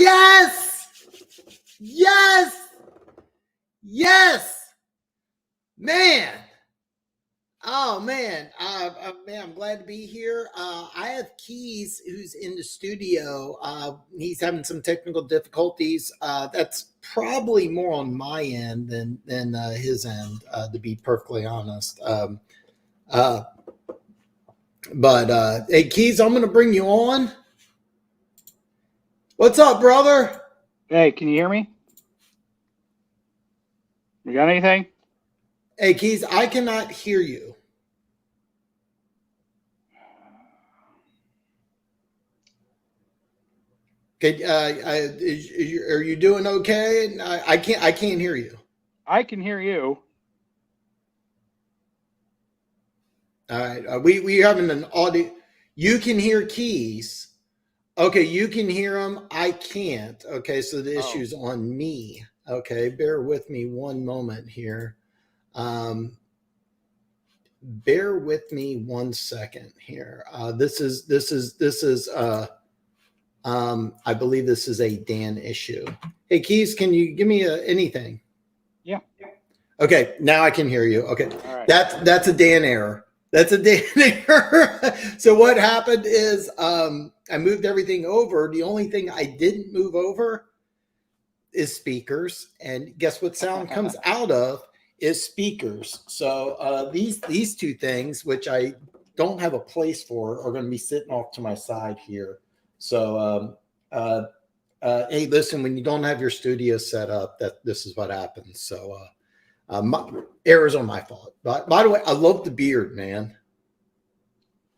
Yes! Yes! Yes! Man! Oh man, man, I'm glad to be here. I have Keas, who's in the studio. He's having some technical difficulties. That's probably more on my end than his end, to be perfectly honest. Uh, but hey, Keas, I'm going to bring you on. What's up, brother? Hey, can you hear me? You got anything? Hey, Keas, I cannot hear you. Okay, are you doing okay? I can't hear you. I can hear you. All right, we having an audio. You can hear Keas. Okay, you can hear him. I can't. Okay, so the issue's on me. Okay, bear with me one moment here. Bear with me 1 second here. This is. I believe this is a Dan issue. Hey, Keas, can you give me anything? Yeah. Okay, now I can hear you. Okay, All right. That's a Dan error. That's a Dan error. So what happened is I moved everything over. The only thing I didn't move over is speakers, and guess what sound comes out of is speakers. So these two things, which I don't have a place for, are going to be sitting off to my side here. So hey, listen, when you don't have your studio set up, this is what happens. So errors on my fault. But by the way, I love the beard, man.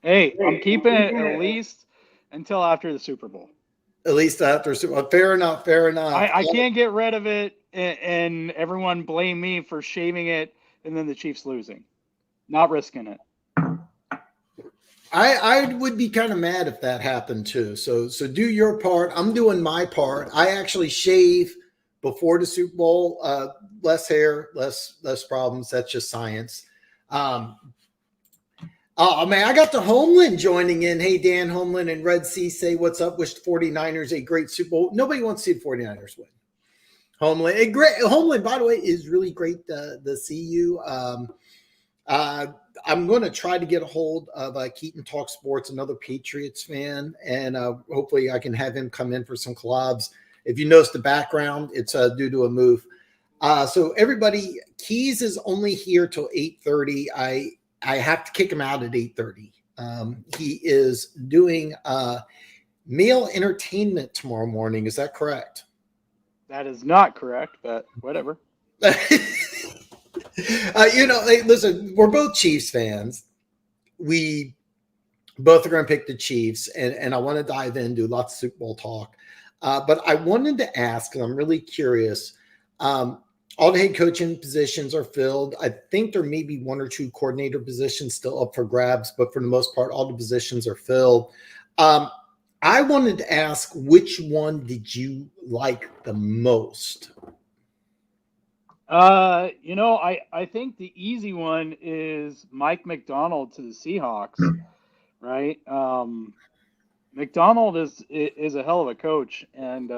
Hey, I'm keeping it at least until after the Super Bowl. At least after, fair enough, fair enough. I can't get rid of it and everyone blame me for shaving it and then the Chiefs losing. Not risking it. I would be kind of mad if that happened too. So do your part. I'm doing my part. I actually shave before the Super Bowl. Less hair, less problems. That's just science. Oh man, I got the Homeland joining in. Hey, Dan Homeland and Red Sea say what's up. Wish the 49ers a great Super Bowl. Nobody wants to see the 49ers win. Homeland, Homeland, by the way, is really great to see you. I'm going to try to get a hold of Keaton Talk Sports, another Patriots fan, and hopefully I can have him come in for some collabs. If you notice the background, it's due to a move. So everybody, Keas is only here till 8:30. I have to kick him out at 8:30. He is doing meal entertainment tomorrow morning. Is that correct? That is not correct, but whatever. Hey, listen, we're both Chiefs fans. We both are going to pick the Chiefs, and I want to dive in, do lots of Super Bowl talk. But I wanted to ask, because I'm really curious, all the head coaching positions are filled. I think there may be one or two coordinator positions still up for grabs, but for the most part, all the positions are filled. I wanted to ask, which one did you like the most? I think the easy one is Mike McDonald to the Seahawks, right? McDonald is a hell of a coach, and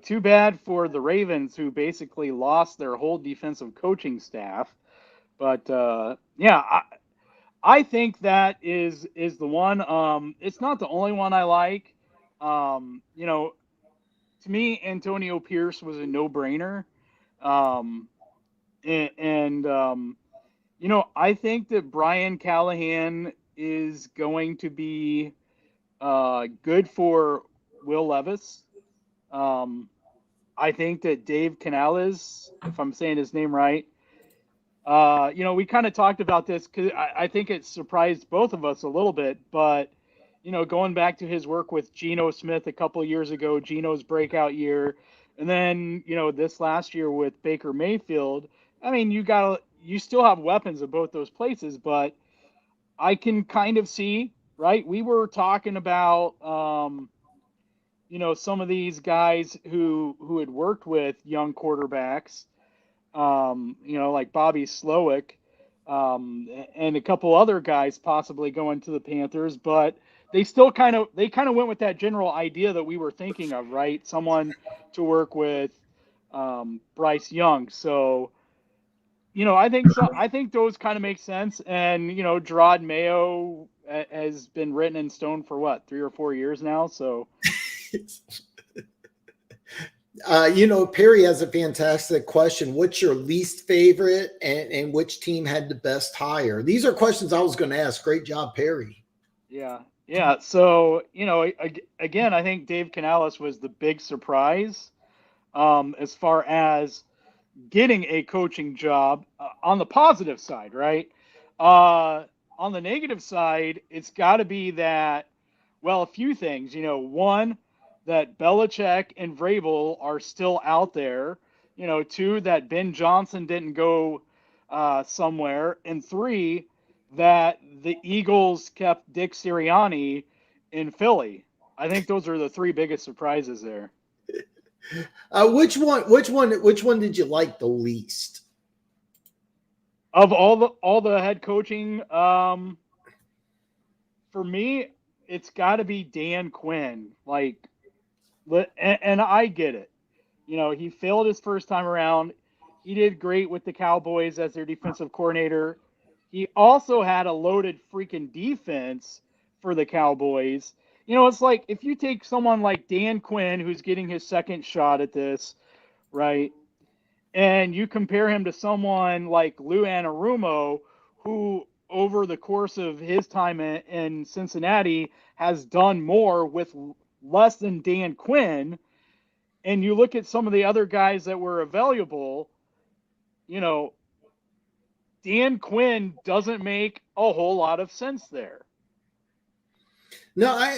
too bad for the Ravens, who basically lost their whole defensive coaching staff. But I think that is the one. It's not the only one I like. To me, Antonio Pierce was a no-brainer. Um, I think that Brian Callahan is going to be good for Will Levis. I think that Dave Canales, if I'm saying his name right, we kind of talked about this because I think it surprised both of us a little bit. But, going back to his work with Geno Smith a couple of years ago, Geno's breakout year, and then, this last year with Baker Mayfield, I mean, you still have weapons at both those places, but I can kind of see, right? We were talking about, some of these guys who had worked with young quarterbacks, like Bobby Slowick. and a couple other guys possibly going to the Panthers, but they still kind of went with that general idea that we were thinking of, right? Someone to work with Bryce Young. So, I think so. I think those kind of make sense. And Gerard Mayo has been written in stone for what, 3 or 4 years now. So. Perry has a fantastic question. What's your least favorite and which team had the best hire? These are questions I was going to ask. Great job, Perry. Yeah. Yeah. So, again, I think Dave Canales was the big surprise as far as getting a coaching job on the positive side, right? On the negative side, it's got to be that, well, a few things. One, that Belichick and Vrabel are still out there. Two, that Ben Johnson didn't go somewhere. And three, that the Eagles kept Dick Sirianni in Philly. I think those are the three biggest surprises there. Which one did you like the least? Of all the head coaching, for me, it's got to be Dan Quinn. And I get it. He failed his first time around. He did great with the Cowboys as their defensive coordinator. He also had a loaded freaking defense for the Cowboys. It's like if you take someone like Dan Quinn, who's getting his second shot at this, right, and you compare him to someone like Lou Anarumo, who over the course of his time in Cincinnati has done more with less than Dan Quinn, and you look at some of the other guys that were available, Dan Quinn doesn't make a whole lot of sense there. No, I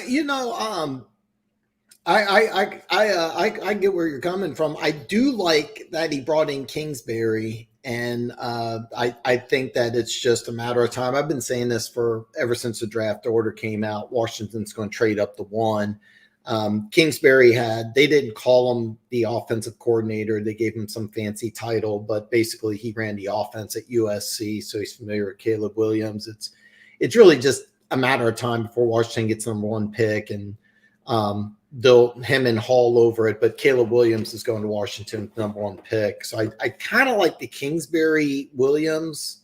get where you're coming from. I do like that he brought in Kingsbury, and I think that it's just a matter of time. I've been saying this ever since the draft order came out. Washington's going to trade up to 1. Kingsbury they didn't call him the offensive coordinator. They gave him some fancy title, but basically he ran the offense at USC. So he's familiar with Caleb Williams. It's really just a matter of time before Washington gets number 1 pick, and him and Hall over it. But Caleb Williams is going to Washington with number 1 pick. So I kind of like the Kingsbury Williams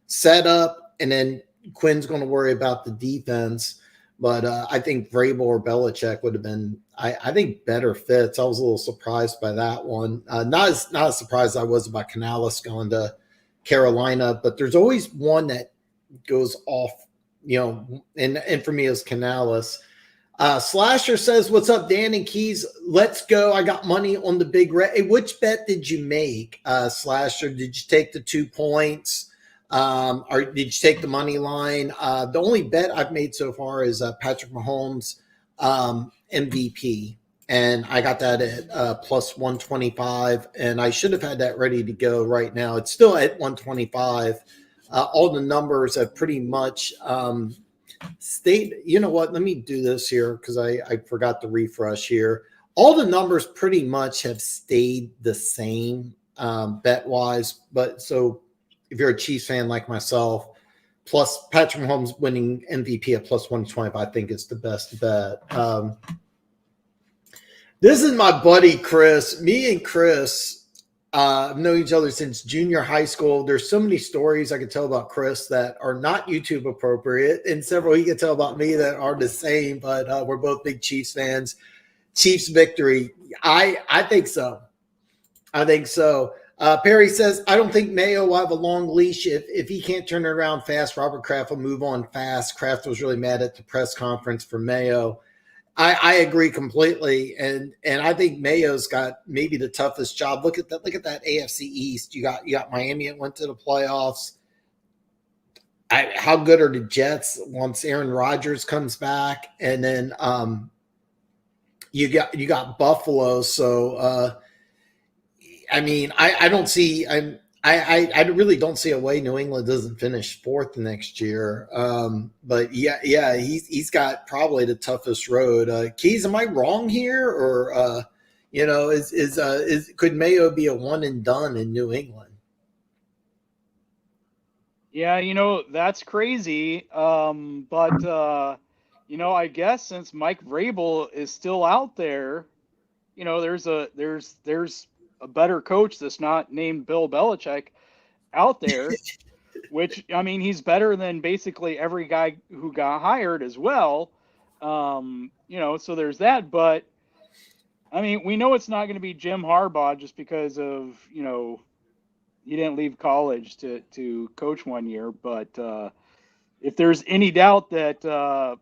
setup, and then Quinn's going to worry about the defense. But I think Vrabel or Belichick would have been, I think, better fits. I was a little surprised by that one. Not as surprised I was about Canales going to Carolina, but there's always one that goes off, and for me is Canales. Slasher says, "What's up, Dan and Keys? Let's go. I got money on the big red." Hey, which bet did you make, Slasher? Did you take the 2 points? Or did you take the money line? The only bet I've made so far is Patrick Mahomes MVP, and I got that at plus 125, and I should have had that ready to go right now. It's still at 125. All the numbers have pretty much stayed. You know what? Let me do this here because I forgot to refresh here. All the numbers pretty much have stayed the same bet-wise, but so if you're a Chiefs fan like myself, plus Patrick Mahomes winning MVP at plus 125, I think it's the best bet. This is my buddy Chris. Me and Chris have known each other since junior high school. There's so many stories I could tell about Chris that are not YouTube appropriate, and several he could tell about me that are the same, but we're both big Chiefs fans. Chiefs victory. I think so. I think so. Perry says, I don't think Mayo will have a long leash. If he can't turn it around fast, Robert Kraft will move on fast. Kraft was really mad at the press conference for Mayo. I agree completely. And I think Mayo's got maybe the toughest job. Look at that AFC East. You got Miami that went to the playoffs. How good are the Jets once Aaron Rodgers comes back? And then you got Buffalo. So I mean, I don't see. I really don't see a way New England doesn't finish 4th next year. But yeah, he's got probably the toughest road. Keys, am I wrong here, or could Mayo be a one and done in New England? Yeah, that's crazy. But I guess since Mike Vrabel is still out there, there's a better coach that's not named Bill Belichick out there, which I mean he's better than basically every guy who got hired as well. So there's that, but I mean we know it's not going to be Jim Harbaugh just because of he didn't leave college to coach 1 year, but if there's any doubt that the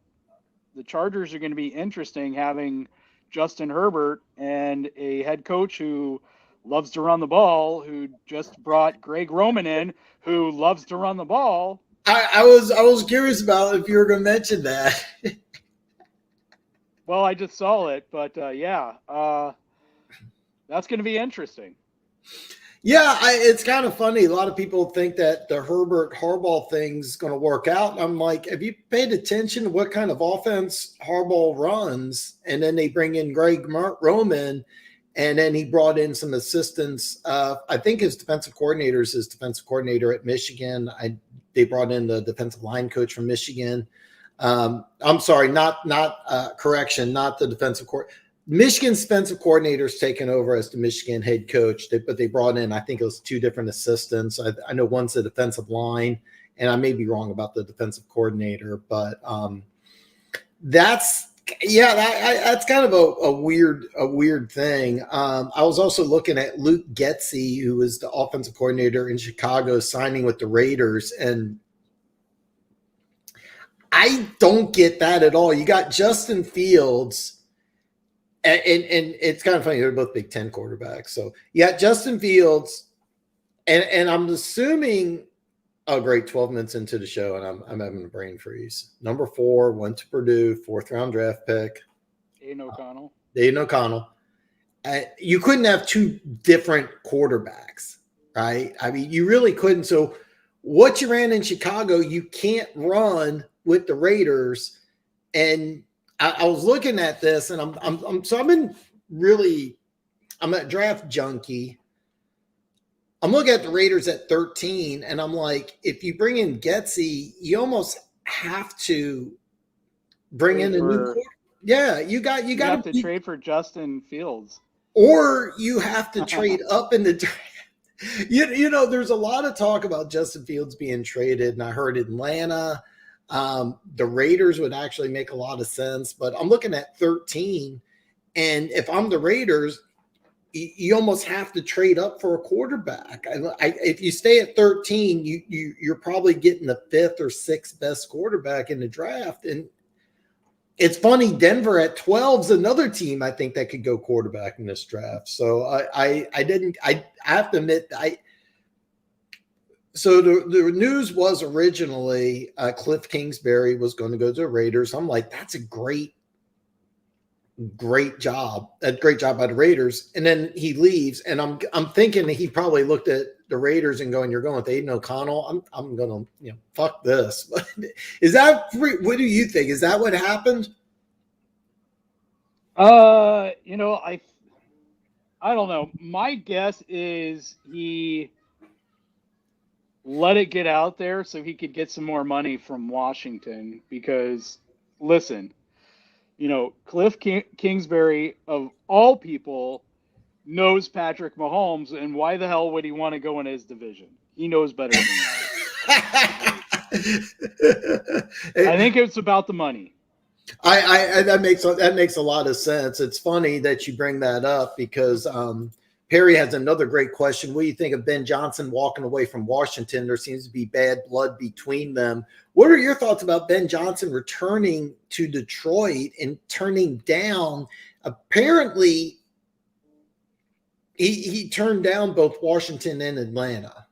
Chargers are going to be interesting having Justin Herbert and a head coach who loves to run the ball, who just brought Greg Roman in, who loves to run the ball. I was curious about if you were going to mention that. Well, I just saw it, but yeah, that's going to be interesting. Yeah, it's kind of funny. A lot of people think that the Herbert Harbaugh thing's going to work out. I'm like, have you paid attention to what kind of offense Harbaugh runs? And then they bring in Roman, and then he brought in some assistants. I think his defensive coordinator is his defensive coordinator at Michigan. They brought in the defensive line coach from Michigan. I'm sorry, not correction, not the defensive coordinator. Michigan's defensive coordinator's taken over as the Michigan head coach, but they brought in, I think it was two different assistants. I know one's the defensive line, and I may be wrong about the defensive coordinator, but that's kind of a weird thing. I was also looking at Luke Getsy, who was the offensive coordinator in Chicago, signing with the Raiders, and I don't get that at all. You got Justin Fields. And it's kind of funny. They're both Big Ten quarterbacks. So yeah, Justin Fields, and I'm assuming. Oh, great! 12 minutes into the show, and I'm having a brain freeze. Number 4 went to Purdue, 4th-round draft pick. Aiden O'Connell. Aiden O'Connell. You couldn't have two different quarterbacks, right? I mean, you really couldn't. So what you ran in Chicago, you can't run with the Raiders, and I was looking at this, and I'm a draft junkie. I'm looking at the Raiders at 13, and I'm like, if you bring in Getsy, you almost have to bring in a new quarterback. Yeah, you have to trade for Justin Fields, or you have to trade up in the draft. There's a lot of talk about Justin Fields being traded, and I heard Atlanta. The Raiders would actually make a lot of sense, but I'm looking at 13, and if I'm the Raiders, you almost have to trade up for a quarterback. If you stay at 13, you're probably getting the 5th or 6th best quarterback in the draft. And it's funny, Denver at 12 is another team I think that could go quarterback in this draft. So I have to admit So the news was originally Cliff Kingsbury was going to go to the Raiders. I'm like, that's a great job. A great job by the Raiders. And then he leaves, and I'm thinking that he probably looked at the Raiders and going, "You're going with Aiden O'Connell. I'm going to fuck this." Is that what do you think? Is that what happened? I don't know. My guess is he let it get out there so he could get some more money from Washington because, listen, Cliff Kingsbury, of all people, knows Patrick Mahomes, and why the hell would he want to go in his division? He knows better than that. I think it's about the money. That makes a lot of sense. It's funny that you bring that up because Perry has another great question. What do you think of Ben Johnson walking away from Washington? There seems to be bad blood between them. What are your thoughts about Ben Johnson returning to Detroit and turning down? Apparently, he turned down both Washington and Atlanta.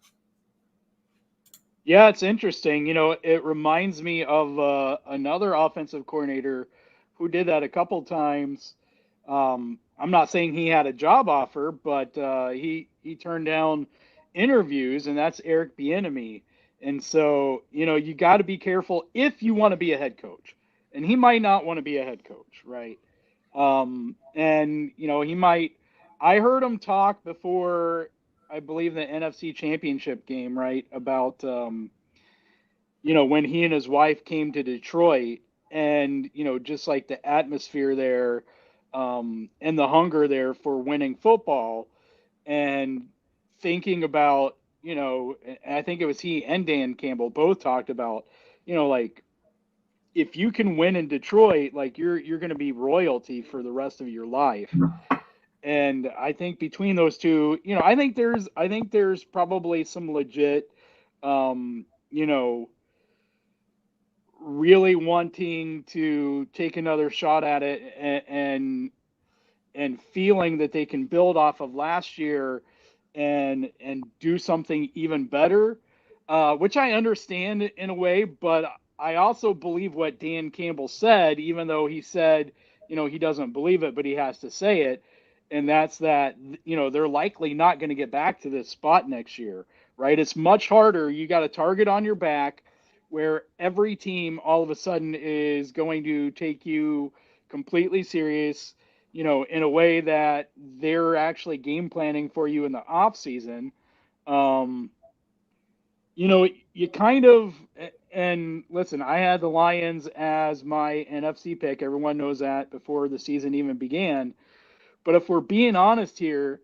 Yeah, it's interesting. It reminds me of another offensive coordinator who did that a couple times. I'm not saying he had a job offer, but he turned down interviews, and that's Eric Bieniemy. And so, you got to be careful if you want to be a head coach. And he might not want to be a head coach, right? And he might. I heard him talk before, I believe, the NFC Championship game, right, about when he and his wife came to Detroit, and just like the atmosphere there, and the hunger there for winning football, and thinking about, and I think it was he and Dan Campbell both talked about, like, if you can win in Detroit, like, you're going to be royalty for the rest of your life. And I think between those two, I think there's probably some legit, um, you know, really wanting to take another shot at it, and feeling that they can build off of last year and do something even better, which I understand in a way, but I also believe what Dan Campbell said, even though he said, he doesn't believe it, but he has to say it. And that's that, they're likely not going to get back to this spot next year, right? It's much harder. You got a target on your back where every team all of a sudden is going to take you completely serious, in a way that they're actually game planning for you in the off season. Um, you kind of, and listen, I had the Lions as my NFC pick. Everyone knows that before the season even began. But if we're being honest here,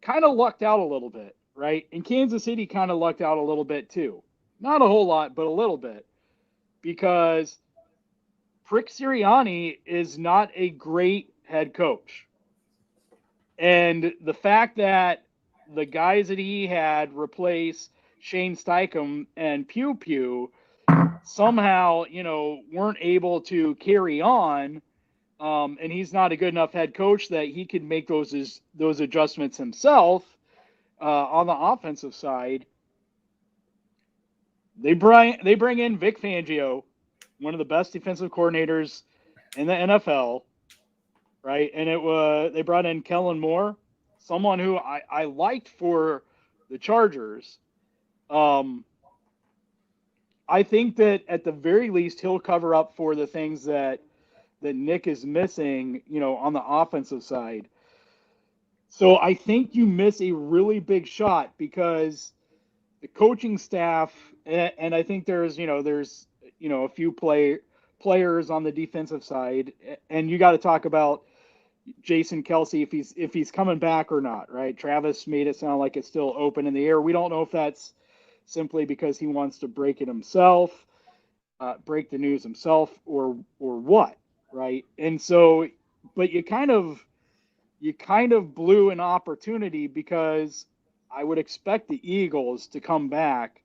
kind of lucked out a little bit, right? And Kansas City kind of lucked out a little bit too. Not a whole lot, but a little bit. Because Prick Sirianni is not a great head coach. And the fact that the guys that he had replace Shane Steichen and Pew Pew somehow, weren't able to carry on, and he's not a good enough head coach that he could make those adjustments himself, on the offensive side. They bring in Vic Fangio, one of the best defensive coordinators in the NFL, right? And they brought in Kellen Moore, someone who I liked for the Chargers. Um, I think that at the very least he'll cover up for the things that Nick is missing, on the offensive side. So I think you miss a really big shot because the coaching staff, and I think there's a few players on the defensive side, and you got to talk about Jason Kelsey if he's coming back or not, right? Travis made it sound like it's still open in the air. We don't know if that's simply because he wants to break it himself, break the news himself, or what, right? And so, but you kind of blew an opportunity because I would expect the Eagles to come back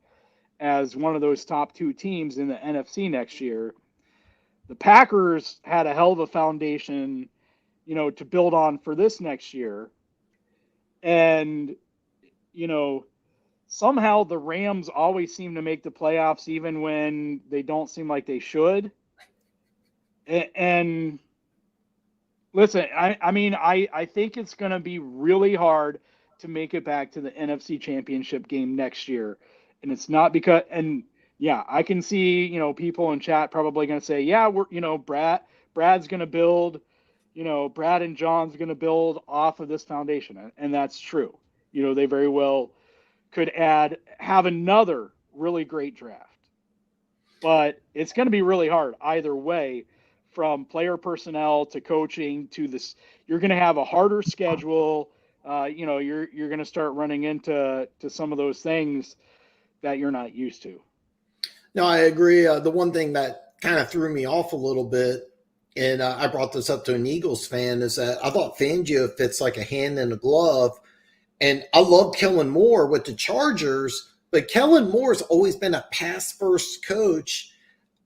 as one of those top two teams in the NFC next year. The Packers had a hell of a foundation, to build on for this next year. And, you know, somehow the Rams always seem to make the playoffs even when they don't seem like they should. And listen, I think it's going to be really hard to make it back to the NFC Championship game next year. And it's not because, and yeah, I can see, people in chat probably going to say, yeah, Brad's going to build, Brad and John's going to build off of this foundation. And that's true. They very well could have another really great draft. But it's going to be really hard either way, from player personnel to coaching to this. You're going to have a harder schedule. You're going to start running into some of those things that you're not used to. No, I agree. The one thing that kind of threw me off a little bit, and I brought this up to an Eagles fan, is that I thought Fangio fits like a hand in a glove. And I love Kellen Moore with the Chargers, but Kellen Moore's always been a pass-first coach.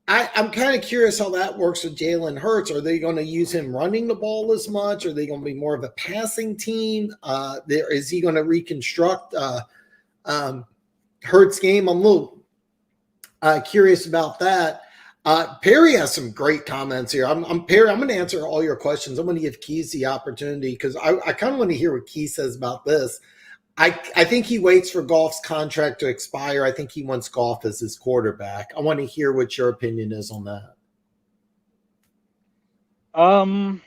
I'm kind of curious how that works with Jalen Hurts. Are they going to use him running the ball as much? Are they going to be more of a passing team? Is he going to reconstruct Hurts' game? I'm a little curious about that. Perry has some great comments here. I'm Perry. I'm going to answer all your questions. I'm going to give Keas the opportunity because I kind of want to hear what Keas says about this. I think he waits for Goff's contract to expire. I think he wants Goff as his quarterback. I want to hear what your opinion is on that. I'm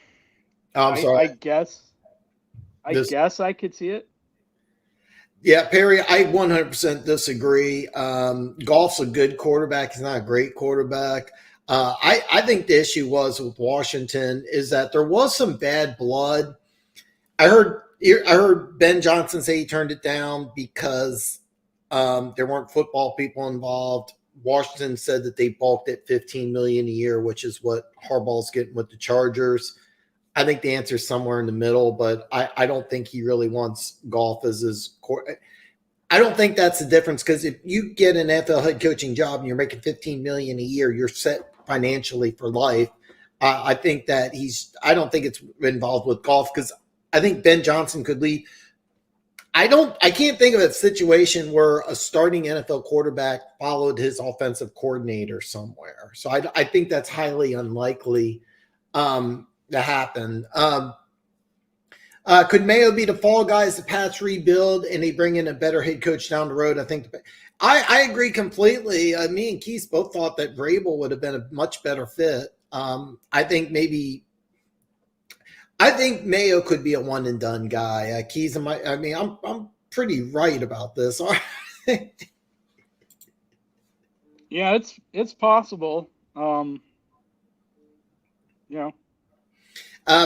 sorry. I guess I could see it. Yeah, Perry, I 100% disagree. Golf's a good quarterback. He's not a great quarterback. I think the issue was with Washington is that there was some bad blood. I heard Ben Johnson say he turned it down because there weren't football people involved. Washington said that they balked at 15 million a year, which is what Harbaugh's getting with the Chargers. I think the answer is somewhere in the middle, but I don't think he really wants golf as his core. I don't think that's the difference, because if you get an NFL head coaching job and you're making 15 million a year, you're set financially for life. I think that I don't think it's involved with golf, because I think Ben Johnson could lead. I can't think of a situation where a starting NFL quarterback followed his offensive coordinator somewhere. So I think that's highly unlikely to happen. Could Mayo be the fall guy as the Pats rebuild and they bring in a better head coach down the road? I agree completely. Me and Keas both thought that Vrabel would have been a much better fit. I think Mayo could be a one and done guy. Keas, I'm pretty right about this. Yeah, it's possible.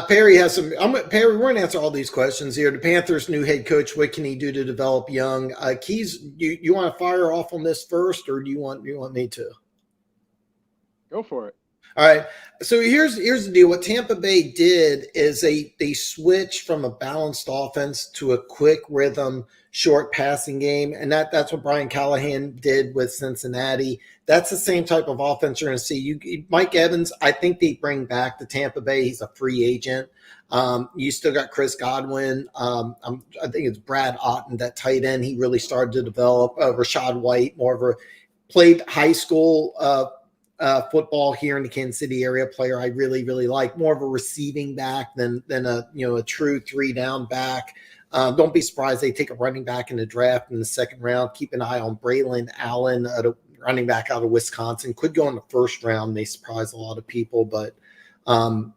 Perry has some. Perry, we're going to answer all these questions here. The Panthers' new head coach. What can he do to develop young? Keys, you want to fire off on this first, or do you want me to? Go for it. All right. So here's the deal. What Tampa Bay did is they switched from a balanced offense to a quick rhythm, short passing game, and that's what Brian Callahan did with Cincinnati. That's the same type of offense you're going to see. Mike Evans, I think they bring back to Tampa Bay. He's a free agent. You still got Chris Godwin. I think it's Brad Otten, that tight end. He really started to develop. Rashad White, more of a played high school football here in the Kansas City area, player I really, really like. More of a receiving back than a true 3-down back. Don't be surprised they take a running back in the draft in the second round. Keep an eye on Braylon Allen, a running back out of Wisconsin. Could go in the first round. They surprise a lot of people, but the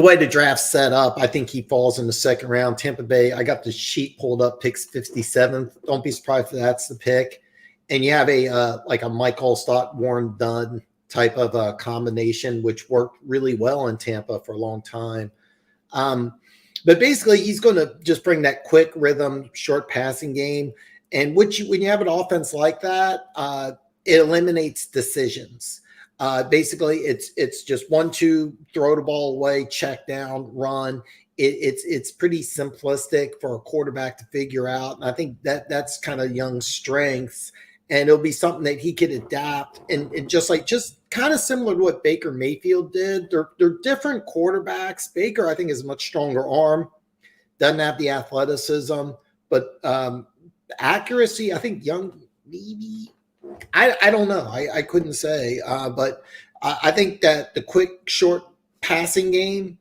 way the draft's set up, I think he falls in the second round. Tampa Bay, I got the sheet pulled up, picks 57th. Don't be surprised if that's the pick. And you have a Mike Allstott, Warren Dunn type of a combination, which worked really well in Tampa for a long time. But basically, he's going to just bring that quick rhythm, short passing game. And when you have an offense like that, it eliminates decisions. Basically, it's just 1-2, throw the ball away, check down, run. It's pretty simplistic for a quarterback to figure out. And I think that's kind of Young's strengths. And it'll be something that he could adapt and just kind of similar to what Baker Mayfield did. They're different quarterbacks. Baker, I think, is a much stronger arm, doesn't have the athleticism, but accuracy, I think Young maybe. I don't know. I couldn't say. But I think that the quick, short passing game,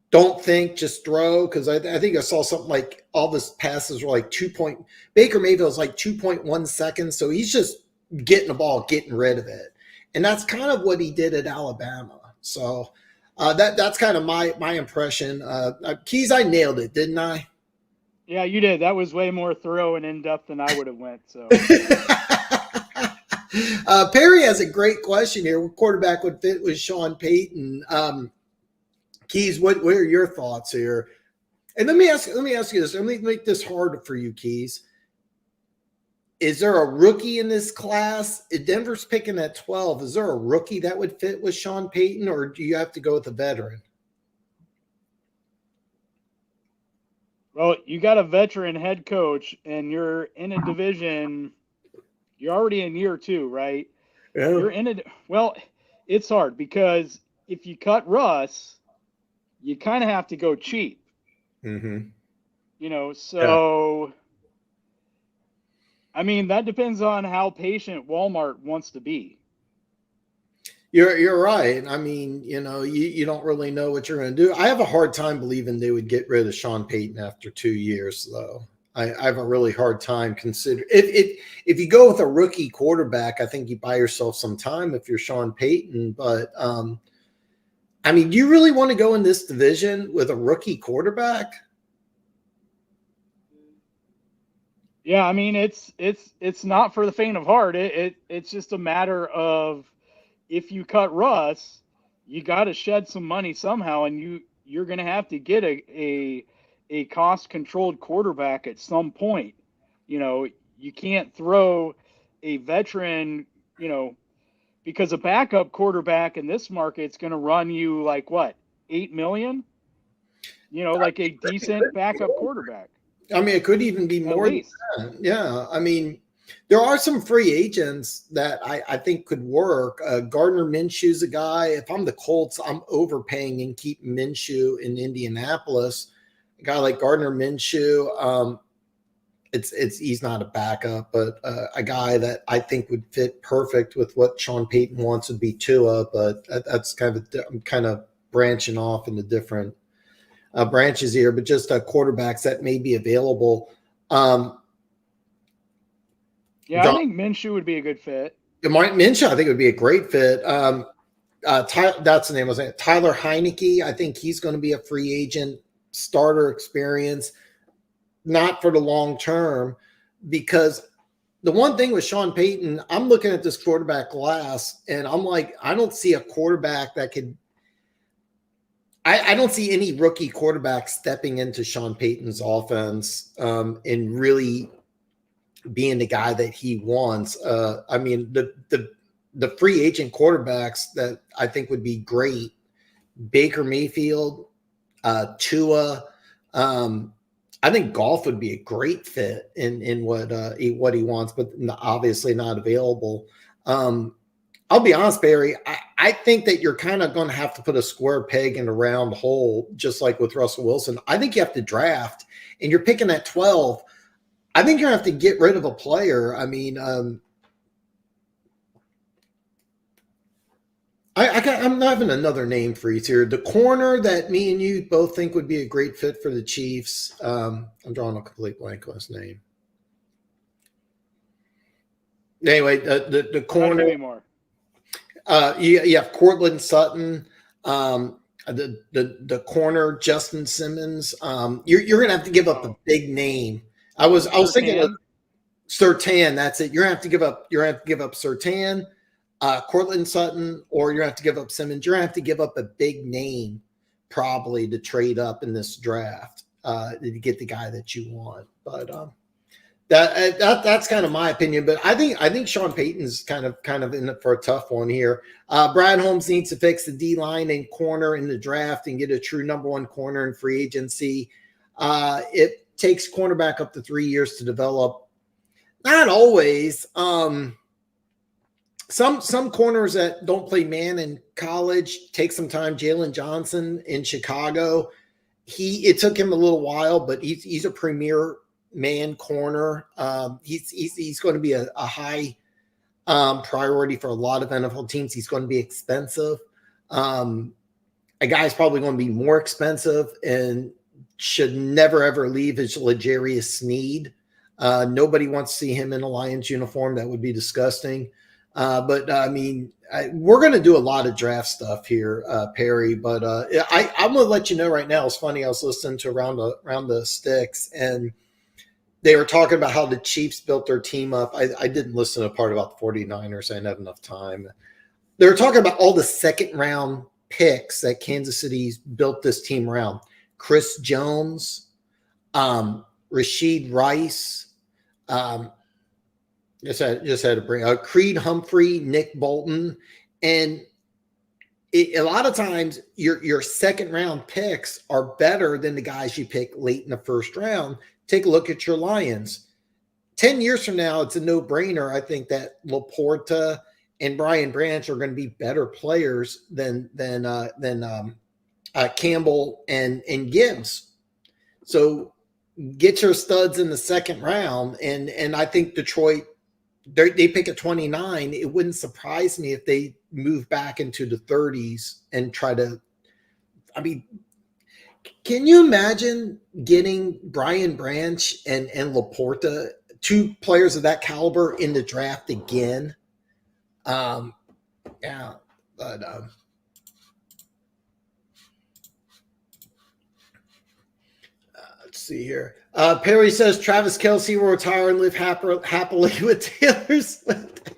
don't think, just throw, because I think I saw something like all his passes were like Baker Mayfield's like 2.1 seconds. So he's just getting the ball, getting rid of it. And that's kind of what he did at Alabama. So that's kind of my impression. Keys, I nailed it, didn't I? Yeah, you did. That was way more thorough and in-depth than I would have went. So Perry has a great question here. What quarterback would fit with Sean Payton? Keys, what are your thoughts here? And let me ask you this. Let me make this harder for you, Keys. Is there a rookie in this class? If Denver's picking at 12, is there a rookie that would fit with Sean Payton, or do you have to go with a veteran? Well, you got a veteran head coach, and you're in a division. You're already in year 2, right? Yeah. You're in it. Well, it's hard because if you cut Russ, you kind of have to go cheap. Mm-hmm. So, I mean, that depends on how patient Walmart wants to be. You're right. I mean, you don't really know what you're going to do. I have a hard time believing they would get rid of Sean Payton after 2 years, though. I have a really hard time considering if you go with a rookie quarterback, I think you buy yourself some time if you're Sean Payton. But I mean, do you really want to go in this division with a rookie quarterback? Yeah, I mean it's not for the faint of heart. It's just a matter of, if you cut Russ, you got to shed some money somehow, and you're going to have to get a cost controlled quarterback at some point. You know, you can't throw a veteran, you know, because a backup quarterback in this market is going to run you like what, 8 million? You know, like a decent backup quarterback I mean, it could even be at more than least. that. Yeah. I mean, there are some free agents that I think could work. Gardner Minshew's a guy. If I'm the Colts, I'm overpaying and keep Minshew in Indianapolis. A guy like Gardner Minshew, it's he's not a backup, but a guy that I think would fit perfect with what Sean Payton wants would be Tua. But that's I'm kind of branching off into different branches here, but just quarterbacks that may be available. Um, Yeah, I John think Minshew would be a good fit. Minshew, I think, would be a great fit. That's the name. Was it Tyler Heineke? I think he's going to be a free agent, starter experience, not for the long term, because the one thing with Sean Payton, I'm looking at this quarterback class, and I'm like, I don't see a quarterback that could. I don't see any rookie quarterback stepping into Sean Payton's offense and really being the guy that he wants. I mean, the free agent quarterbacks that I think would be great: Baker Mayfield, Tua. I think Golf would be a great fit in what he wants, but obviously not available. I'll be honest, Barry. I think that you're kind of going to have to put a square peg in a round hole, just like with Russell Wilson. I think you have to draft, and you're picking at 12. I think you're going to have to get rid of a player. I mean, I'm having another name for you here. The corner that me and you both think would be a great fit for the Chiefs. I'm drawing a complete blank on his name. Anyway, the corner. Give me more. You have Cortland Sutton, the corner Justin Simmons. You're gonna have to give up a big name. I was thinking of Surtain. That's it. You're gonna have to give up. You're gonna have to give up Surtain, Cortland Sutton, or you're gonna have to give up Simmons. You're gonna have to give up a big name probably to trade up in this draft to get the guy that you want. But that's kind of my opinion, but I think Sean Payton's kind of in it for a tough one here. Brad Holmes needs to fix the D line and corner in the draft and get a true number one corner in free agency. It takes cornerback up to 3 years to develop. Not always. Some corners that don't play man in college take some time. Jalen Johnson in Chicago, it took him a little while, but he's a premier man corner. He's going to be a high priority for a lot of NFL teams. He's going to be expensive. A guy's probably going to be more expensive and should never ever leave is L'Jarius Sneed. Nobody wants to see him in a Lions uniform. That would be disgusting. But I mean, we're going to do a lot of draft stuff here, Perry. But I'm going to let you know right now. It's funny. I was listening to around the sticks, and they were talking about how the Chiefs built their team up. I didn't listen to the part about the 49ers. I didn't have enough time. They were talking about all the second round picks that Kansas City's built this team around. Chris Jones, Rashid Rice, just had to bring Creed Humphrey, Nick Bolton, and a lot of times your second round picks are better than the guys you pick late in the first round. Take a look at your Lions. 10 years from now, it's a no-brainer. I think that Laporta and Brian Branch are going to be better players than Campbell and Gibbs. So get your studs in the second round, and I think Detroit, they pick at 29. It wouldn't surprise me if they move back into the 30s and try to. I mean, can you imagine getting Brian Branch and Laporta, two players of that caliber, in the draft again? Yeah, but Let's see here. Perry says Travis Kelce will retire and live happily with Taylor Swift.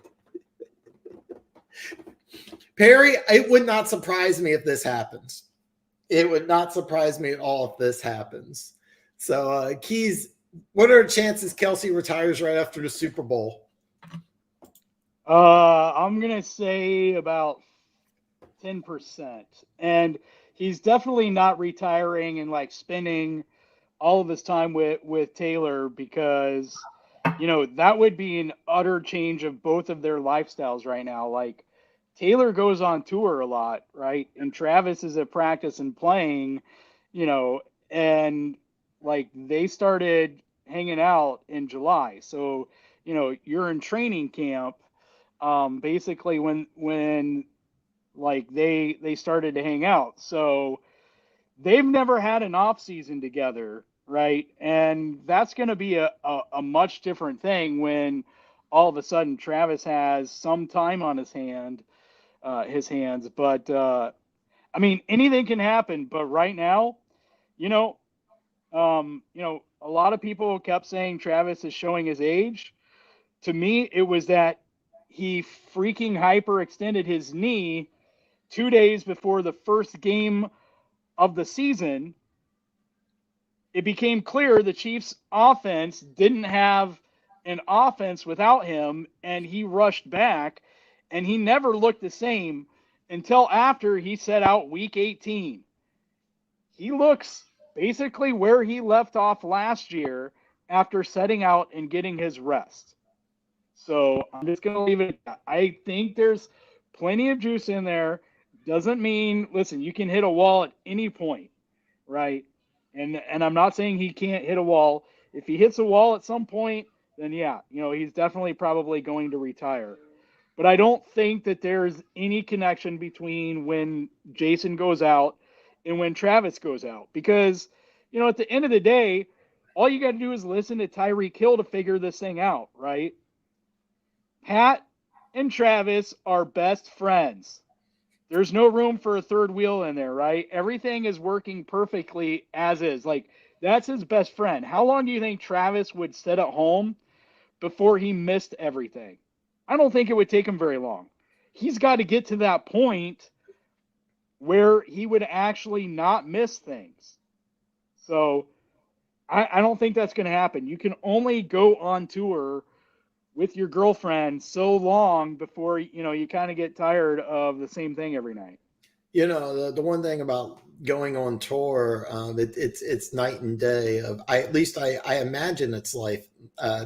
Perry, it would not surprise me if this happens. It would not surprise me at all if this happens. So, Keys, what are the chances Kelce retires right after the Super Bowl? I'm going to say about 10%. And he's definitely not retiring and like spending all of his time with Taylor, because, you know, that would be an utter change of both of their lifestyles right now. Like, Taylor goes on tour a lot, right? And Travis is at practice and playing, you know, and like they started hanging out in July. So, you know, you're in training camp, basically when like they started to hang out. So they've never had an off season together, right? And that's going to be a much different thing when all of a sudden Travis has some time on his hands. But I mean, anything can happen. But right now, you know, a lot of people kept saying Travis is showing his age. To me, it was that he freaking hyperextended his knee 2 days before the first game of the season. It became clear the Chiefs' offense didn't have an offense without him, and he rushed back, and he never looked the same until after he set out week 18. He looks basically where he left off last year after setting out and getting his rest. So I'm just going to leave it at that. I think there's plenty of juice in there. Doesn't mean, listen, you can hit a wall at any point, right? And I'm not saying he can't hit a wall. If he hits a wall at some point, then yeah, you know, he's definitely probably going to retire. But I don't think that there's any connection between when Jason goes out and when Travis goes out. Because, you know, at the end of the day, all you got to do is listen to Tyreek Hill to figure this thing out, right? Pat and Travis are best friends. There's no room for a third wheel in there, right? Everything is working perfectly as is. Like, that's his best friend. How long do you think Travis would sit at home before he missed everything? I don't think it would take him very long. He's got to get to that point where he would actually not miss things. So I don't think that's going to happen. You can only go on tour with your girlfriend so long before, you know, you kind of get tired of the same thing every night. You know, the one thing about going on tour, it's night and day. I imagine it's like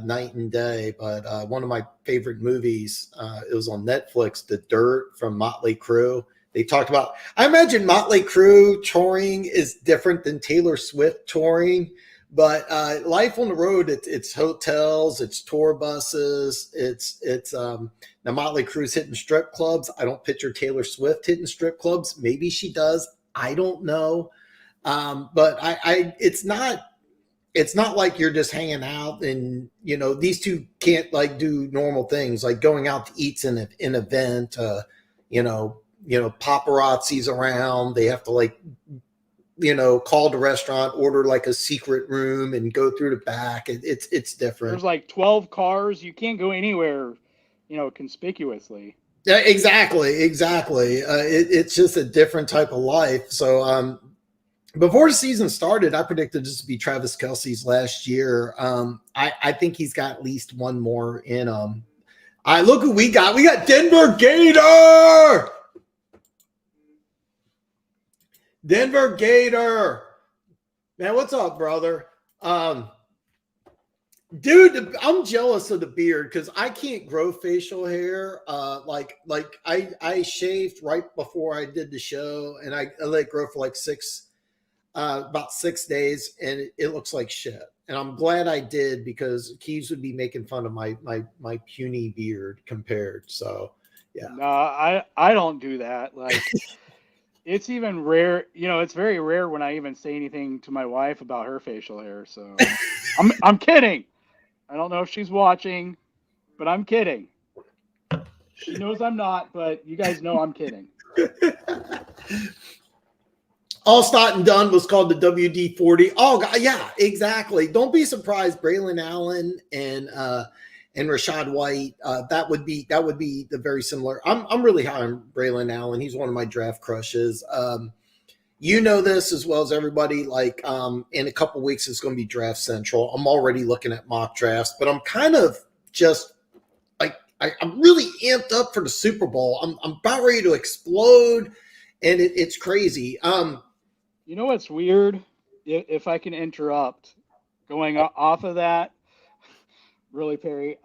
night and day. But one of my favorite movies, it was on Netflix, The Dirt from Motley Crue. They talked about. I imagine Motley Crue touring is different than Taylor Swift touring. But life on the road, it's hotels, it's tour buses, it's now Motley Crue's hitting strip clubs. I don't picture Taylor Swift hitting strip clubs. Maybe she does. I don't know. But it's not like you're just hanging out and, you know, these two can't like do normal things like going out to eat in an event, you know, paparazzi's around. They have to like, you know, call the restaurant, order like a secret room and go through the back. It's different. There's like 12 cars. You can't go anywhere, you know, conspicuously. Yeah, exactly. It's just a different type of life. So before the season started, I predicted this to be Travis Kelce's last year. I think he's got at least one more in him. Look who we got. We got Denver Gator. Denver Gator. Man, what's up, brother? Dude, I'm jealous of the beard because I can't grow facial hair. Like I shaved right before I did the show, and I let it grow for like about 6 days, and it looks like shit. And I'm glad I did because Keas would be making fun of my puny beard compared. So yeah. No, I don't do that. Like it's even rare, you know, it's very rare when I even say anything to my wife about her facial hair. So I'm kidding. I don't know if she's watching, but I'm kidding. She knows I'm not, but you guys know I'm kidding. All Stott and Dunn was called the WD-40. Oh, God, yeah, exactly. Don't be surprised. Braylon Allen and Rashad White. That would be the very similar. I'm really high on Braylon Allen. He's one of my draft crushes. You know this as well as everybody. Like in a couple weeks, it's going to be Draft Central. I'm already looking at mock drafts, but I'm kind of just like I'm really amped up for the Super Bowl. I'm about ready to explode, and it's crazy. You know what's weird? If I can interrupt, going off of that, really, Perry.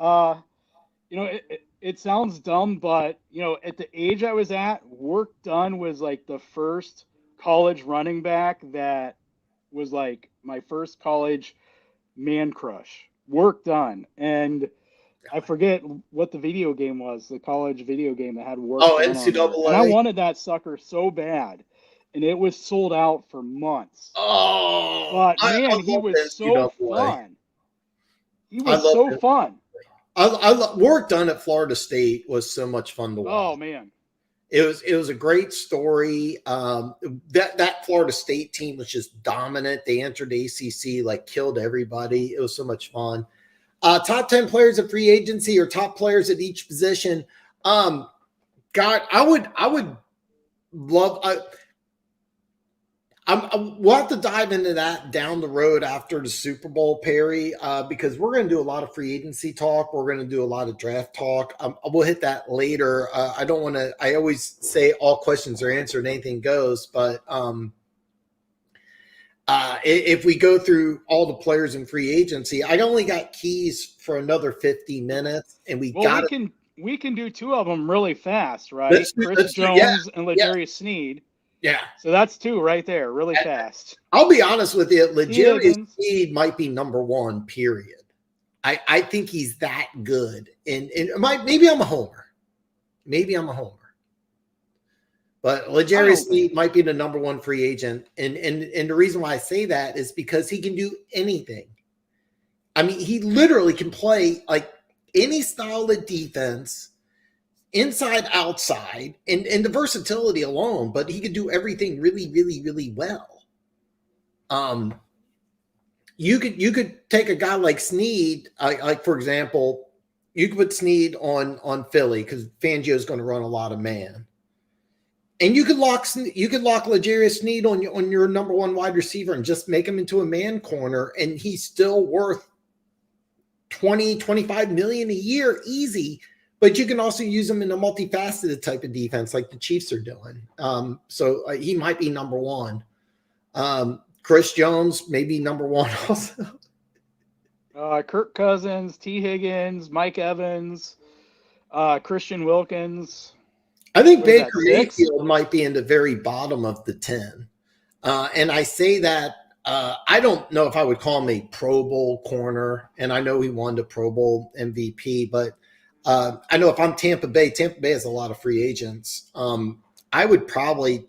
It sounds dumb, but at the age I was at, Work Done was like the first college running back that was like my first college man crush. Work Done, and I forget what the video game was, the college video game that had Work Done NCAA. on it. And I wanted that sucker so bad. And it was sold out for months. Oh, but man, he was so fun. He was so fun. Work Done at Florida State was so much fun to watch. Oh man, it was a great story. That Florida State team was just dominant. They entered ACC, like killed everybody. It was so much fun. Top 10 players of free agency or top players at each position. God, I would love. We'll have to dive into that down the road after the Super Bowl, Perry, because we're going to do a lot of free agency talk. We're going to do a lot of draft talk. We'll hit that later. I don't want to. I always say all questions are answered, anything goes. But if we go through all the players in free agency, I only got Keas for another 50 minutes, and we can do two of them really fast, right? Chris Jones and L'Jarius Sneed. Yeah. So that's two right there, really fast. I'll be honest with you. L'Jarius Sneed might be number one, period. I think he's that good. And maybe I'm a homer. But L'Jarius Sneed might be the number one free agent. And the reason why I say that is because he can do anything. I mean, he literally can play like any style of defense, inside, outside, and the versatility alone, but he could do everything really, really, really well. You could take a guy like Sneed, like for example, you could put Sneed on Philly because Fangio is going to run a lot of man, and you could lock L'Jarius Sneed on your number one wide receiver and just make him into a man corner, and he's still worth 20-25 million a year easy. But you can also use him in a multifaceted type of defense like the Chiefs are doing. So he might be number one. Chris Jones may be number one also. Kirk Cousins, T. Higgins, Mike Evans, Christian Wilkins. I think Baker Mayfield might be in the very bottom of the 10. And I say that I don't know if I would call him a Pro Bowl corner. And I know he won a Pro Bowl MVP, but I know if I'm Tampa Bay has a lot of free agents. I would probably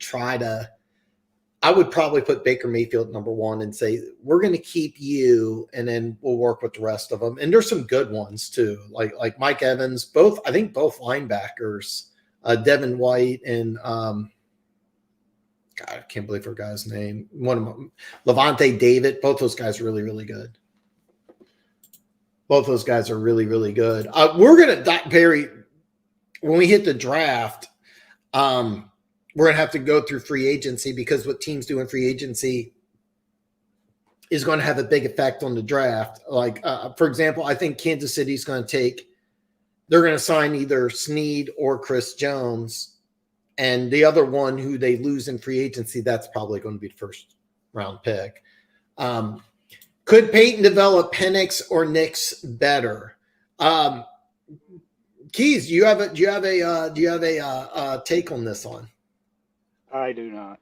put Baker Mayfield number one and say, we're going to keep you, and then we'll work with the rest of them. And there's some good ones too, like Mike Evans, I think both linebackers, Devin White and God, I can't believe her guy's name. One of them, Levante David. Both those guys are really, really good. Both those guys are really, really good. We're going to, Perry, when we hit the draft, we're going to have to go through free agency because what teams do in free agency is going to have a big effect on the draft. Like, for example, I think Kansas City's going to they're going to sign either Sneed or Chris Jones. And the other one who they lose in free agency, that's probably going to be the first round pick. Could Peyton develop Penix or Nix better? Keas, do you have a take on this one? I do not.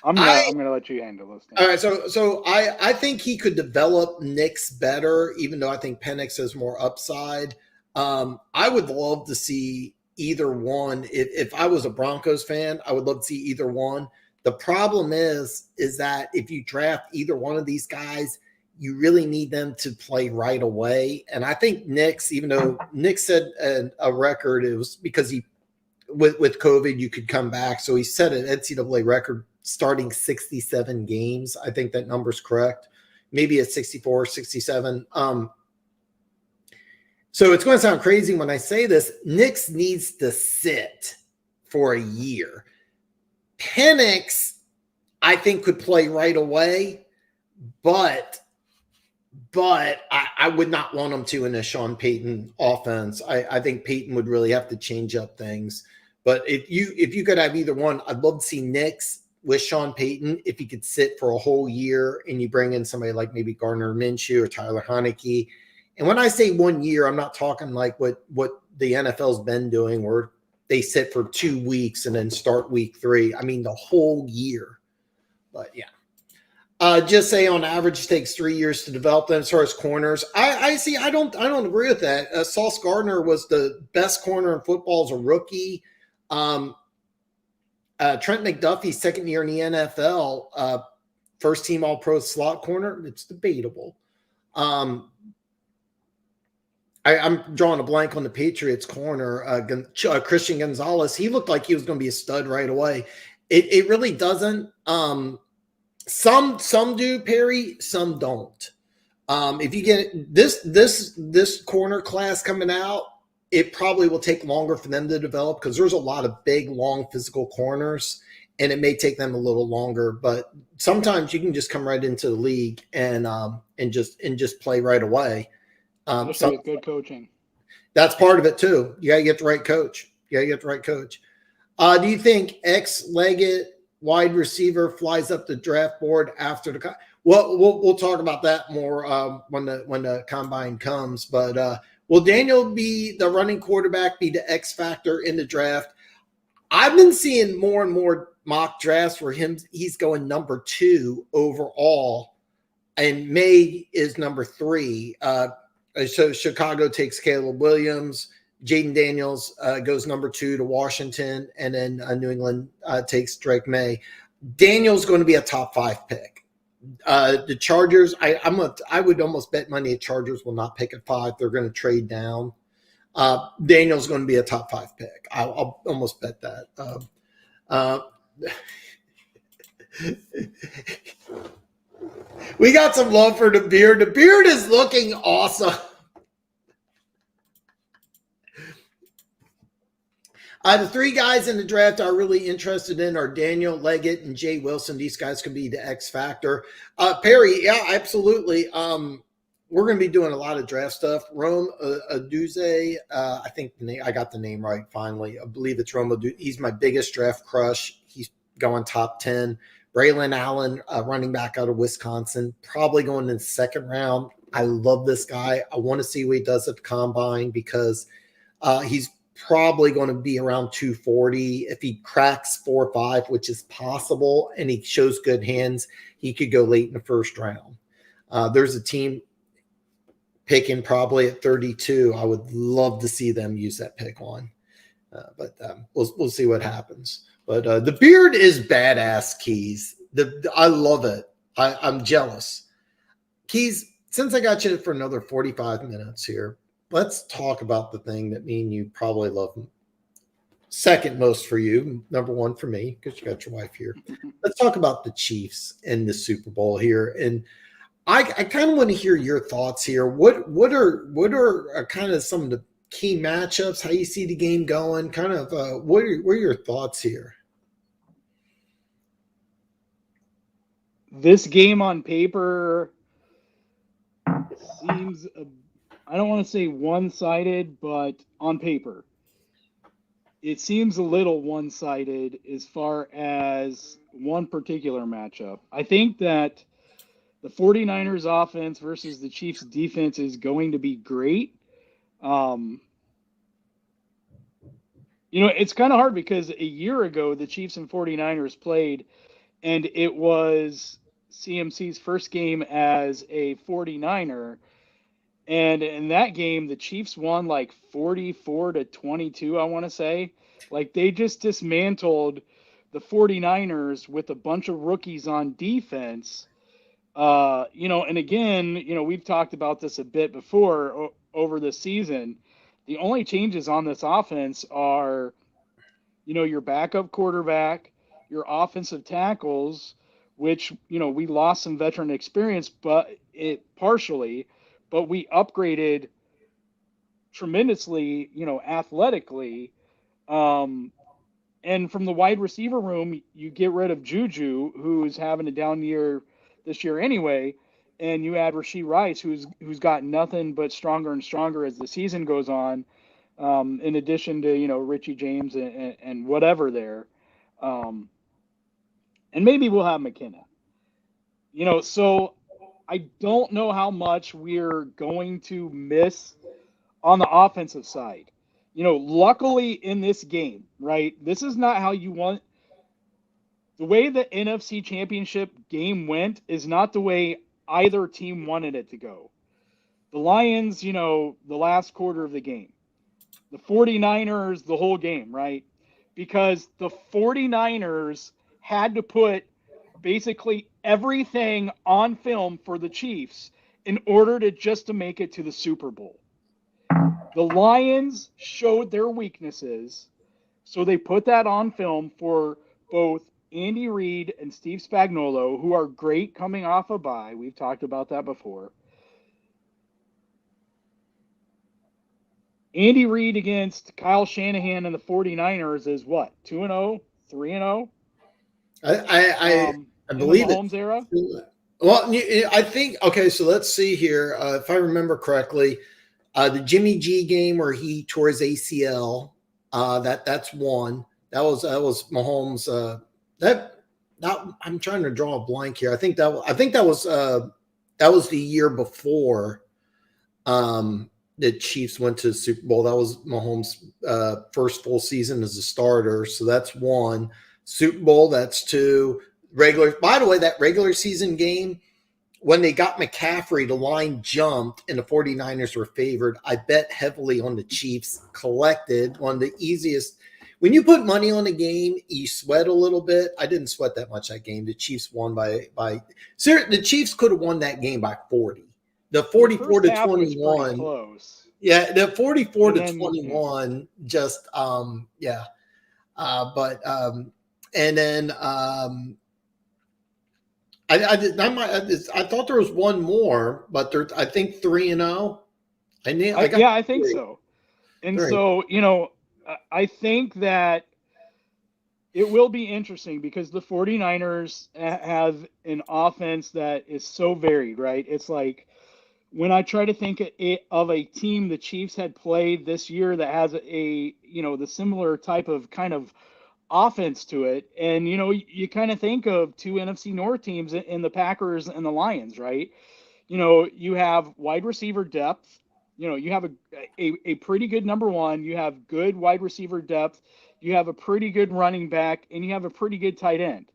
I'm gonna let you handle this. All right, so I think he could develop Nix better, even though I think Penix has more upside. I would love to see either one. If I was a Broncos fan, I would love to see either one. The problem is that if you draft either one of these guys, you really need them to play right away. And I think Nix, even though Nix set a record, it was because he with COVID, you could come back. So he set an NCAA record starting 67 games. I think that number's correct. Maybe at 64, 67. So it's going to sound crazy when I say this. Nix needs to sit for a year. Penix, I think, could play right away, but I would not want him to in a Sean Payton offense. I think Payton would really have to change up things. But if you could have either one, I'd love to see Nix with Sean Payton if he could sit for a whole year and you bring in somebody like maybe Gardner Minshew or Tyler Heineke. And when I say 1 year, I'm not talking like what the NFL's been doing where they sit for 2 weeks and then start week 3. I mean, the whole year. But yeah. Just say on average it takes 3 years to develop them as far as corners. I see. I don't agree with that. Sauce Gardner was the best corner in football as a rookie. Trent McDuffie, second year in the NFL, first team All Pro slot corner. It's debatable. I'm drawing a blank on the Patriots corner. Christian Gonzalez, he looked like he was going to be a stud right away. It really doesn't. Some do, Perry, some don't. If you get this corner class coming out, it probably will take longer for them to develop because there's a lot of big, long physical corners, and it may take them a little longer. But sometimes you can just come right into the league and just play right away. Especially with good coaching. That's part of it too. You gotta get the right coach. Do you think X-legged wide receiver flies up the draft board after the we'll talk about that more when the combine comes. But will Daniel be the running quarterback, be the X factor in the draft? I've been seeing more and more mock drafts for him. He's going number 2 overall, and May is number 3. So Chicago takes Caleb Williams. Jaden Daniels goes number 2 to Washington, and then New England takes Drake May. Daniel's going to be a top 5 pick. The Chargers, I would almost bet money the Chargers will not pick at 5. They're going to trade down. Daniel's going to be a top 5 pick. I'll almost bet that. We got some love for the beard. The beard is looking awesome. The 3 guys in the draft are really interested in are Daniel Leggett and Jay Wilson. These guys could be the X factor. Perry, yeah, absolutely. We're going to be doing a lot of draft stuff. Rome Aduze, I think I got the name right finally. I believe it's Rome Aduze. He's my biggest draft crush. He's going top 10. Braylon Allen, running back out of Wisconsin, probably going in the 2nd round. I love this guy. I want to see what he does at the combine because he's probably going to be around 240. If he cracks 4.5, which is possible, and he shows good hands, he could go late in the 1st round. There's a team picking probably at 32. I would love to see them use that pick one, but we'll see what happens. But the beard is badass, Keas. I love it. I'm jealous. Keas, since I got you for another 45 minutes here, let's talk about the thing that me and you probably love second most for you, number 1 for me, because you got your wife here. Let's talk about the Chiefs and the Super Bowl here. And I kind of want to hear your thoughts here. What are kind of some of the key matchups, how you see the game going? Kind of what are your thoughts here? This game on paper seems I don't want to say one-sided, but on paper, it seems a little one-sided as far as one particular matchup. I think that the 49ers offense versus the Chiefs defense is going to be great. It's kind of hard because a year ago, the Chiefs and 49ers played, and it was CMC's first game as a 49er. And in that game, the Chiefs won like 44-22, I want to say. Like, they just dismantled the 49ers with a bunch of rookies on defense. And again, we've talked about this a bit before over the season. The only changes on this offense are your backup quarterback, your offensive tackles, which, we lost some veteran experience, but we upgraded tremendously, athletically. Um, and from the wide receiver room, you get rid of Juju, who's having a down year this year anyway, and you add Rashee Rice, who's got nothing but stronger and stronger as the season goes on. In addition to Richie James and whatever there, um, and maybe we'll have McKenna. So I don't know how much we're going to miss on the offensive side. Luckily in this game, right? This is not how you want. The way the NFC Championship game went is not the way either team wanted it to go. The Lions, the last quarter of the game. The 49ers, the whole game, right? Because the 49ers had to put basically everything on film for the Chiefs in order to make it to the Super Bowl. The Lions showed their weaknesses, so they put that on film for both Andy Reid and Steve Spagnuolo, who are great coming off a bye. We've talked about that before. Andy Reid against Kyle Shanahan and the 49ers is what? 2-0, 3-0? I in believe the Mahomes era? Well, I think, okay, so let's see here. If I remember correctly, the Jimmy G game where he tore his ACL, that's one. That was Mahomes. I'm trying to draw a blank here. I think that was the year before the Chiefs went to the Super Bowl. That was Mahomes' first full season as a starter. So that's one. Super Bowl, that's two. By the way, that regular season game, when they got McCaffrey, the line jumped and the 49ers were favored. I bet heavily on the Chiefs, collected one of the easiest. When you put money on a game, you sweat a little bit. I didn't sweat that much that game. The Chiefs won by the Chiefs could have won that game by 40. The 44 to 21. Close. Yeah, the 44 to 21 just yeah. And then I thought there was one more, but I think 3-0. I think so. And 3. So, I think that it will be interesting because the 49ers have an offense that is so varied, right? It's like when I try to think of a team the Chiefs had played this year that has the similar type of kind of offense to it. And, you kind of think of two NFC North teams in the Packers and the Lions, right? You have wide receiver depth. You have a pretty good number one. You have good wide receiver depth. You have a pretty good running back, and you have a pretty good tight end,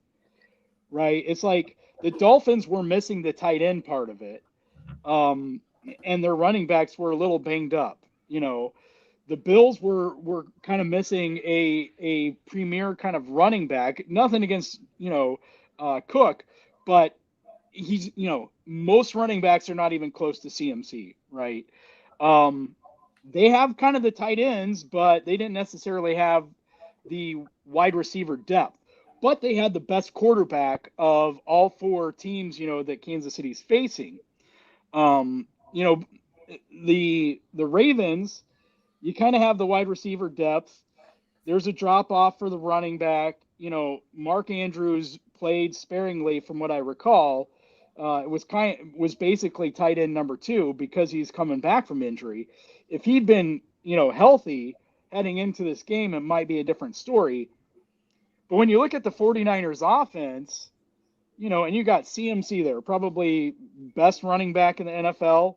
right? It's like the Dolphins were missing the tight end part of it, and their running backs were a little banged up. The Bills were kind of missing a premier kind of running back. Nothing against Cook, but he's most running backs are not even close to CMC, right? They have kind of the tight ends, but they didn't necessarily have the wide receiver depth. But they had the best quarterback of all four teams, that Kansas City's facing. The Ravens, you kind of have the wide receiver depth. There's a drop off for the running back. Mark Andrews played sparingly from what I recall. It was basically tight end number 2 because he's coming back from injury. If he'd been, healthy heading into this game, it might be a different story. But when you look at the 49ers offense, and you got CMC there, probably best running back in the NFL.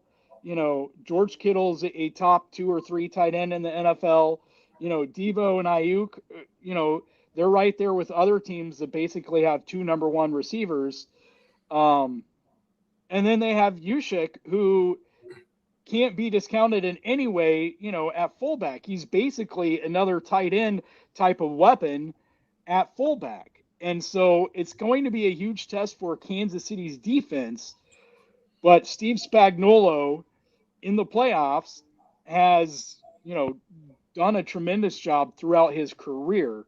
George Kittle's a top 2 or 3 tight end in the NFL. Devo and Ayuk, they're right there with other teams that basically have 2 number 1 receivers. And then they have Yushik, who can't be discounted in any way, at fullback. He's basically another tight end type of weapon at fullback. And so it's going to be a huge test for Kansas City's defense. But Steve Spagnuolo in the playoffs has, done a tremendous job throughout his career.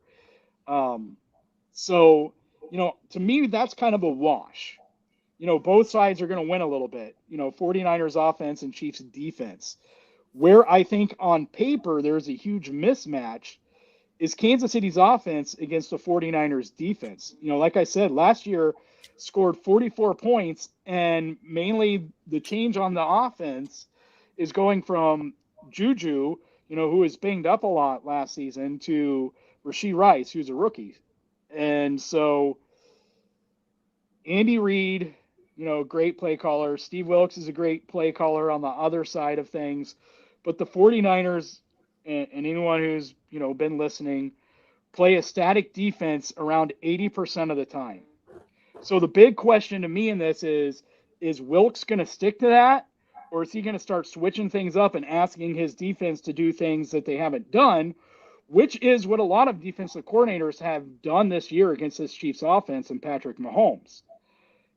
So, to me, that's kind of a wash. Both sides are going to win a little bit, 49ers offense and Chiefs defense. Where I think on paper there's a huge mismatch is Kansas City's offense against the 49ers defense. Like I said, last year scored 44 points, and mainly the change on the offense is going from Juju, who was banged up a lot last season, to Rashee Rice, who's a rookie. And so Andy Reid, great play caller. Steve Wilkes is a great play caller on the other side of things. But the 49ers and anyone who's, been listening, play a static defense around 80% of the time. So the big question to me in this is Wilkes going to stick to that? Or is he going to start switching things up and asking his defense to do things that they haven't done, which is what a lot of defensive coordinators have done this year against this Chiefs offense and Patrick Mahomes.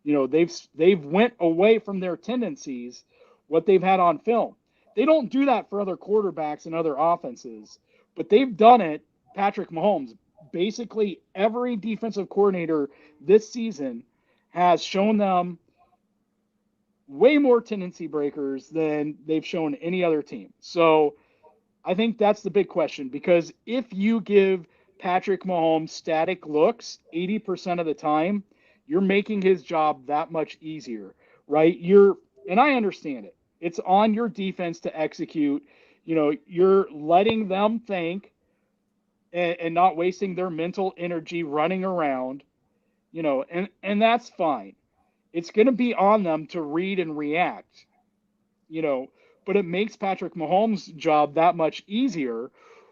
They've went away from their tendencies, what they've had on film. They don't do that for other quarterbacks and other offenses, but they've done it. Patrick Mahomes, basically every defensive coordinator this season has shown them way more tendency breakers than they've shown any other team. So I think that's the big question, because if you give Patrick Mahomes static looks 80% of the time, you're making his job that much easier, right? And I understand it. It's on your defense to execute. You're letting them think and not wasting their mental energy running around, and that's fine. It's going to be on them to read and react, but it makes Patrick Mahomes' job that much easier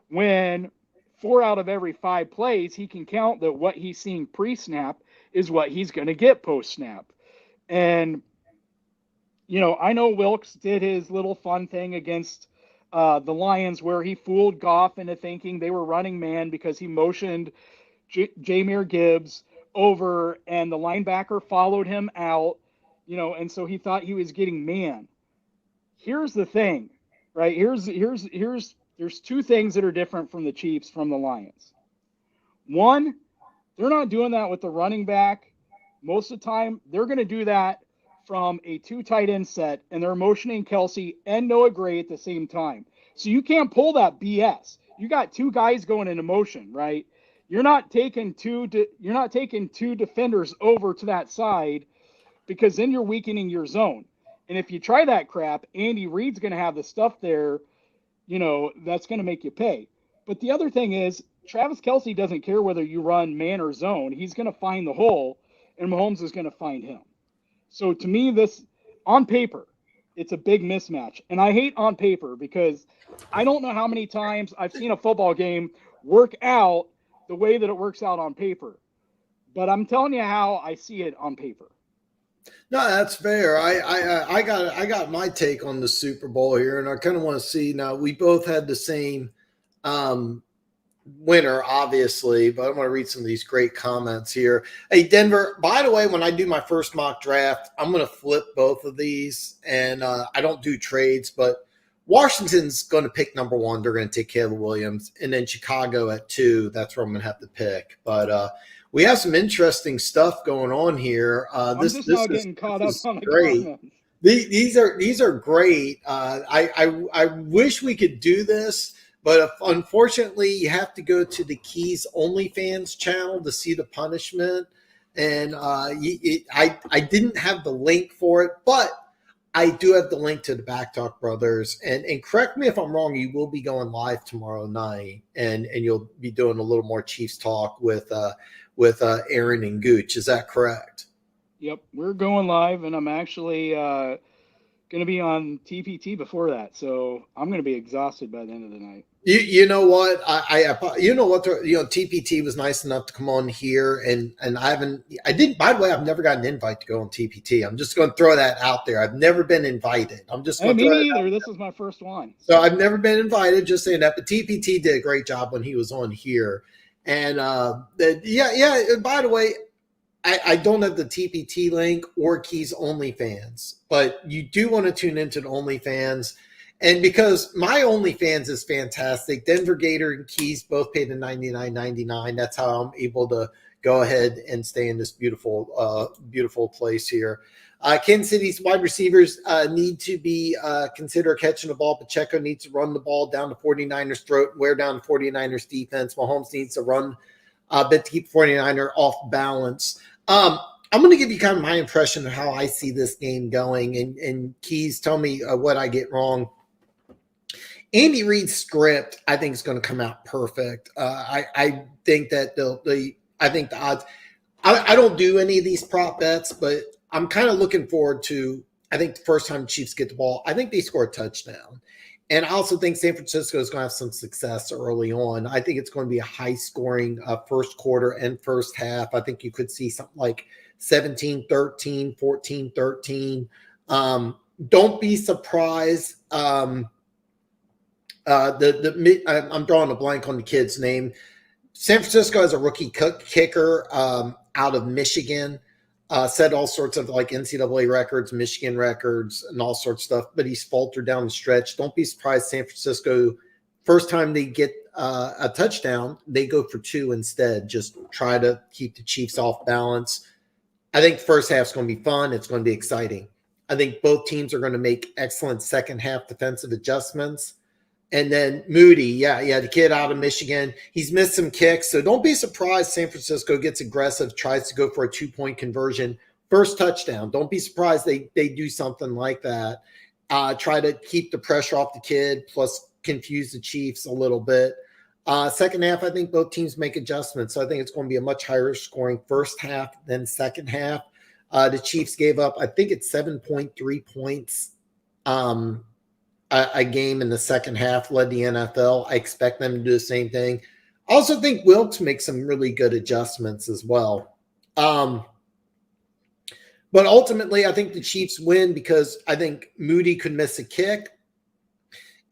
when 4 out of every 5 plays, he can count that what he's seeing pre-snap is what he's going to get post-snap. And, I know Wilkes did his little fun thing against the Lions where he fooled Goff into thinking they were running man because he motioned Jahmyr Gibbs over and the linebacker followed him out, and so he thought he was getting man. Here's the thing, right? There's 2 things that are different from the Chiefs from the Lions. One, they're not doing that with the running back. Most of the time, they're going to do that from a 2 tight end set, and they're motioning Kelsey and Noah Gray at the same time. So you can't pull that BS. You got 2 guys going into motion, right? You're not taking two defenders over to that side, because then you're weakening your zone. And if you try that crap, Andy Reid's going to have the stuff there, that's going to make you pay. But the other thing is, Travis Kelsey doesn't care whether you run man or zone. He's going to find the hole, and Mahomes is going to find him. So to me, this, on paper, it's a big mismatch. And I hate on paper because I don't know how many times I've seen a football game work out the way that it works out on paper. But I'm telling you how I see it on paper. No, that's fair. I got my take on the Super Bowl here, and I kind of want to see. Now, we both had the same winner, obviously, but I want to read some of these great comments here. Hey, Denver, by the way, when I do my first mock draft, I'm going to flip both of these, and I don't do trades, but Washington's going to pick number 1. They're going to take Caleb Williams, and then Chicago at 2. That's where I'm going to have to pick. But we have some interesting stuff going on here. I'm just not getting caught up on the great. comments. These are great. I wish we could do this, but unfortunately, you have to go to the Keas OnlyFans channel to see the punishment. And I didn't have the link for it, but I do have the link to the Bak Talk Brothers. And correct me if I'm wrong, you will be going live tomorrow night, and you'll be doing a little more Chiefs talk with Aaron and Gooch. Is that correct? Yep, we're going live, and I'm actually going to be on TPT before that, so I'm going to be exhausted by the end of the night. You know what? TPT was nice enough to come on here, and I didn't. By the way, I've never gotten an invite to go on TPT. I'm just going to throw that out there. I've never been invited. I'm just going to me neither. This is my first one. So I've never been invited. Just saying that. But TPT did a great job when he was on here, and yeah. By the way, I don't have the TPT link or Keas OnlyFans, but you do want to tune into the OnlyFans. And because my OnlyFans is fantastic, Denver Gator and Keas both paid the $99.99. That's how I'm able to go ahead and stay in this beautiful place here. Kansas City's wide receivers need to be consider catching the ball. Pacheco needs to run the ball down the 49ers' throat, wear down the 49ers' defense. Mahomes needs to run a bit to keep 49er off balance. I'm going to give you kind of my impression of how I see this game going. And Keas, tell me what I get wrong. Andy Reid's script, I think, is going to come out perfect. I think that I think the odds. I don't do any of these prop bets, but I'm kind of looking forward to. I think the first time the Chiefs get the ball, I think they score a touchdown, and I also think San Francisco is going to have some success early on. I think it's going to be a high-scoring first quarter and first half. I think you could see something like 17-13, 14-13. Don't be surprised. I'm drawing a blank on the kid's name. San Francisco has a rookie kicker out of Michigan. Set all sorts of like NCAA records, Michigan records, and all sorts of stuff, but he's faltered down the stretch. Don't be surprised San Francisco, first time they get a touchdown, they go for two instead. Just try to keep the Chiefs off balance. I think the first half is going to be fun. It's going to be exciting. I think both teams are going to make excellent second half defensive adjustments. And then Moody, the kid out of Michigan, he's missed some kicks. So don't be surprised San Francisco gets aggressive, tries to go for a 2-point conversion. First touchdown. Don't be surprised they do something like that. Try to keep the pressure off the kid, plus confuse the Chiefs a little bit. Second half, I think both teams make adjustments. So I think it's going to be a much higher scoring first half than second half. The Chiefs gave up, I think it's 7.3 points a game in the second half, led the NFL. I expect them to do the same thing. I also think Wilkes makes some really good adjustments as well. But ultimately, I think the Chiefs win because I think Moody could miss a kick.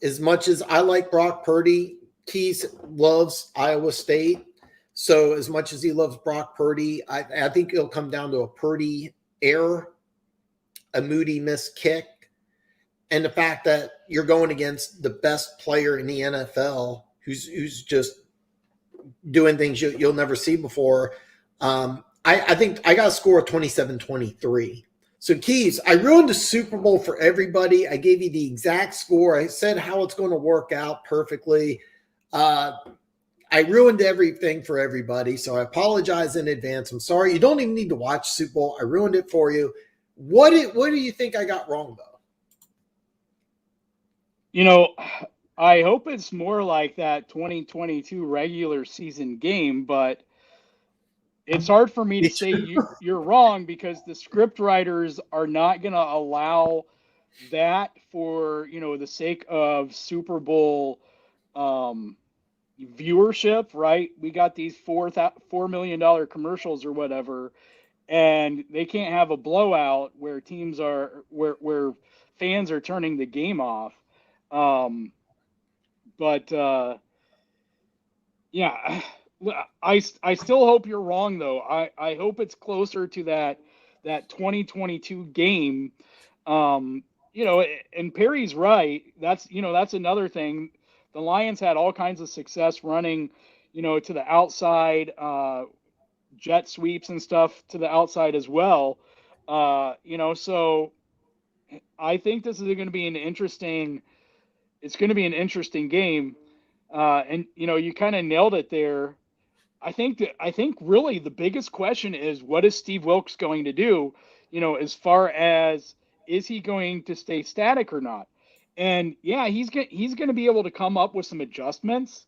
As much as I like Brock Purdy, Keas loves Iowa State. So as much as he loves Brock Purdy, I think it'll come down to a Purdy error, a Moody missed kick, and the fact that you're going against the best player in the NFL who's just doing things you'll never see before. I think I got a score of 27-23. So, Keas, I ruined the Super Bowl for everybody. I gave you the exact score. I said how it's going to work out perfectly. I ruined everything for everybody, so I apologize in advance. I'm sorry. You don't even need to watch Super Bowl. I ruined it for you. What do you think I got wrong, though? You know, I hope it's more like that 2022 regular season game, but it's hard for me to say you're wrong because the script writers are not going to allow that for, the sake of Super Bowl viewership, right? We got these $4 million commercials or whatever, and they can't have a blowout where teams are where fans are turning the game off. Yeah, I still hope you're wrong though. I hope it's closer to that 2022 game. And Perry's right. That's another thing. The Lions had all kinds of success running, to the outside, jet sweeps and stuff to the outside as well. So I think this is going to be an interesting game. And you kind of nailed it there. I think really the biggest question is, what is Steve Wilkes going to do? As far as, is he going to stay static or not? And yeah, he's going to be able to come up with some adjustments,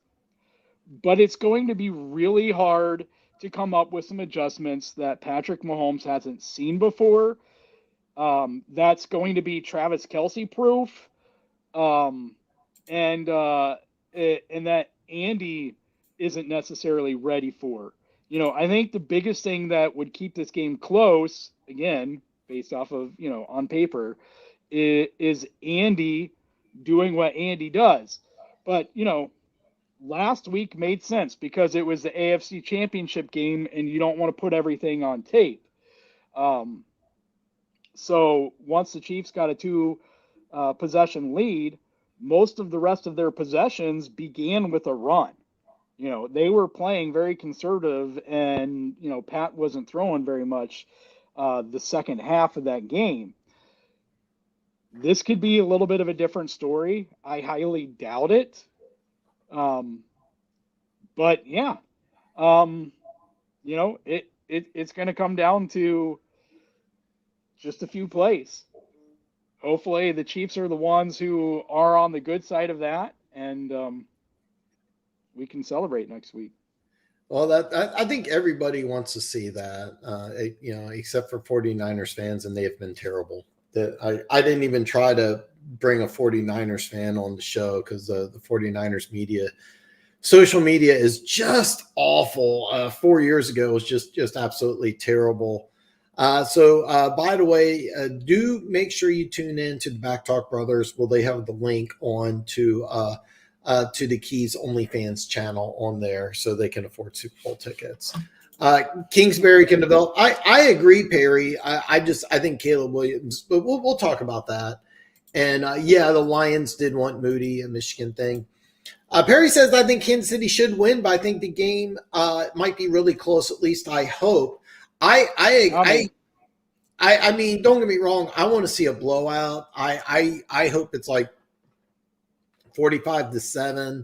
but it's going to be really hard to come up with some adjustments that Patrick Mahomes hasn't seen before. That's going to be Travis Kelce proof. And that Andy isn't necessarily ready for. I think the biggest thing that would keep this game close, again, based off of, on paper, is Andy doing what Andy does. But, last week made sense because it was the AFC Championship game and you don't want to put everything on tape. So once the Chiefs got a 2 possession lead, most of the rest of their possessions began with a run. They were playing very conservative, and, Pat wasn't throwing very much the second half of that game. This could be a little bit of a different story. I highly doubt it. But yeah, it's going to come down to just a few plays. Hopefully the Chiefs are the ones who are on the good side of that, and we can celebrate next week. Well, I think everybody wants to see that, except for 49ers fans, and they have been terrible. I didn't even try to bring a 49ers fan on the show because the 49ers social media is just awful. 4 years ago, it was just absolutely terrible. So by the way, do make sure you tune in to the Bak Talk Brothers. Well, they have the link on to the Keas OnlyFans channel on there, so they can afford Super Bowl tickets. Kingsbury can develop. I agree, Perry. I think Caleb Williams, but we'll talk about that. And the Lions did want Moody, a Michigan thing. Perry says, I think Kansas City should win, but I think the game might be really close. At least I hope. I mean, don't get me wrong. I want to see a blowout. I hope it's like 45-7.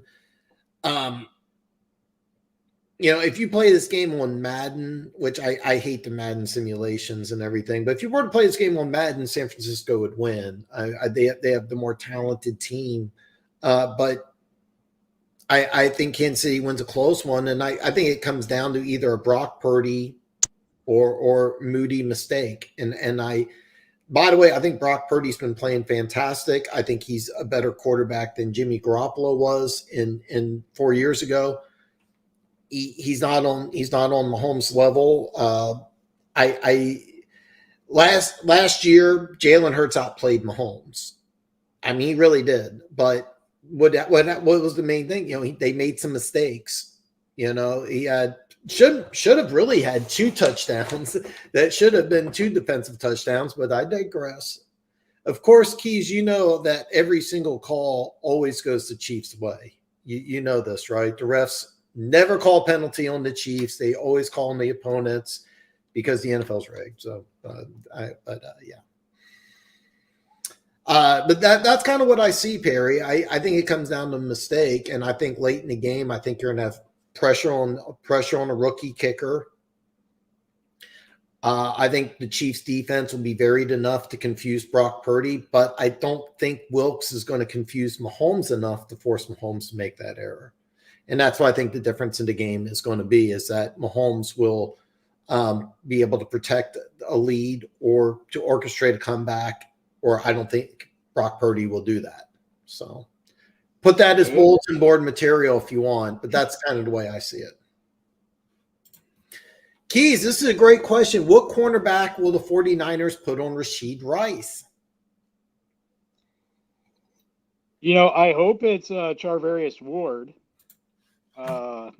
If you play this game on Madden, which I hate the Madden simulations and everything, but if you were to play this game on Madden, San Francisco would win. They have the more talented team, but I think Kansas City wins a close one, and I think it comes down to either a Brock Purdy or Moody mistake. And by the way, I think Brock Purdy's been playing fantastic. I think he's a better quarterback than Jimmy Garoppolo was in 4 years ago. He's not on Mahomes' level. Last year, Jalen Hurts outplayed Mahomes. I mean, he really did. But what was the main thing? They made some mistakes. He had should have really had 2 touchdowns. That should have been 2 defensive touchdowns. But I digress. Of course, Keys, that every single call always goes the Chiefs' way. You know this, right? The refs never call penalty on the Chiefs. They always call on the opponents because the NFL's rigged. So, yeah. But that's kind of what I see, Perry. I think it comes down to a mistake, and I think late in the game, I think you're going to have pressure on a rookie kicker. I think the Chiefs' defense will be varied enough to confuse Brock Purdy, but I don't think Wilkes is going to confuse Mahomes enough to force Mahomes to make that error. And that's why I think the difference in the game is going to be is that Mahomes will be able to protect a lead or to orchestrate a comeback, or I don't think Brock Purdy will do that. So put that as bulletin board material if you want, but that's kind of the way I see it. Keys, this is a great question. What cornerback will the 49ers put on Rashid Rice? I hope it's Charvarius Ward. I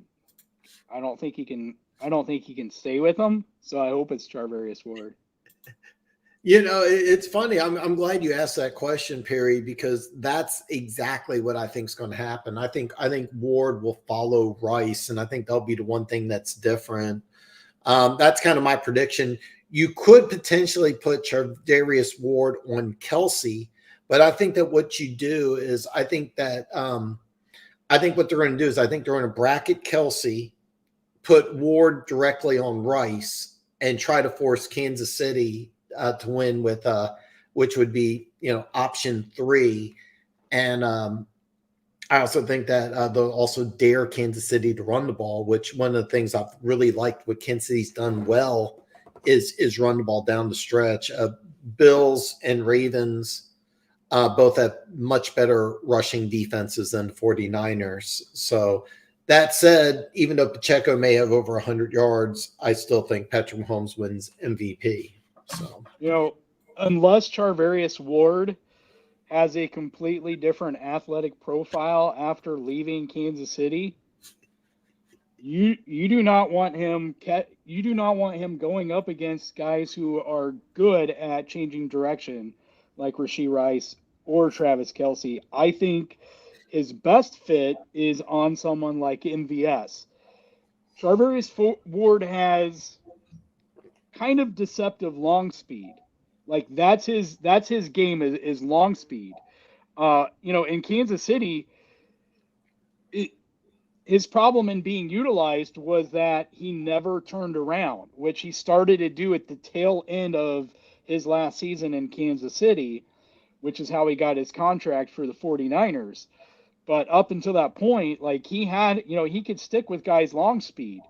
don't think he can stay with him, so I hope it's Charvarius Ward. It's funny. I'm glad you asked that question, Perry, because that's exactly what I think is going to happen. I think Ward will follow Rice, and I think that'll be the one thing that's different. That's kind of my prediction. You could potentially put Charvarius Ward on Kelsey, but I think that what you do is I think what they're going to do is I think they're going to bracket Kelsey, put Ward directly on Rice, and try to force Kansas City to win with which would be option 3. And I also think that they'll also dare Kansas City to run the ball, which one of the things I've really liked what Kansas City's done well is run the ball down the stretch. Bills and Ravens both have much better rushing defenses than the 49ers. So that said, even though Pacheco may have over 100 yards, I still think Patrick Mahomes wins MVP. So unless Charvarius Ward has a completely different athletic profile after leaving Kansas City, you do not want him going up against guys who are good at changing direction like Rashee Rice or Travis Kelce. I think his best fit is on someone like MVS. Charvarius Ward has kind of deceptive long speed. Like that's his game is long speed. In Kansas City, his problem in being utilized was that he never turned around, which he started to do at the tail end of his last season in Kansas City, which is how he got his contract for the 49ers. But up until that point, like he could stick with guys long speed.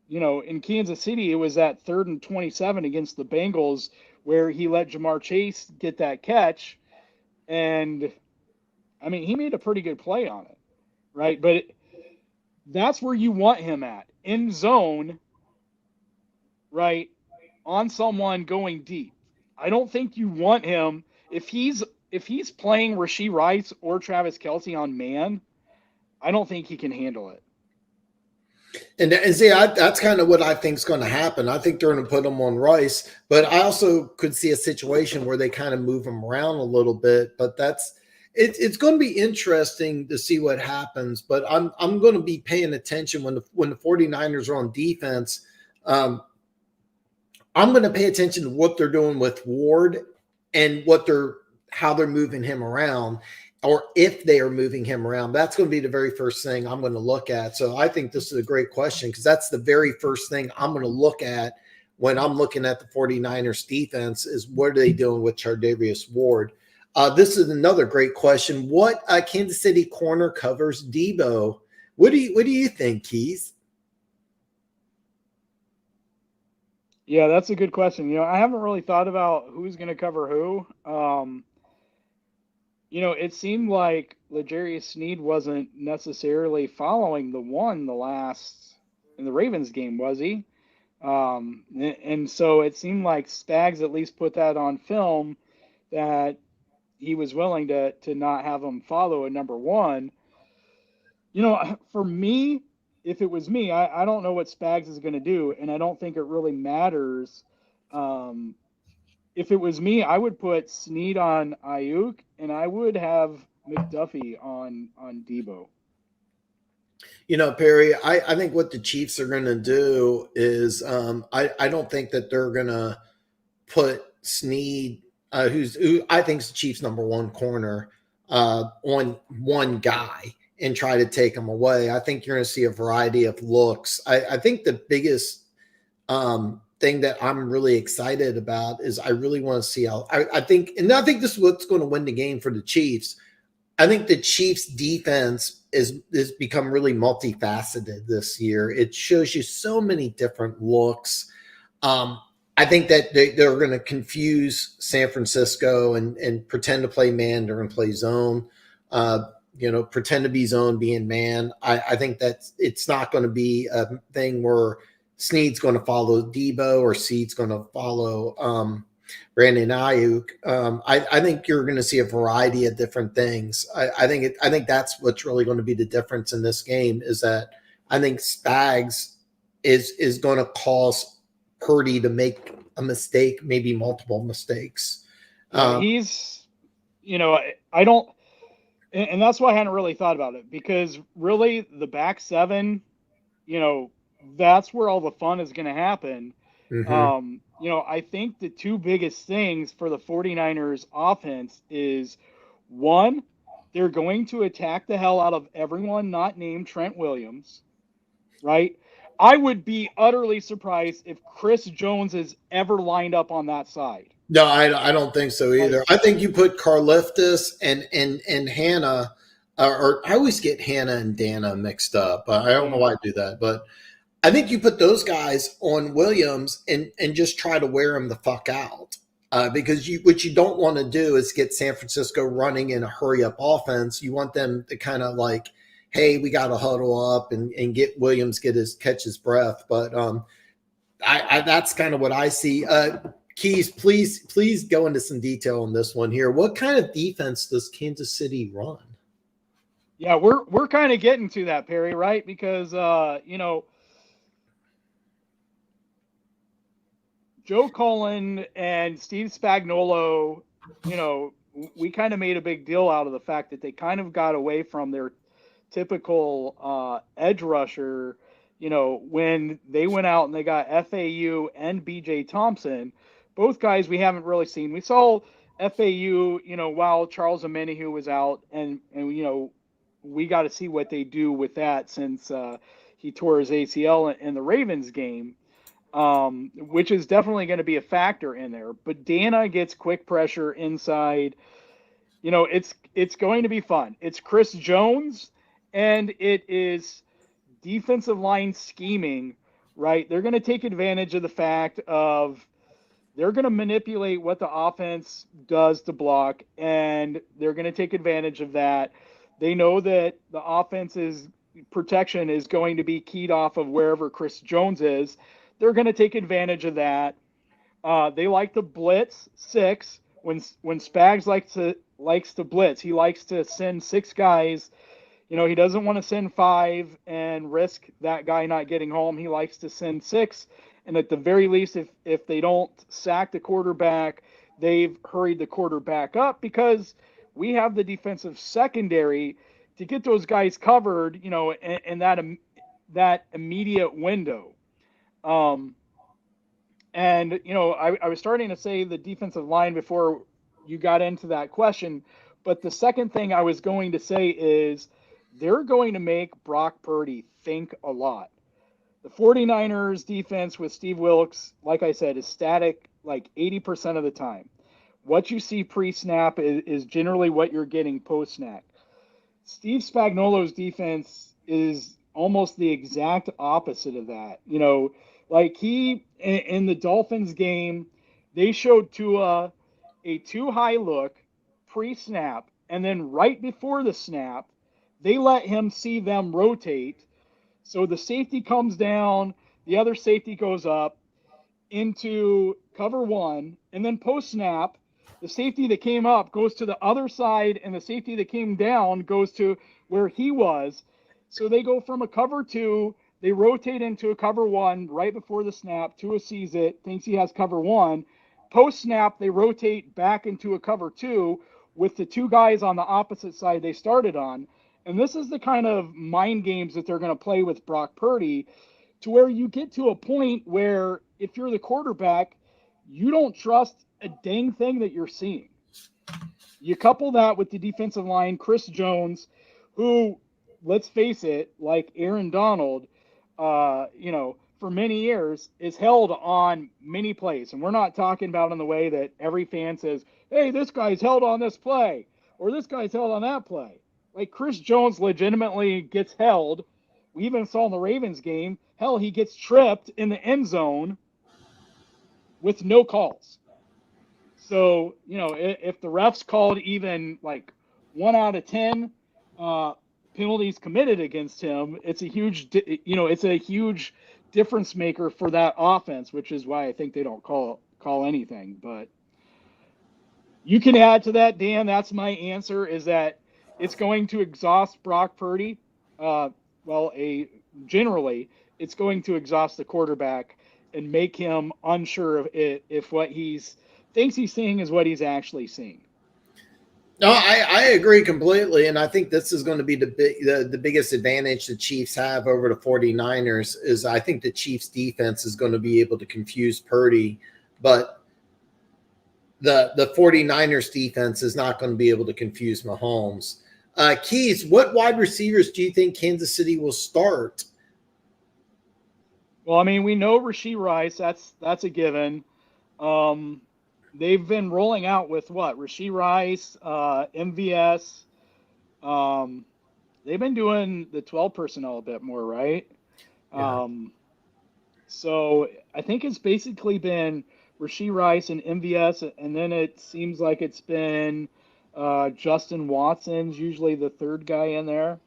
In Kansas City, it was that 3rd and 27 against the Bengals where he let Jamar Chase get that catch. And I mean, he made a pretty good play on it, right? But that's where you want him at, in zone, right, on someone going deep. I don't think you want him if he's playing Rashee Rice or Travis Kelce on man. I don't think he can handle it. And see, that's kind of what I think is going to happen. I think they're going to put him on Rice, but I also could see a situation where they kind of move him around a little bit. But it's going to be interesting to see what happens. But I'm going to be paying attention when the 49ers are on defense. I'm going to pay attention to what they're doing with Ward and how they're moving him around, or if they are moving him around. That's going to be the very first thing I'm going to look at. So I think this is a great question, because that's the very first thing I'm going to look at when I'm looking at the 49ers defense is what are they doing with Charvarius Ward? This is another great question. What Kansas City corner covers Debo? What do you think, Keas? Yeah, that's a good question. I haven't really thought about who's going to cover who. It seemed like L'Jarius Sneed wasn't necessarily following the last in the Ravens game, was he? And so it seemed like Spags at least put that on film that he was willing to not have him follow a number one. For me, if it was me, I don't know what Spags is going to do, and I don't think it really matters. If it was me, I would put Sneed on Ayuk, and I would have McDuffie on Debo. Perry, I think what the Chiefs are going to do is I don't think that they're going to put Sneed, who I think is the Chiefs' number one corner, on one guy and try to take him away. I think you're going to see a variety of looks. I think the biggest thing that I'm really excited about is I really want to see how I think this is what's going to win the game for the Chiefs. I think the Chiefs defense is become really multifaceted this year. It shows you so many different looks. I think that they're going to confuse San Francisco and pretend to play man. They're going to play zone, pretend to be zone being man. I think that it's not going to be a thing where Sneed's going to follow Debo or Seed's going to follow Brandon Ayuk. I think you're going to see a variety of different things. I think that's what's really going to be the difference in this game is that I think Spags is going to cause Purdy to make a mistake, maybe multiple mistakes. He's, I don't, and that's why I hadn't really thought about it, because really the back seven, that's where all the fun is going to happen. Mm-hmm. I think the two biggest things for the 49ers offense is, one, they're going to attack the hell out of everyone not named Trent Williams, right? I would be utterly surprised if Chris Jones is ever lined up on that side. No, I don't think so either. I think you put Karlaftis and Hannah, or I always get Hannah and Dana mixed up. I don't know why I do that, but I think you put those guys on Williams and just try to wear them the fuck out. Because what you don't want to do is get San Francisco running in a hurry up offense. You want them to kind of like, hey, we got to huddle up and get Williams catch his breath. But that's kind of what I see. Keas, please go into some detail on this one here. What kind of defense does Kansas City run? Yeah, we're kind of getting to that, Perry, right? Because Joe Cullen and Steve Spagnuolo, we kind of made a big deal out of the fact that they kind of got away from their typical edge rusher. When they went out and they got FAU and BJ Thompson, both guys we haven't really seen. We saw FAU, while Charles Omenihu was out, and we got to see what they do with that since he tore his ACL in the Ravens game, which is definitely going to be a factor in there. But Dana gets quick pressure inside. It's going to be fun. It's Chris Jones, and it is defensive line scheming, right? They're going to take advantage of the fact of they're going to manipulate what the offense does to block, and they're going to take advantage of that. They know that the offense's protection is going to be keyed off of wherever Chris Jones is. They're going to take advantage of that. They like to blitz 6 when Spags likes to blitz. He likes to send 6 guys. He doesn't want to send 5 and risk that guy not getting home. He likes to send 6. And at the very least, if they don't sack the quarterback, they've hurried the quarterback up, because we have the defensive secondary to get those guys covered, in that immediate window. I was starting to say the defensive line before you got into that question, but the second thing I was going to say is they're going to make Brock Purdy think a lot. The 49ers defense with Steve Wilkes, like I said, is static like 80% of the time. What you see pre-snap is generally what you're getting post-snap. Steve Spagnuolo's defense is almost the exact opposite of that. Like in the Dolphins game, they showed Tua a too high look pre-snap, and then right before the snap, they let him see them rotate. So the safety comes down, the other safety goes up into cover 1, and then post-snap, the safety that came up goes to the other side, and the safety that came down goes to where he was. So they go from a cover 2, they rotate into a cover 1 right before the snap. Tua sees it, thinks he has cover 1. Post-snap, they rotate back into a cover 2 with the 2 guys on the opposite side they started on. And this is the kind of mind games that they're going to play with Brock Purdy, to where you get to a point where if you're the quarterback, you don't trust a dang thing that you're seeing. You couple that with the defensive line, Chris Jones, who, let's face it, like Aaron Donald, for many years is held on many plays. And we're not talking about in the way that every fan says, hey, this guy's held on this play, or this guy's held on that play. Like, Chris Jones legitimately gets held. We even saw in the Ravens game, hell, he gets tripped in the end zone with no calls. So, if the refs called even like 1 out of 10 penalties committed against him, it's a huge difference maker for that offense, which is why I think they don't call anything. But you can add to that, Dan. That's my answer, is that it's going to exhaust Brock Purdy. Generally, it's going to exhaust the quarterback and make him unsure if what he's thinks he's seeing is what he's actually seeing. No, I agree completely. And I think this is going to be the biggest advantage the Chiefs have over the 49ers is I think the Chiefs defense is going to be able to confuse Purdy, but the 49ers defense is not going to be able to confuse Mahomes. Keas, what wide receivers do you think Kansas City will start? Well, I mean, we know Rashee Rice. That's a given. They've been rolling out with what? Rashee Rice, MVS. They've been doing the 12 personnel a bit more, right? Yeah. So I think it's basically been Rashee Rice and MVS, and then it seems like it's been Justin Watson's usually the third guy in there.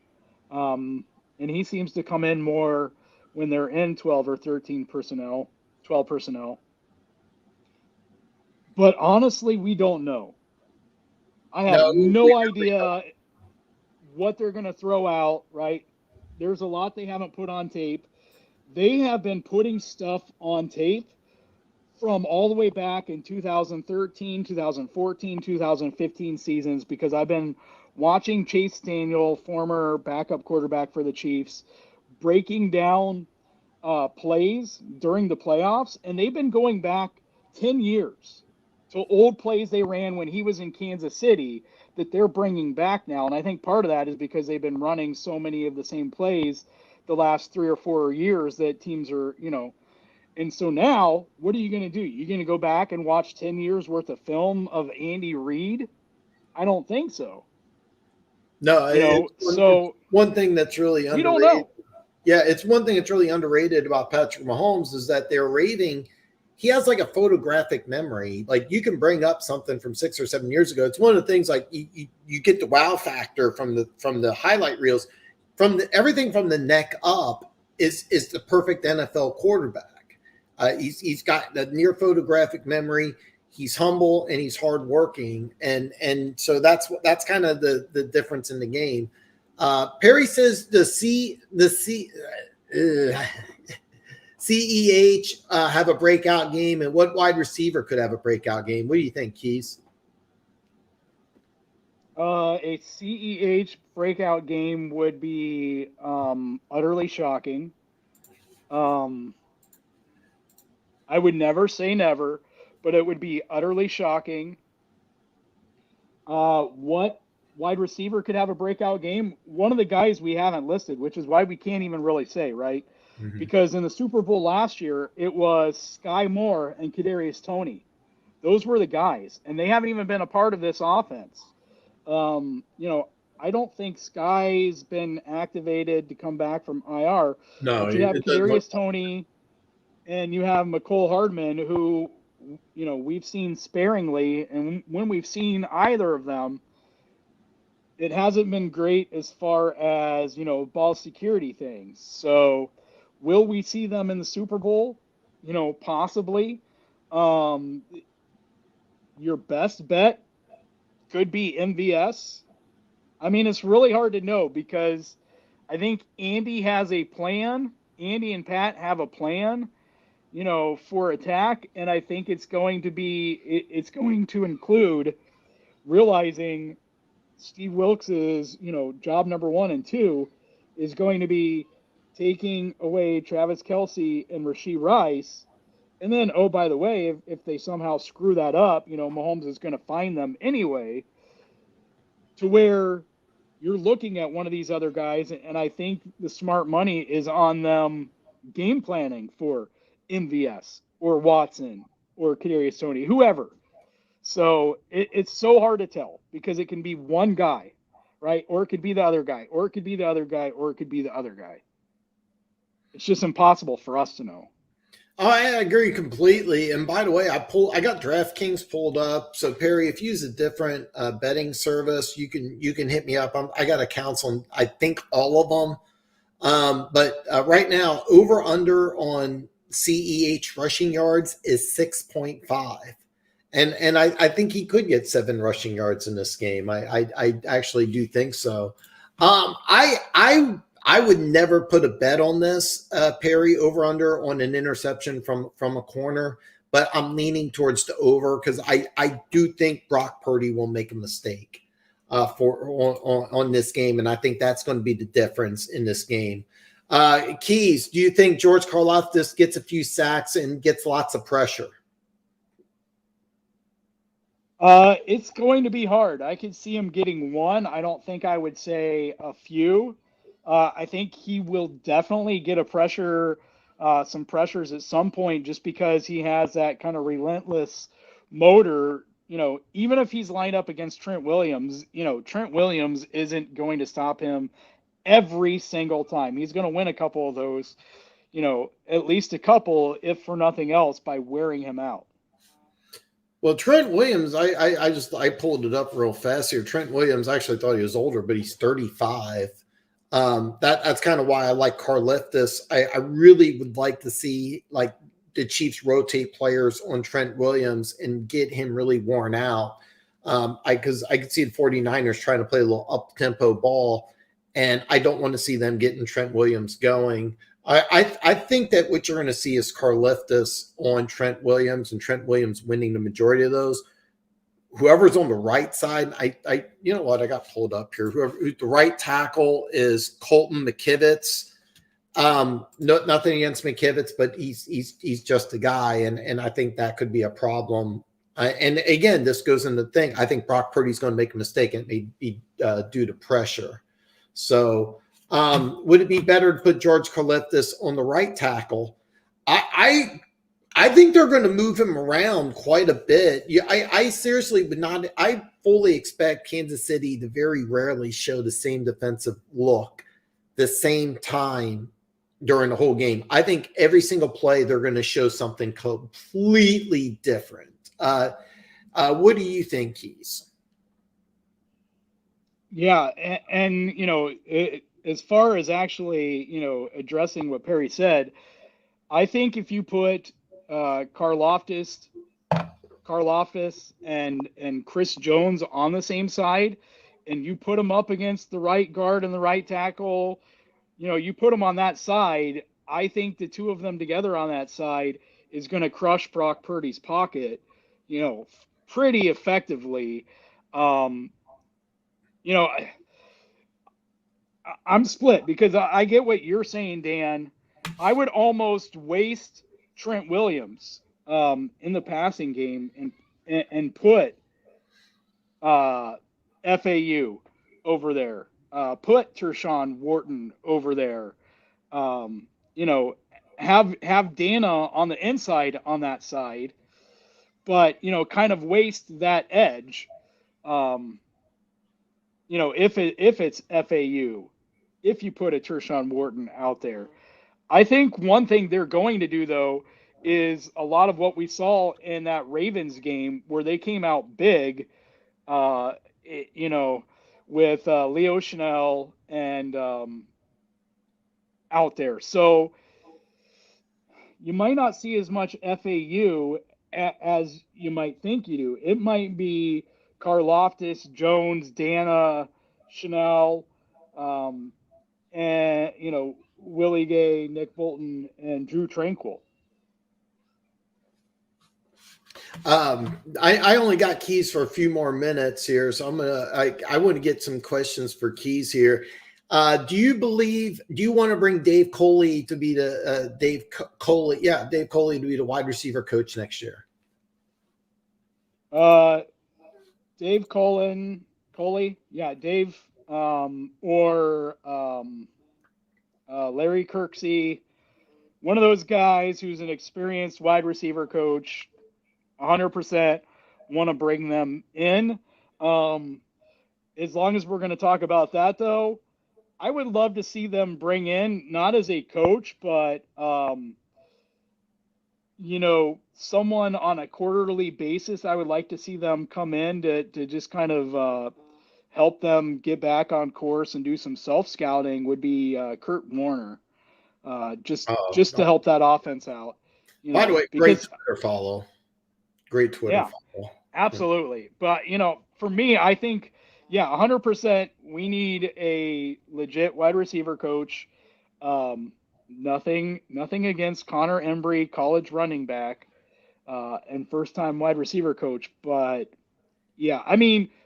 And he seems to come in more when they're in 12 or 13 personnel, 12 personnel. But honestly, we don't know. I have no idea what they're going to throw out, right? There's a lot they haven't put on tape. They have been putting stuff on tape from all the way back in 2013, 2014, 2015 seasons, because I've been watching Chase Daniel, former backup quarterback for the Chiefs, breaking down plays during the playoffs, and they've been going back 10 years to old plays they ran when he was in Kansas City that they're bringing back now. And I think part of that is because they've been running so many of the same plays the last 3 or 4 years that teams are, and so now what are you going to do? You're going to go back and watch 10 years worth of film of Andy Reid? I don't think so. No, so one thing that's really we underrated. don't know. Yeah, it's one thing that's really underrated about Patrick Mahomes is that they're raving. He has like a photographic memory. Like you can bring up something from 6 or 7 years ago. It's one of the things like you get the wow factor from the highlight reels. Everything from the neck up is the perfect NFL quarterback. He's got the near photographic memory. He's humble and he's hardworking, and so that's kind of the difference in the game. Perry says the CEH have a breakout game, and what wide receiver could have a breakout game? What do you think, Keas? A CEH breakout game would be utterly shocking. I would never say never, but it would be utterly shocking. What wide receiver could have a breakout game? One of the guys we haven't listed, which is why we can't even really say, right? Mm-hmm. Because in the Super Bowl last year, it was Sky Moore and Kadarius Toney. Those were the guys, and they haven't even been a part of this offense. I don't think Sky's been activated to come back from IR. No, but you have Kadarius Toney, and you have McCole Hardman, who, we've seen sparingly, and when we've seen either of them, it hasn't been great as far as, ball security things. So will we see them in the Super Bowl? Possibly. Your best bet could be MVS. I mean, it's really hard to know because I think Andy has a plan. Andy and Pat have a plan, for attack. And I think it's going to include realizing Steve Wilks's, job number 1 and 2 is going to be taking away Travis Kelce and Rashee Rice. And then, oh, by the way, if they somehow screw that up, Mahomes is going to find them anyway, to where you're looking at one of these other guys. And I think the smart money is on them game planning for MVS or Watson or Kadarius Toney, whoever. So it's so hard to tell because it can be one guy, right? Or it could be the other guy, or it could be the other guy, or it could be the other guy. It's just impossible for us to know. I agree completely. And by the way, I got DraftKings pulled up. So Perry, if you use a different betting service, you can hit me up. I got accounts on I think all of them. But right now, over under on CEH rushing yards is 6.5. And I think he could get 7 rushing yards in this game. I actually do think so. I would never put a bet on this, Perry, over under on an interception from a corner, but I'm leaning towards the over because I do think Brock Purdy will make a mistake on this game, and I think that's going to be the difference in this game. Keys, do you think George Karlaftis gets a few sacks and gets lots of pressure? It's going to be hard. I could see him getting 1. I don't think I would say a few. I think he will definitely get some pressures at some point just because he has that kind of relentless motor. Even if he's lined up against Trent Williams, Trent Williams isn't going to stop him every single time. He's going to win a couple of those, at least a couple, if for nothing else, by wearing him out. Well, Trent Williams, I pulled it up real fast here. Trent Williams, I actually thought he was older, but he's 35. That's kind of why I like Karlaftis. I really would like to see like the Chiefs rotate players on Trent Williams and get him really worn out. Because I could see the 49ers trying to play a little up-tempo ball, and I don't want to see them getting Trent Williams going. I think that what you're going to see is Karlaftis on Trent Williams, and Trent Williams winning the majority of those. Whoever's on the right side, I you know what, I got pulled up here. Whoever the right tackle is Colton McKivitz. Nothing against McKivitz, but he's just a guy, and I think that could be a problem. And again, this goes into the thing. I think Brock Purdy's going to make a mistake, and it may be due to pressure. So, would it be better to put George Karlaftis on the right tackle? I think they're going to move him around quite a bit. Yeah, I seriously would not. I fully expect Kansas City to very rarely show the same defensive look the same time during the whole game. I think every single play they're going to show something completely different. What do you think, Keas? Yeah, and as far as actually, addressing what Perry said, I think if you put Karlaftis and Chris Jones on the same side, and you put them up against the right guard and the right tackle, you put them on that side, I think the two of them together on that side is going to crush Brock Purdy's pocket, pretty effectively. I'm split because I get what you're saying, Dan. I would almost waste Trent Williams in the passing game and put FAU over there. Put Tershawn Wharton over there. Have Dana on the inside on that side, but kind of waste that edge. If it's FAU, if you put a Tershawn Wharton out there. I think one thing they're going to do, though, is a lot of what we saw in that Ravens game where they came out big, with Leo Chanel and out there. So you might not see as much FAU as you might think you do. It might be Karlaftis, Jones, Dana, Chanel, and Willie Gay, Nick Bolton, and Drew Tranquil. I only got Keas for a few more minutes here, so I want to get some questions for Keas here. Do you want to bring Dave Coley to be the Dave Coley to be the wide receiver coach next year? Dave Coley, yeah, Dave, or Larry Kirksey, one of those guys who's an experienced wide receiver coach, 100% want to bring them in. As long as we're going to talk about that, though, I would love to see them bring in, not as a coach, but, someone on a quarterly basis. I would like to see them come in to just kind of help them get back on course and do some self-scouting would be Kurt Warner, just to help that offense out. By the way, great Twitter follow. Great Twitter follow. Absolutely. But, for me, I think, 100% we need a legit wide receiver coach. Nothing against Connor Embry, college running back, and first-time wide receiver coach. But,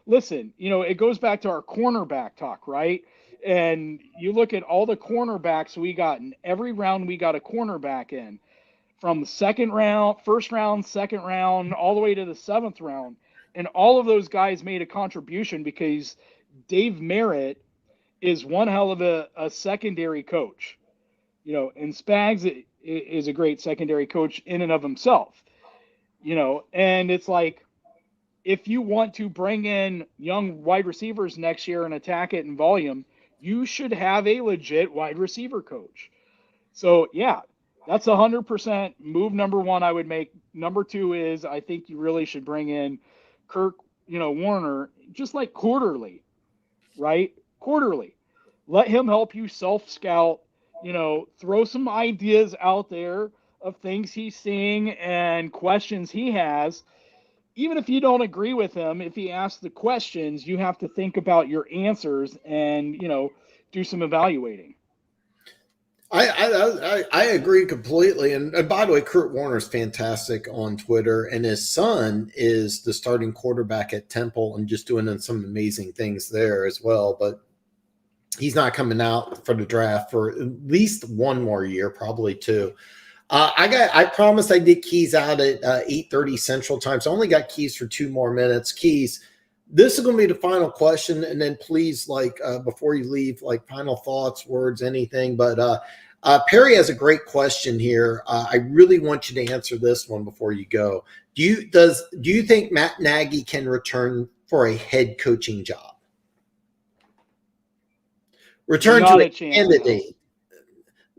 listen, it goes back to our cornerback talk, right? And you look at all the cornerbacks we got in every round we got a cornerback in, from the first round, second round, all the way to the seventh round. And all of those guys made a contribution because Dave Merritt is one hell of a secondary coach. And Spags is a great secondary coach in and of himself. And it's like, if you want to bring in young wide receivers next year and attack it in volume, you should have a legit wide receiver coach. So, that's 100% move number one I would make. Number two is I think you really should bring in Kirk, Warner, just like quarterly, right? Quarterly. Let him help you self-scout, throw some ideas out there of things he's seeing and questions he has. Even if you don't agree with him, if he asks the questions, you have to think about your answers and, do some evaluating. I agree completely. And by the way, Kurt Warner's fantastic on Twitter, and his son is the starting quarterback at Temple and just doing some amazing things there as well. But he's not coming out for the draft for at least one more year, probably two. I promised I'd get Keas out at 8:30 Central Time, so I only got Keas for 2 more minutes. Keas, this is going to be the final question, and then please, before you leave, final thoughts, words, anything. But Perry has a great question here. I really want you to answer this one before you go. Do you think Matt Nagy can return for a head coaching job? Return Not to a a chance candidate.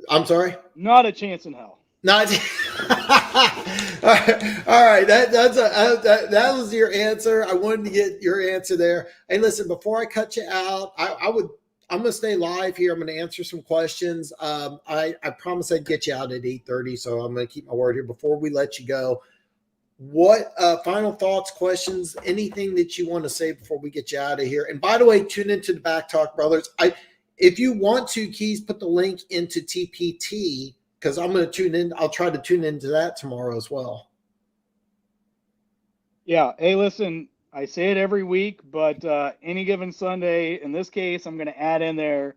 I'm sorry? Not a chance in hell. Not all right. That was your answer. I wanted to get your answer there. Hey, listen, before I cut you out, I'm gonna stay live here. I'm gonna answer some questions. I promise I'd get you out at 8:30, so I'm gonna keep my word here. Before we let you go, what final thoughts, questions, anything that you want to say before we get you out of here? And by the way, tune into the Bak Talk Brothers. If you want to, Keas, put the link into TPT, because I'm going to tune in. I'll try to tune into that tomorrow as well. Yeah. Hey, listen, I say it every week, but any given Sunday, in this case, I'm going to add in there,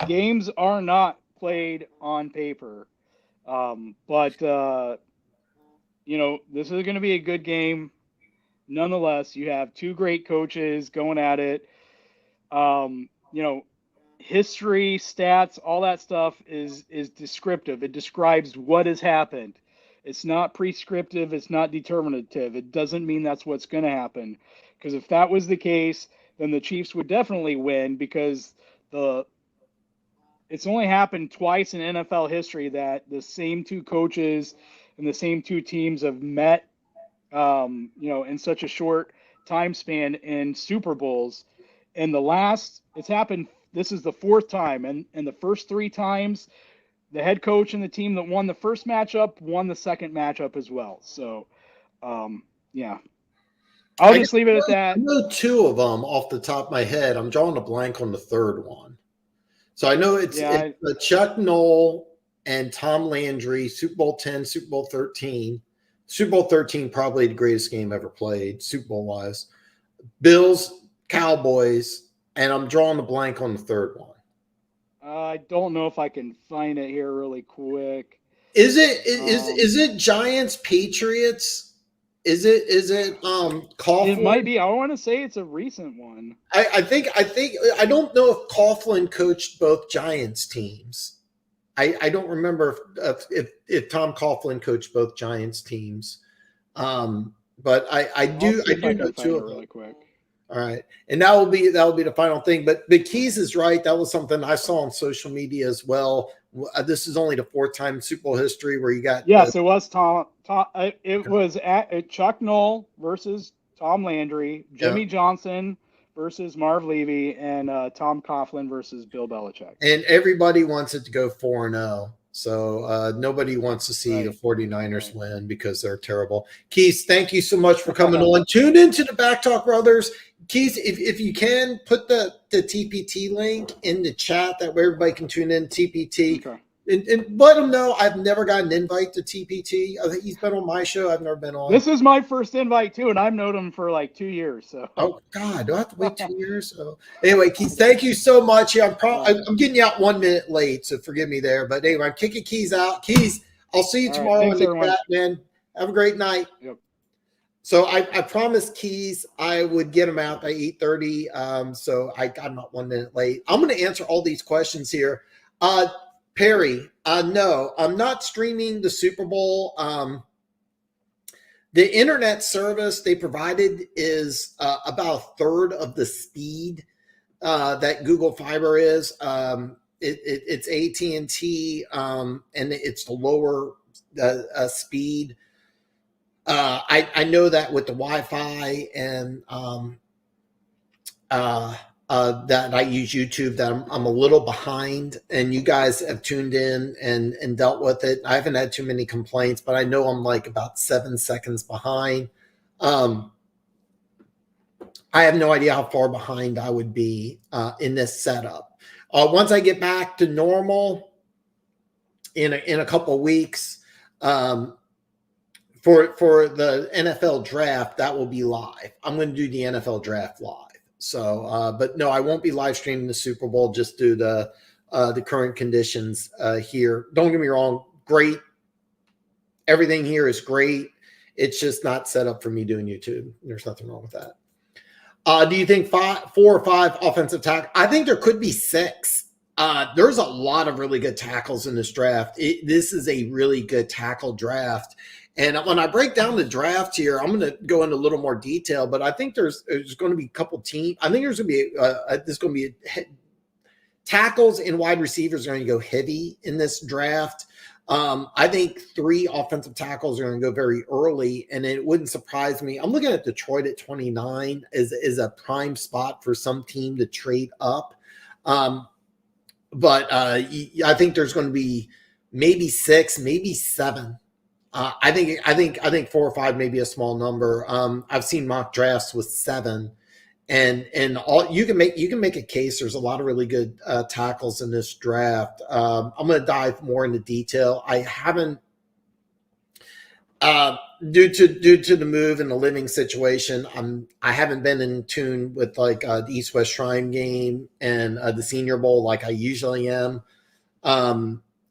games are not played on paper. But this is going to be a good game. Nonetheless, you have two great coaches going at it. History, stats, all that stuff is descriptive. It describes what has happened. It's not prescriptive. It's not determinative. It doesn't mean that's what's going to happen. Because if that was the case, then the Chiefs would definitely win, because it's only happened twice in NFL history that the same two coaches and the same two teams have met, in such a short time span in Super Bowls. And it's happened. This is the fourth time, and the first 3 times, the head coach and the team that won the first matchup won the second matchup as well. So, yeah, I'll just leave it at that. I know 2 of them off the top of my head. I'm drawing a blank on the third one. So I know it's Chuck Noll and Tom Landry, Super Bowl 10, Super Bowl 13. Super Bowl 13, probably the greatest game ever played, Super Bowl wise. Bills, Cowboys, and I'm drawing a blank on the third one. I don't know if I can find it here really quick. Is it Giants, Patriots? Is it Coughlin? It might be. I want to say it's a recent one. I think I don't know if Coughlin coached both Giants teams. I don't remember if Tom Coughlin coached both Giants teams. But I do know 2 of them. Really quick. All right, and that will be the final thing. But Keas is right. That was something I saw on social media as well. This is only the 4th time in Super Bowl history where you got. Yes, it was Tom. It was at Chuck Noll versus Tom Landry, Jimmy Johnson versus Marv Levy, and Tom Coughlin versus Bill Belichick. And everybody wants it to go 4-0. So nobody wants to see the 49ers win because they're terrible. Keas, thank you so much for coming on. Tune into the Bak Talk Brothers. Keas, if you can, put the TPT link in the chat. That way everybody can tune in TPT. Okay. And let them know I've never got an invite to TPT. I think he's been on my show. I've never been on. This is my first invite too, and I've known him for like 2 years. So. Oh God, do I have to wait 2 years? So anyway, Keas, thank you so much. I'm getting you out 1 minute late, so forgive me there. But anyway, I'm kicking Keas out. Keas, I'll see you tomorrow in the chat, man. Have a great night. Yep. So I promised Keas I would get him out by 8:30. So I got him out 1 minute late. I'm going to answer all these questions here. Perry, no, I'm not streaming the Super Bowl. The internet service they provided is about 1/3 of the speed that Google Fiber is. It's AT&T, and it's the lower speed. I know that with the Wi-Fi and that I use YouTube, that I'm a little behind, and you guys have tuned in and dealt with it. I haven't had too many complaints, but I know I'm like about 7 seconds behind. I have no idea how far behind I would be in this setup. Once I get back to normal, in a couple of weeks. For the NFL draft, that will be live. I'm going to do the NFL draft live. So, but no, I won't be live streaming the Super Bowl just due to the current conditions here. Don't get me wrong, great. Everything here is great. It's just not set up for me doing YouTube. There's nothing wrong with that. Do you think 4 or 5 offensive tackles? I think there could be 6. There's a lot of really good tackles in this draft. This is a really good tackle draft. And when I break down the draft here, I'm going to go into a little more detail, but I think there's going to be a couple teams. I think there's going to be tackles and wide receivers are going to go heavy in this draft. I think 3 offensive tackles are going to go very early, and it wouldn't surprise me. I'm looking at Detroit at 29 is a prime spot for some team to trade up. But I think there's going to be maybe 6, maybe 7. I think 4 or 5 may be a small number. I've seen mock drafts with 7, and all you can make a case. There's a lot of really good tackles in this draft. I'm going to dive more into detail. I haven't due to the move and the living situation. I haven't been in tune with like the East West Shrine game and the Senior Bowl like I usually am.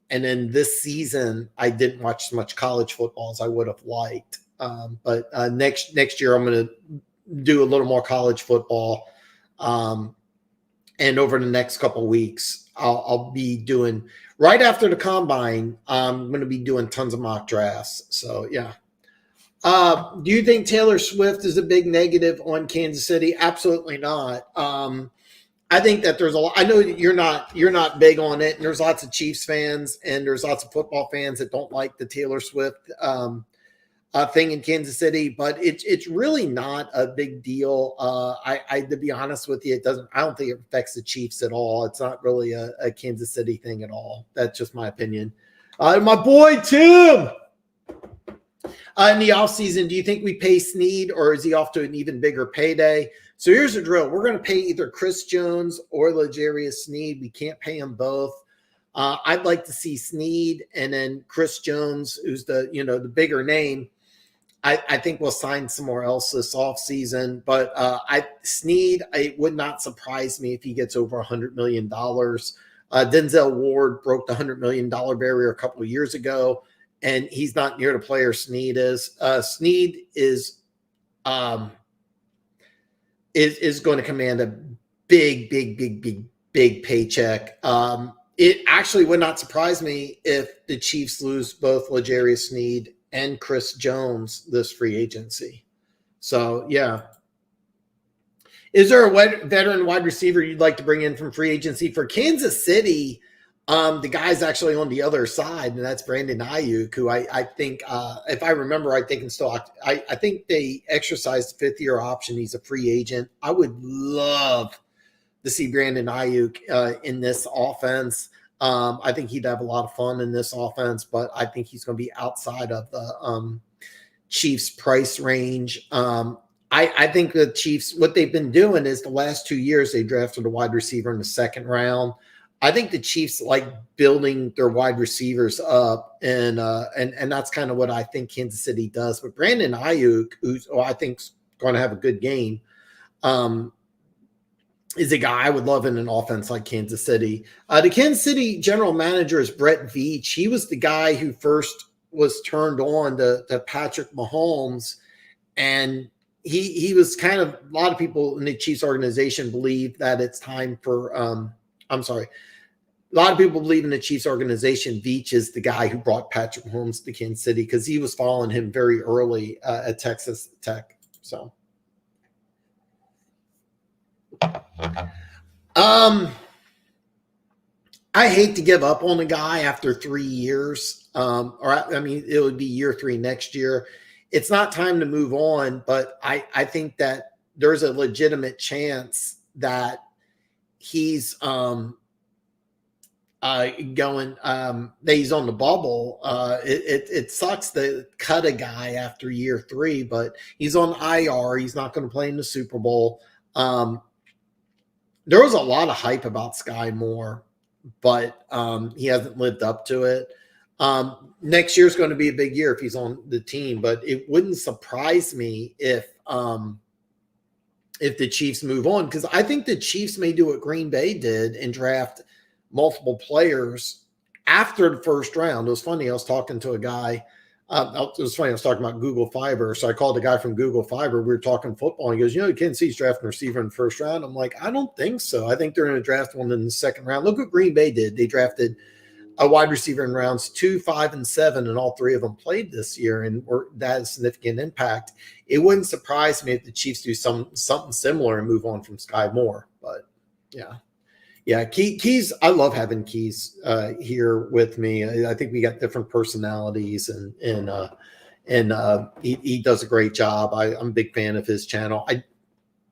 And then this season, I didn't watch as much college football as I would have liked. But next year, I'm going to do a little more college football. And over the next couple of weeks, I'll be doing right after the combine. I'm going to be doing tons of mock drafts. So yeah. Do you think Taylor Swift is a big negative on Kansas City? Absolutely not. I think that there's a lot. I know that you're not big on it, and there's lots of Chiefs fans and there's lots of football fans that don't like the Taylor Swift thing in Kansas City, but it's really not a big deal. I to be honest with you, I don't think it affects the Chiefs at all. It's not really a Kansas City thing at all. That's just my opinion. My boy Tim. In the offseason, do you think we pay Snead or is he off to an even bigger payday? So here's the drill. We're going to pay either Chris Jones or L'Jarius Sneed. We can't pay them both. I'd like to see Sneed and then Chris Jones, who's the bigger name. I think we'll sign somewhere else this offseason. But Sneed, it would not surprise me if he gets over $100 million. Denzel Ward broke the $100 million barrier a couple of years ago, and he's not near the player Sneed is. Sneed is going to command a big paycheck. It actually would not surprise me if the Chiefs lose both L'Jarius Sneed and Chris Jones this free agency. So, yeah. Is there a veteran wide receiver you'd like to bring in from free agency? For Kansas City, the guy's actually on the other side, and that's Brandon Ayuk, who I think, if I remember, I think they exercised the 5th-year option. He's a free agent. I would love to see Brandon Ayuk in this offense. I think he'd have a lot of fun in this offense, but I think he's going to be outside of the Chiefs' price range. I think the Chiefs, what they've been doing is the last 2 years they drafted a wide receiver in the 2nd round. I think the Chiefs like building their wide receivers up, and that's kind of what I think Kansas City does. But Brandon Ayuk, who I think is going to have a good game, is a guy I would love in an offense like Kansas City. The Kansas City general manager is Brett Veach. He was the guy who first was turned on to Patrick Mahomes, and he was kind of, a lot of people in the Chiefs organization believe that it's time for a lot of people believe in the Chiefs organization. Veach is the guy who brought Patrick Mahomes to Kansas City because he was following him very early at Texas Tech. So, I hate to give up on a guy after 3 years. It would be year 3 next year. It's not time to move on, but I think that there's a legitimate chance that he's that he's on the bubble. It sucks to cut a guy after year 3, but he's on IR. He's not going to play in the Super Bowl. There was a lot of hype about Sky Moore, but he hasn't lived up to it. Next year's going to be a big year if he's on the team, but it wouldn't surprise me if the Chiefs move on, because I think the Chiefs may do what Green Bay did and draft multiple players after the first round. It was funny. I was talking to a guy. It was funny. I was talking about Google Fiber. So I called a guy from Google Fiber. We were talking football. And he goes, Kansas City's drafting a receiver in the first round. I'm like, I don't think so. I think they're going to draft one in the second round. Look what Green Bay did. They drafted a wide receiver in rounds 2, 5, and 7, and all three of them played this year, and that had a significant impact. It wouldn't surprise me if the Chiefs do something similar and move on from Sky Moore. But yeah, Keas. I love having Keas here with me. I think we got different personalities, and he does a great job. I'm a big fan of his channel. I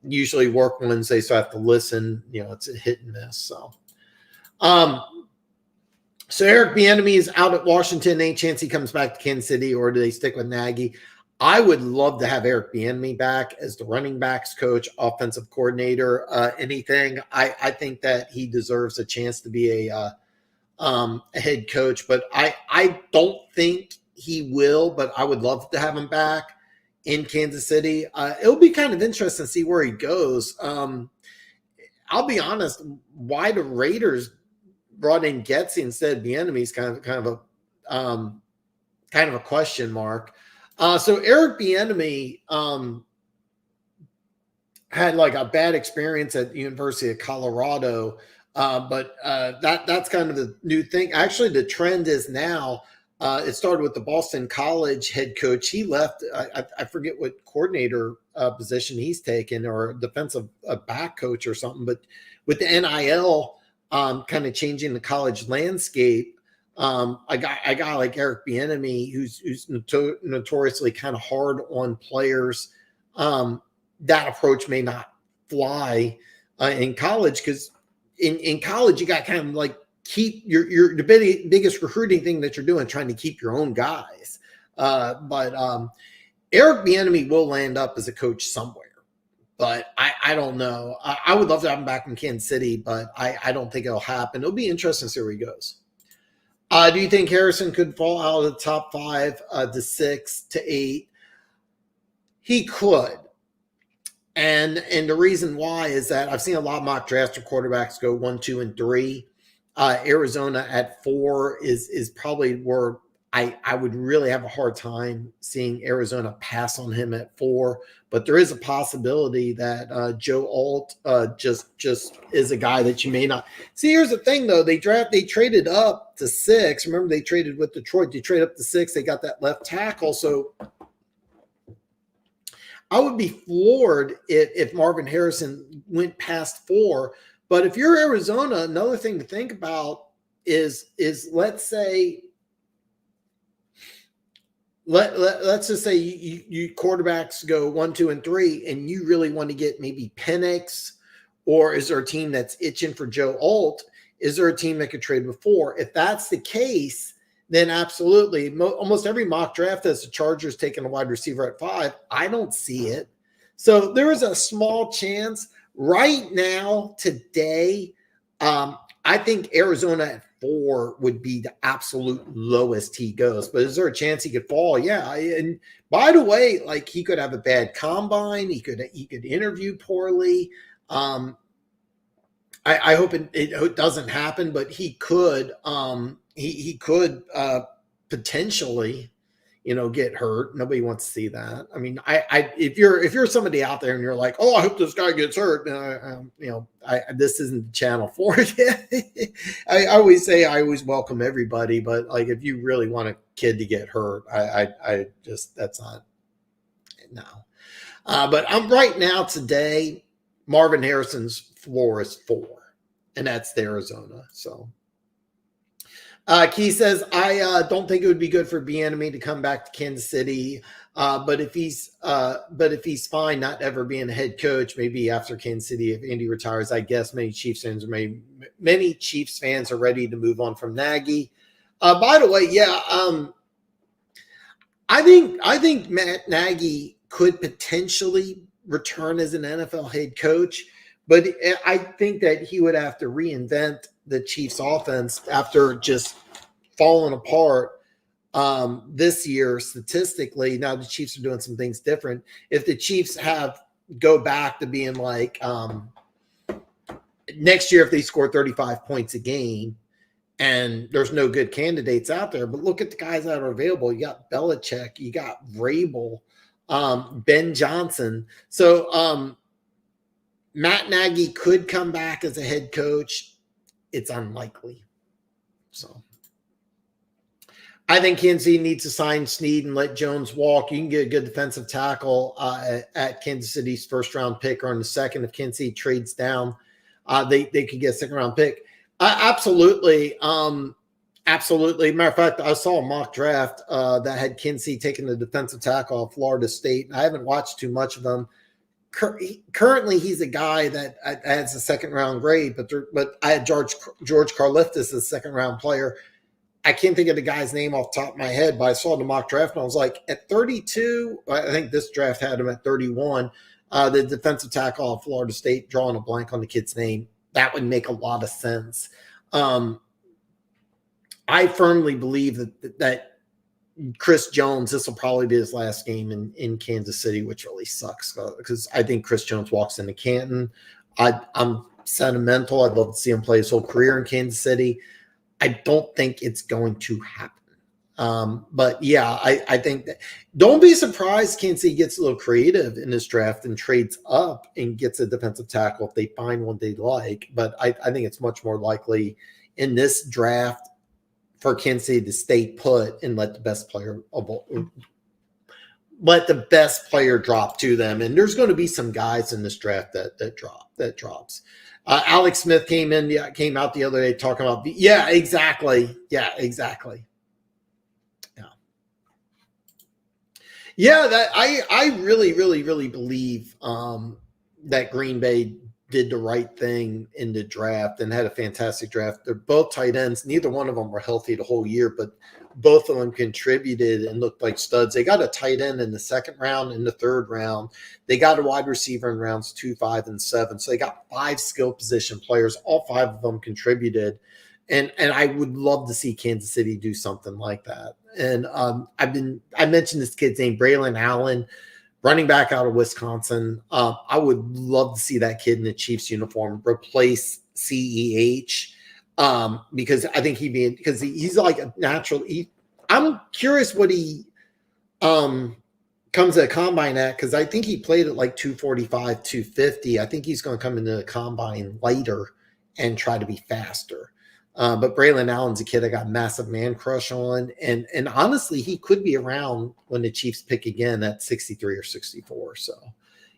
usually work Wednesday, so I have to listen. It's a hit and miss. So Eric Bieniemy is out at Washington. Any chance he comes back to Kansas City, or do they stick with Nagy? I would love to have Eric Bieniemy back as the running backs coach, offensive coordinator, anything. I think that he deserves a chance to be a head coach, but I don't think he will, but I would love to have him back in Kansas City. It'll be kind of interesting to see where he goes. I'll be honest, why the Raiders brought in Getsy instead of Bieniemy is kind of a question mark. So Eric Bieniemy had like a bad experience at the University of Colorado, but that's kind of the new thing. Actually, the trend is now. It started with the Boston College head coach. He left. I forget what coordinator position he's taken, or defensive back coach or something. But with the NIL kind of changing the college landscape, a guy like Eric Bieniemy, who's notoriously kind of hard on players, that approach may not fly in college, because in college you got kind of like keep your the biggest recruiting thing that you're doing, trying to keep your own guys. But Eric Bieniemy will land up as a coach somewhere. But I don't know. I would love to have him back in Kansas City, but I don't think it'll happen. It'll be interesting to see where he goes. Do you think Harrison could fall out of the top 5 to 6 to 8? He could. And the reason why is that I've seen a lot of mock drafts where quarterbacks go 1, 2, and 3. Arizona at 4 is probably where I would really have a hard time seeing Arizona pass on him at 4. But there is a possibility that Joe Alt just is a guy that you may not see. Here's the thing, though: they traded up to 6. Remember, they traded with Detroit. They traded up to 6. They got that left tackle. So I would be floored if Marvin Harrison went past 4. But if you're Arizona, another thing to think about is let's say. Let's just say you quarterbacks go 1, 2, and 3, and you really want to get maybe Penix, or is there a team that's itching for Joe Alt? Is there a team that could trade with 4? If that's the case, then absolutely. Almost every mock draft has the Chargers taking a wide receiver at 5. I don't see it. So there is a small chance right now, today. I think Arizona at 4 would be the absolute lowest he goes. But is there a chance he could fall? Yeah. And by the way, like, he could have a bad combine. He could interview poorly. I hope it doesn't happen, but he could. He could potentially, get hurt. Nobody wants to see that. I mean, if you're somebody out there and you're like, oh, I hope this guy gets hurt, this isn't the channel for it. I always say I always welcome everybody, but like, if you really want a kid to get hurt, I just, that's not, no. But I'm right now today, Marvin Harrison's floor is 4, and that's the Arizona. So. Key says, I don't think it would be good for Bieniemy to come back to Kansas City. But if he's fine not ever being a head coach, maybe after Kansas City, if Andy retires, I guess many Chiefs fans are ready to move on from Nagy. By the way, yeah, I think Matt Nagy could potentially return as an NFL head coach, but I think that he would have to reinvent the Chiefs offense after just fallen apart this year statistically. Now the Chiefs are doing some things different. If the Chiefs go back to being like next year, if they score 35 points a game, and there's no good candidates out there, but look at the guys that are available. You got Belichick, you got Vrabel, Ben Johnson. So Matt Nagy could come back as a head coach. It's unlikely. So I think Kansas City needs to sign Snead and let Jones walk. You can get a good defensive tackle at Kansas City's first-round pick or in the second if Kansas City trades down. They could get a second-round pick. Absolutely. Absolutely. Matter of fact, I saw a mock draft that had Kinsey taking the defensive tackle of Florida State. I haven't watched too much of them. Currently, he's a guy that has a second-round grade, but I had George Karlaftis as a second-round player. I can't think of the guy's name off the top of my head, but I saw the mock draft, and I was like, at 32, I think this draft had him at 31, the defensive tackle of Florida State, drawing a blank on the kid's name. That would make a lot of sense. I firmly believe that Chris Jones, this will probably be his last game in Kansas City, which really sucks because I think Chris Jones walks into Canton. I'm sentimental. I'd love to see him play his whole career in Kansas City. I don't think it's going to happen. But yeah, I think that don't be surprised Kansas City gets a little creative in this draft and trades up and gets a defensive tackle if they find one they like. But I think it's much more likely in this draft for Kansas City to stay put and let the best player drop to them. And there's going to be some guys in this draft that drops. Alex Smith came out the other day talking about exactly. Yeah, that I really, really, really believe that Green Bay did the right thing in the draft and had a fantastic draft. They're both tight ends. Neither one of them were healthy the whole year, but both of them contributed and looked like studs. They got a tight end in the second round, in the third round. They got a wide receiver in rounds 2, 5, and 7. So they got 5 skill position players. All 5 of them contributed. And I would love to see Kansas City do something like that. And I mentioned this kid's name, Braylon Allen, running back out of Wisconsin. I would love to see that kid in the Chiefs uniform replace CEH because I think he's like a natural. I'm curious what he comes at combine at because I think he played at like 245, 250. I think he's going to come into the combine lighter and try to be faster. But Braylon Allen's a kid I got a massive man crush on. And honestly, he could be around when the Chiefs pick again at 63 or 64. So,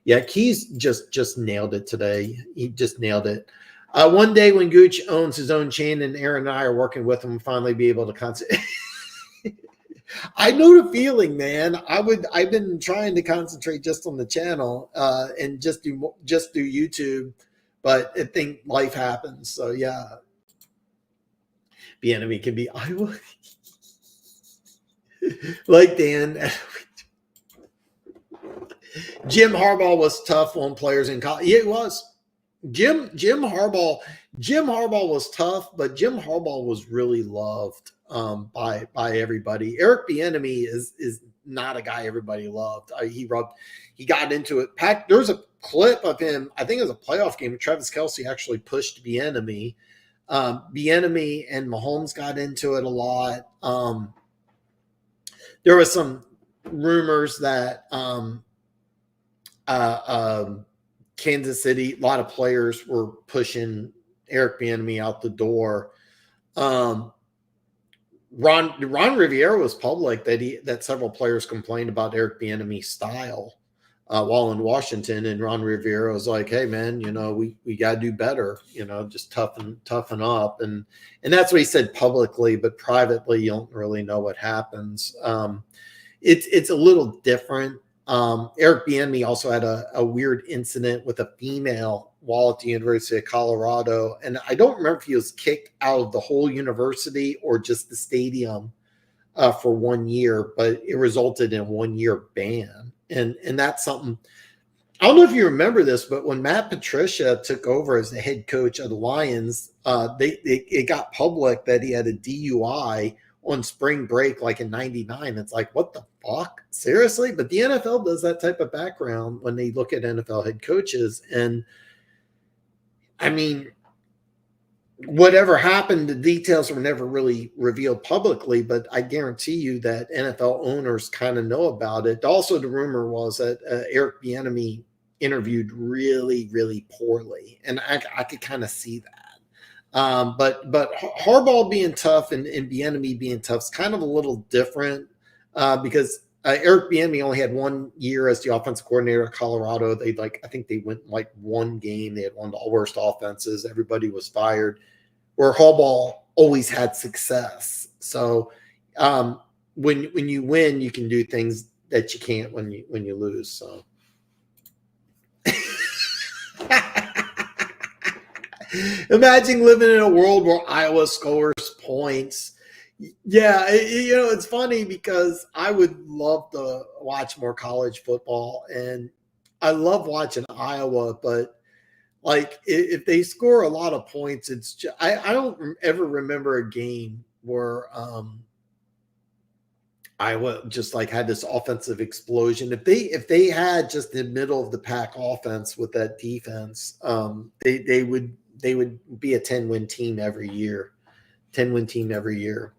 yeah, Keas just nailed it today. He just nailed it. One day when Gooch owns his own chain and Aaron and I are working with him, we'll finally be able to concentrate. I know the feeling, man. I've been trying to concentrate just on the channel and just do YouTube, but I think life happens. So, yeah. The enemy can be Iowa. Like Dan. Jim Harbaugh was tough on players in college. Yeah, it was. Jim Harbaugh was tough, but Jim Harbaugh was really loved by everybody. Eric Bieniemy is not a guy everybody loved. He got into it. There's a clip of him. I think it was a playoff game. Travis Kelce actually pushed Bieniemy. Bieniemy and Mahomes got into it a lot. There was some rumors that Kansas City, a lot of players were pushing Eric Bieniemy out the door. Ron Rivera was public that several players complained about Eric Bieniemy's style while in Washington, and Ron Rivera was like, "Hey, man, we got to do better. Just toughen up." And that's what he said publicly, but privately, you don't really know what happens. It's a little different. Eric Bieniemy also had a weird incident with a female while at the University of Colorado, and I don't remember if he was kicked out of the whole university or just the stadium for 1 year, but it resulted in a 1-year ban. And that's something. I don't know if you remember this, but when Matt Patricia took over as the head coach of the Lions, it got public that he had a DUI on spring break, like in '99. It's like, what the fuck? Seriously? But the NFL does that type of background when they look at NFL head coaches. And I mean, whatever happened, the details were never really revealed publicly, but I guarantee you that NFL owners kind of know about it. Also, the rumor was that Eric Bieniemy interviewed really, really poorly, and I could kind of see that. But Harbaugh being tough and Bieniemy being tough is kind of a little different because Eric Bieniemy only had 1 year as the offensive coordinator at Colorado. I think they went like one game. They had one of the worst offenses. Everybody was fired. Where Harbaugh always had success. So when you win, you can do things that you can't when you lose. So. Imagine living in a world where Iowa scores points. Yeah, it's funny because I would love to watch more college football, and I love watching Iowa, but like if they score a lot of points, it's just, I don't ever remember a game where Iowa just like had this offensive explosion. If they had just the middle of the pack offense with that defense, they would be a 10-win team every year. 10-win team every year.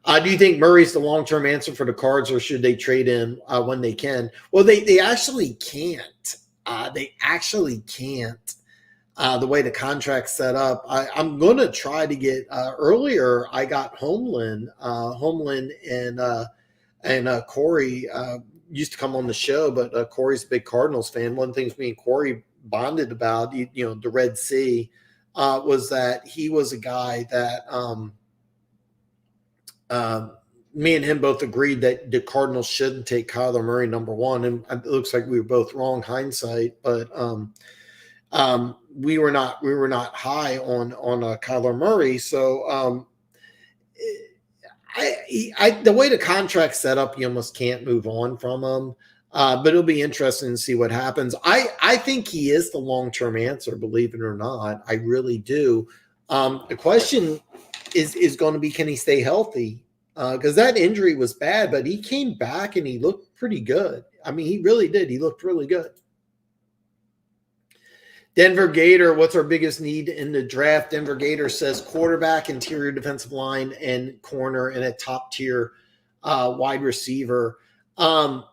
Do you think Murray's the long-term answer for the Cards, or should they trade him when they can? Well, they actually can't. They actually can't. The way the contract's set up, I'm going to try to get earlier. I got Homeland and Corey used to come on the show, but Corey's a big Cardinals fan. One of the things me and Corey bonded about, the Red Sea, was that he was a guy that me and him both agreed that the Cardinals shouldn't take Kyler Murray number one, and it looks like we were both wrong, hindsight. But we were not high on Kyler Murray. So the way the contract's set up, you almost can't move on from him. But it'll be interesting to see what happens. I think he is the long-term answer, believe it or not. I really do. The question is going to be, can he stay healthy? Because that injury was bad, but he came back and he looked pretty good. I mean, he really did. He looked really good. Denver Gator, what's our biggest need in the draft? Denver Gator says quarterback, interior defensive line, and corner, and a top-tier wide receiver. It's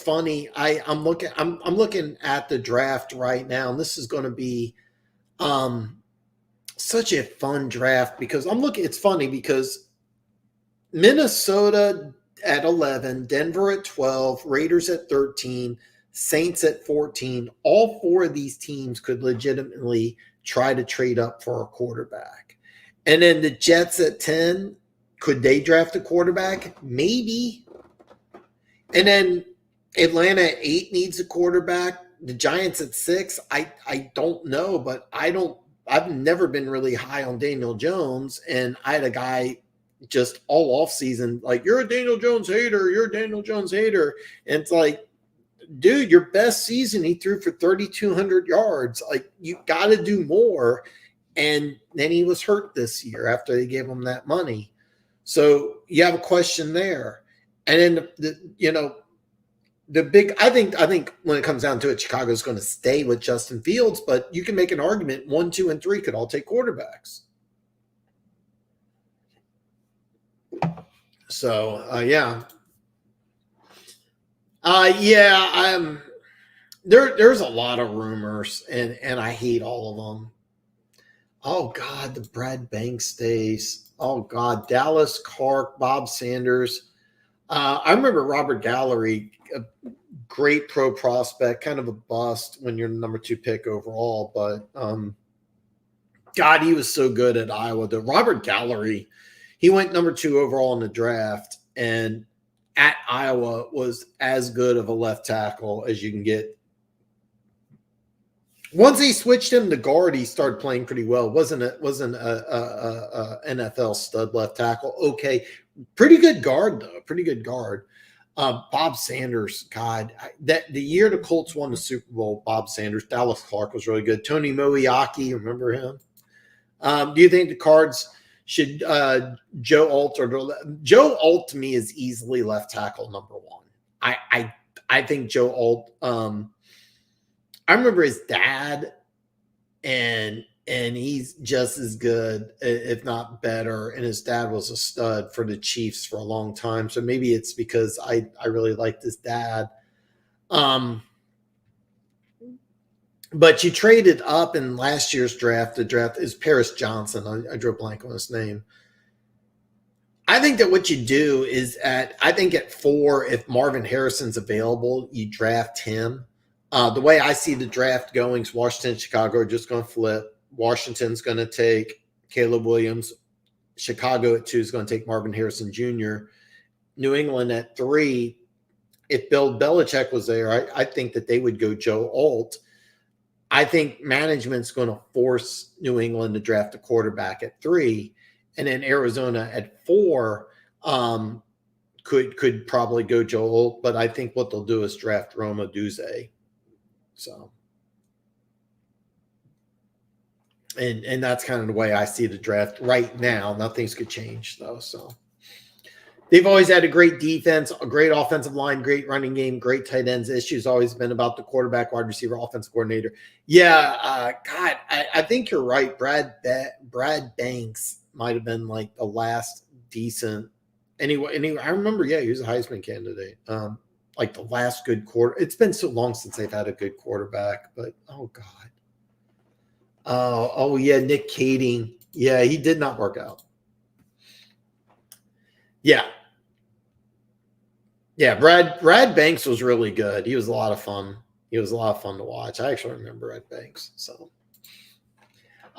funny. I'm looking at the draft right now, and this is going to be such a fun draft because it's funny because Minnesota at 11, Denver at 12, Raiders at 13, Saints at 14. All four of these teams could legitimately try to trade up for a quarterback. And then the Jets at 10, could they draft a quarterback? Maybe. And then Atlanta at 8 needs a quarterback. The Giants at 6, I don't know, but I've never been really high on Daniel Jones, and I had a guy just all off season like, you're a Daniel Jones hater, and it's like, dude, your best season he threw for 3,200 yards. Like, you got to do more. And then he was hurt this year after they gave him that money. So you have a question there. And then I think when it comes down to it, Chicago's going to stay with Justin Fields, but you can make an argument 1, 2, and 3 could all take quarterbacks. So yeah. There's a lot of rumors, and I hate all of them. Oh God, the Brad Banks days. Oh God, Dallas Clark, Bob Sanders. I remember Robert Gallery, a great pro prospect, kind of a bust when you're the number 2 pick overall, but God, he was so good at Iowa. The Robert Gallery, he went number 2 overall in the draft, and at Iowa was as good of a left tackle as you can get. Once they switched him to guard, he started playing pretty well. Wasn't a NFL stud left tackle. Okay, pretty good guard though. Pretty good guard. Bob Sanders, God, that the year the Colts won the Super Bowl, Bob Sanders, Dallas Clark was really good. Tony Moiaki, remember him? Do you think the Cards should Joe Alt Joe Alt to me is easily left tackle number one. I think Joe Alt. I remember his dad, and he's just as good, if not better. And his dad was a stud for the Chiefs for a long time. So maybe it's because I really liked his dad. But you traded up in last year's draft. The draft is Paris Johnson. I drew a blank on his name. I think that what you do is I think at 4, if Marvin Harrison's available, you draft him. The way I see the draft going is Washington, Chicago are just going to flip. Washington's going to take Caleb Williams. Chicago at 2 is going to take Marvin Harrison Jr. New England at 3. If Bill Belichick was there, I think that they would go Joe Alt. I think management's going to force New England to draft a quarterback at 3. And then Arizona at 4 could probably go Joe Alt. But I think what they'll do is draft Rome Odunze. So, and that's kind of the way I see the draft right now. Nothing's could change though. So they've always had a great defense, a great offensive line, great running game, great tight ends. Issues always been about the quarterback, wide receiver, offensive coordinator. Yeah, God, I think you're right. Brad Banks might have been like the last decent. Anyway, I remember. Yeah, he was a Heisman candidate. Like the last good quarter. It's been so long since they've had a good quarterback, but oh God. Oh yeah, Nick Kading. Yeah, he did not work out. Yeah. Yeah, Brad Banks was really good. He was a lot of fun. He was a lot of fun to watch. I actually remember Brad Banks. So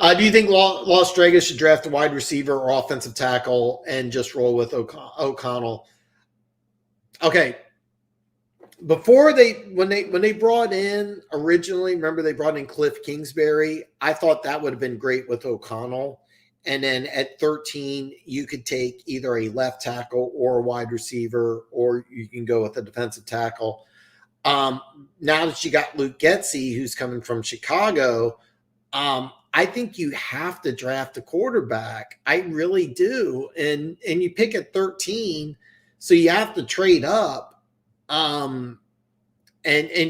do you think Las Vegas should draft a wide receiver or offensive tackle and just roll with O'Connell? Okay. Before when they brought in originally, remember they brought in Cliff Kingsbury. I thought that would have been great with O'Connell. And then at 13, you could take either a left tackle or a wide receiver, or you can go with a defensive tackle. Now that you got Luke Getsy, who's coming from Chicago, I think you have to draft a quarterback. I really do. And you pick at 13, so you have to trade up. And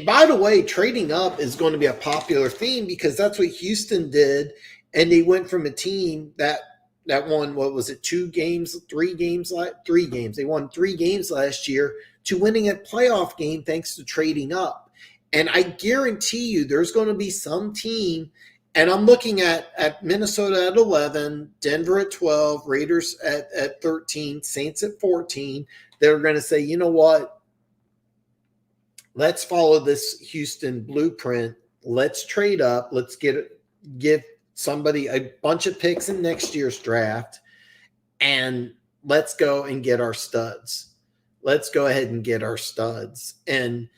by the way, trading up is going to be a popular theme because that's what Houston did. And they went from a team that won, what was it, 3 games? They won 3 games last year to winning a playoff game thanks to trading up. And I guarantee you there's going to be some team, and I'm looking at Minnesota at 11, Denver at 12, Raiders at 13, Saints at 14. They're going to say, you know what? Let's follow this Houston blueprint. Let's trade up. Let's give somebody a bunch of picks in next year's draft, and let's go and get our studs. Let's go ahead and get our studs. And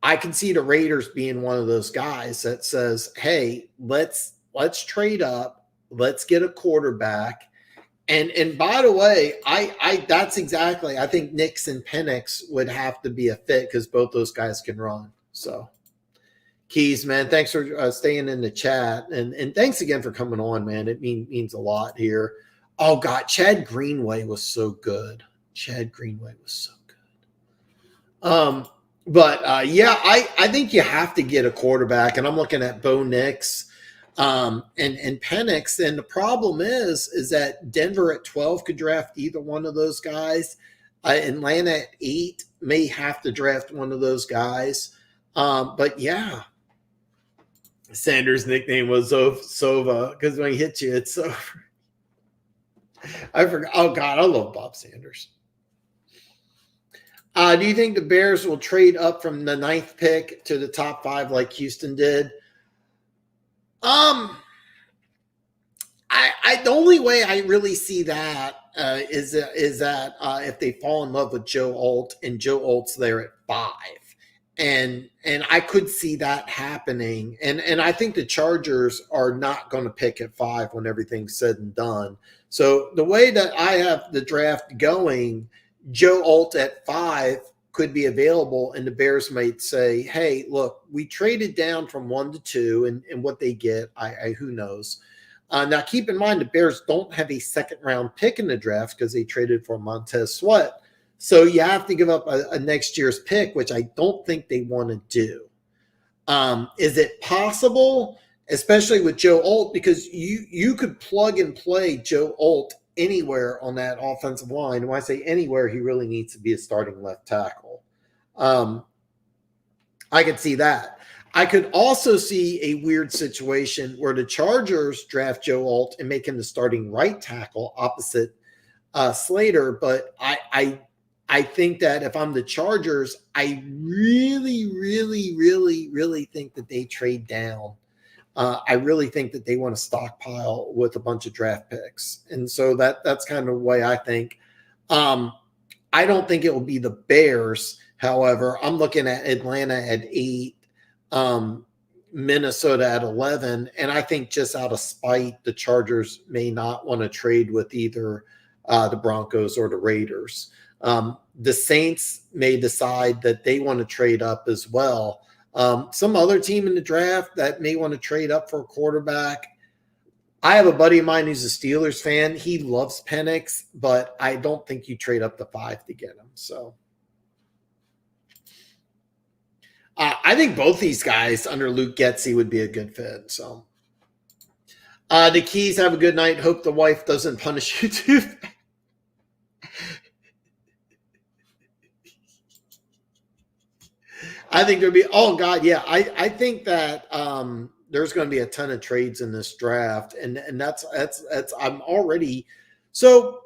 I can see the Raiders being one of those guys that says, hey, let's trade up. Let's get a quarterback. And by the way, I think Nix and Penix would have to be a fit because both those guys can run. So Keas, man, thanks for staying in the chat. And thanks again for coming on, man. It means a lot here. Oh, God, Chad Greenway was so good. But yeah, I think you have to get a quarterback. And I'm looking at Bo Nix and Penix. And the problem is that Denver at 12 could draft either one of those guys. Atlanta at 8 may have to draft one of those guys. But yeah, Sanders' nickname was Sova because when he hits you, it's over. I forgot. Oh, God, I love Bob Sanders. Do you think the Bears will trade up from the 9th pick to the top 5 like Houston did? The only way I really see that is that if they fall in love with Joe Alt and Joe Alt's there at 5. And I could see that happening. And I think the Chargers are not going to pick at 5 when everything's said and done. So the way that I have the draft going, Joe Alt at 5 could be available, and the Bears might say, hey, look, we traded down from 1 to 2, and what they get, who knows. Now, keep in mind the Bears don't have a second-round pick in the draft because they traded for Montez Sweat. So you have to give up a next year's pick, which I don't think they want to do. Is it possible, especially with Joe Alt, because you could plug and play Joe Alt anywhere on that offensive line. When I say anywhere, he really needs to be a starting left tackle. I could see that. I could also see a weird situation where the Chargers draft Joe Alt and make him the starting right tackle opposite Slater. But I think that if I'm the Chargers, I really, really, really, really think that they trade down. I really think that they want to stockpile with a bunch of draft picks. And so that's kind of the way I think. I don't think it will be the Bears. However, I'm looking at Atlanta at 8, Minnesota at 11. And I think just out of spite, the Chargers may not want to trade with either the Broncos or the Raiders. The Saints may decide that they want to trade up as well. Some other team in the draft that may want to trade up for a quarterback. I have a buddy of mine who's a Steelers fan. He loves Penix, but I don't think you trade up to 5 to get him. So I think both these guys under Luke Getsy would be a good fit. So the Keys, have a good night. Hope the wife doesn't punish you too. I think there'd be, oh God, yeah. I think that there's going to be a ton of trades in this draft, and that's I'm already, so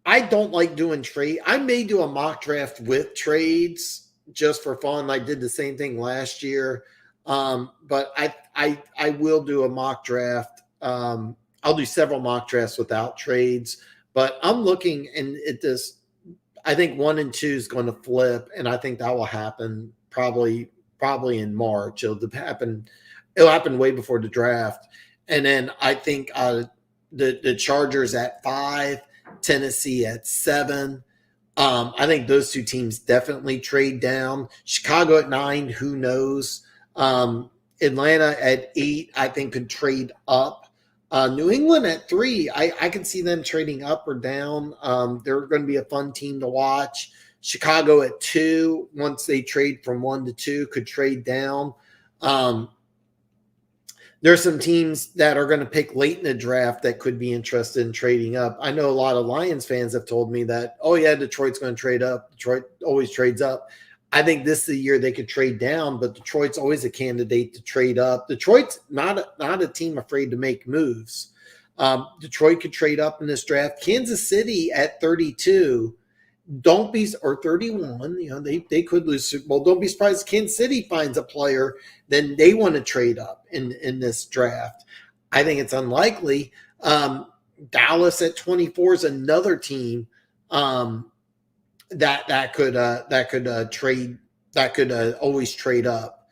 I don't like doing trade. I may do a mock draft with trades just for fun. I did the same thing last year, but I will do a mock draft. I'll do several mock drafts without trades, but I'm looking at this. I think 1 and 2 is going to flip, and I think that will happen probably in March. It'll happen way before the draft. And then I think the Chargers at 5, Tennessee at 7. I think those two teams definitely trade down. Chicago at 9, who knows? Atlanta at 8, I think could trade up. New England at 3, I can see them trading up or down. They're going to be a fun team to watch. Chicago at 2, once they trade from 1 to 2, could trade down. There's some teams that are going to pick late in the draft that could be interested in trading up. I know a lot of Lions fans have told me that, oh yeah, Detroit's going to trade up. Detroit always trades up. I think this is the year they could trade down, but Detroit's always a candidate to trade up. Detroit's not a team afraid to make moves. Detroit could trade up in this draft. Kansas City at 32, or 31. They could lose Super Bowl. Don't be surprised if Kansas City finds a player, then they want to trade up in this draft. I think it's unlikely. Dallas at 24 is another team that could always trade up.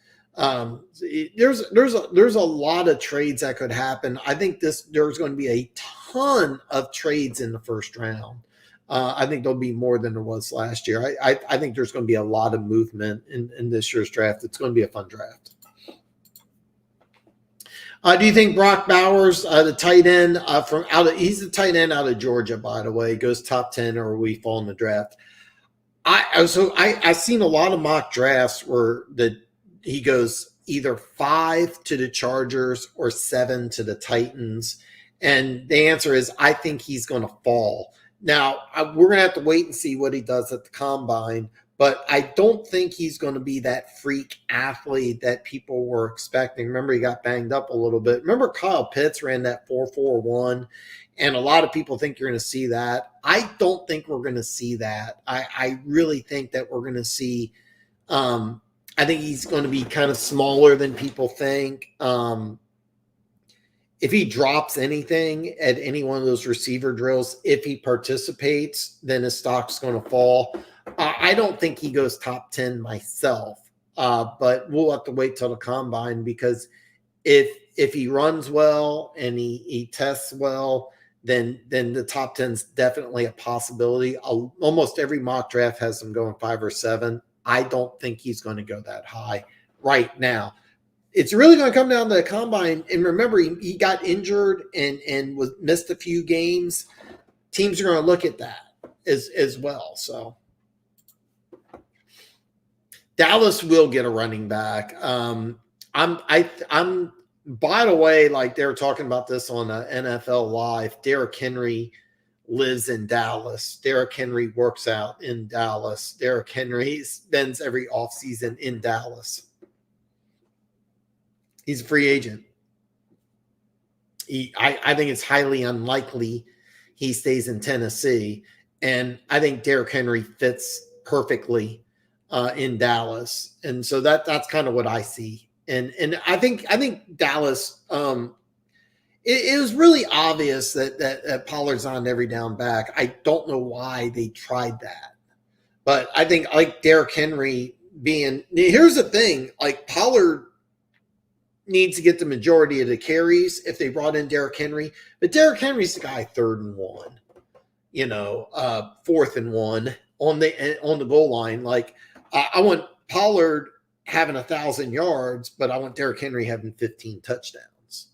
There's a lot of trades that could happen. I think there's going to be a ton of trades in the first round. I think there'll be more than there was last year. I think there's going to be a lot of movement in this year's draft. It's going to be a fun draft. Do you think Brock Bowers, the tight end he's the tight end out of Georgia, by the way, goes top 10 or we fall in the draft? I've seen a lot of mock drafts where he goes either 5 to the Chargers or 7 to the Titans. And the answer is, I think he's going to fall. Now, we're going to have to wait and see what he does at the combine, but I don't think he's going to be that freak athlete that people were expecting. Remember, he got banged up a little bit. Remember, Kyle Pitts ran that 4.41, and a lot of people think you're going to see that. I don't think we're going to see that. I really think that we're going to see I think he's going to be kind of smaller than people think. If he drops anything at any one of those receiver drills, if he participates, then his stock's going to fall. I don't think he goes top 10 myself, but we'll have to wait till the combine, because if he runs well and he tests well, then the top 10 is definitely a possibility. Almost every mock draft has him going 5 or 7. I don't think he's going to go that high right now. it's really going to come down to the combine. And remember, he got injured and was missed a few games. Teams are going to look at that as well. So Dallas will get a running back. I'm by the way, like they were talking about this on NFL Live. Derrick Henry lives in Dallas. Derrick Henry works out in Dallas. Derrick Henry spends every offseason in Dallas. He's a free agent. I think it's highly unlikely he stays in Tennessee. And I think Derrick Henry fits perfectly in Dallas. And so that's kind of what I see. And I think Dallas, it was really obvious that Pollard's on every down back. I don't know why they tried that. But I think like Derrick Henry here's the thing, like Pollard needs to get the majority of the carries if they brought in Derrick Henry. But Derrick Henry's the guy 3rd and 1, 4th and 1 on the goal line. Like I want Pollard having 1,000 yards, but I want Derrick Henry having 15 touchdowns.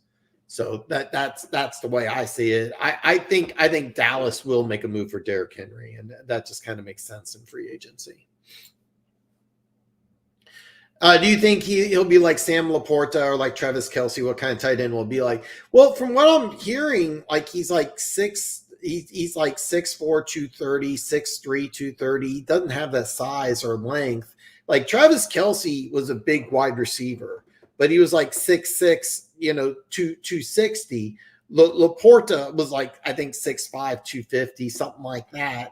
So that's the way I see it. I think Dallas will make a move for Derrick Henry, and that just kind of makes sense in free agency. Do you think he'll be like Sam Laporta or like Travis Kelce? What kind of tight end will be like? Well, from what I'm hearing, like he's like 6'4", 230, 6'3", 230. He doesn't have that size or length. Like Travis Kelce was a big wide receiver, but he was like 6'6", 260. Laporta was like, I think 6'5", 250, something like that.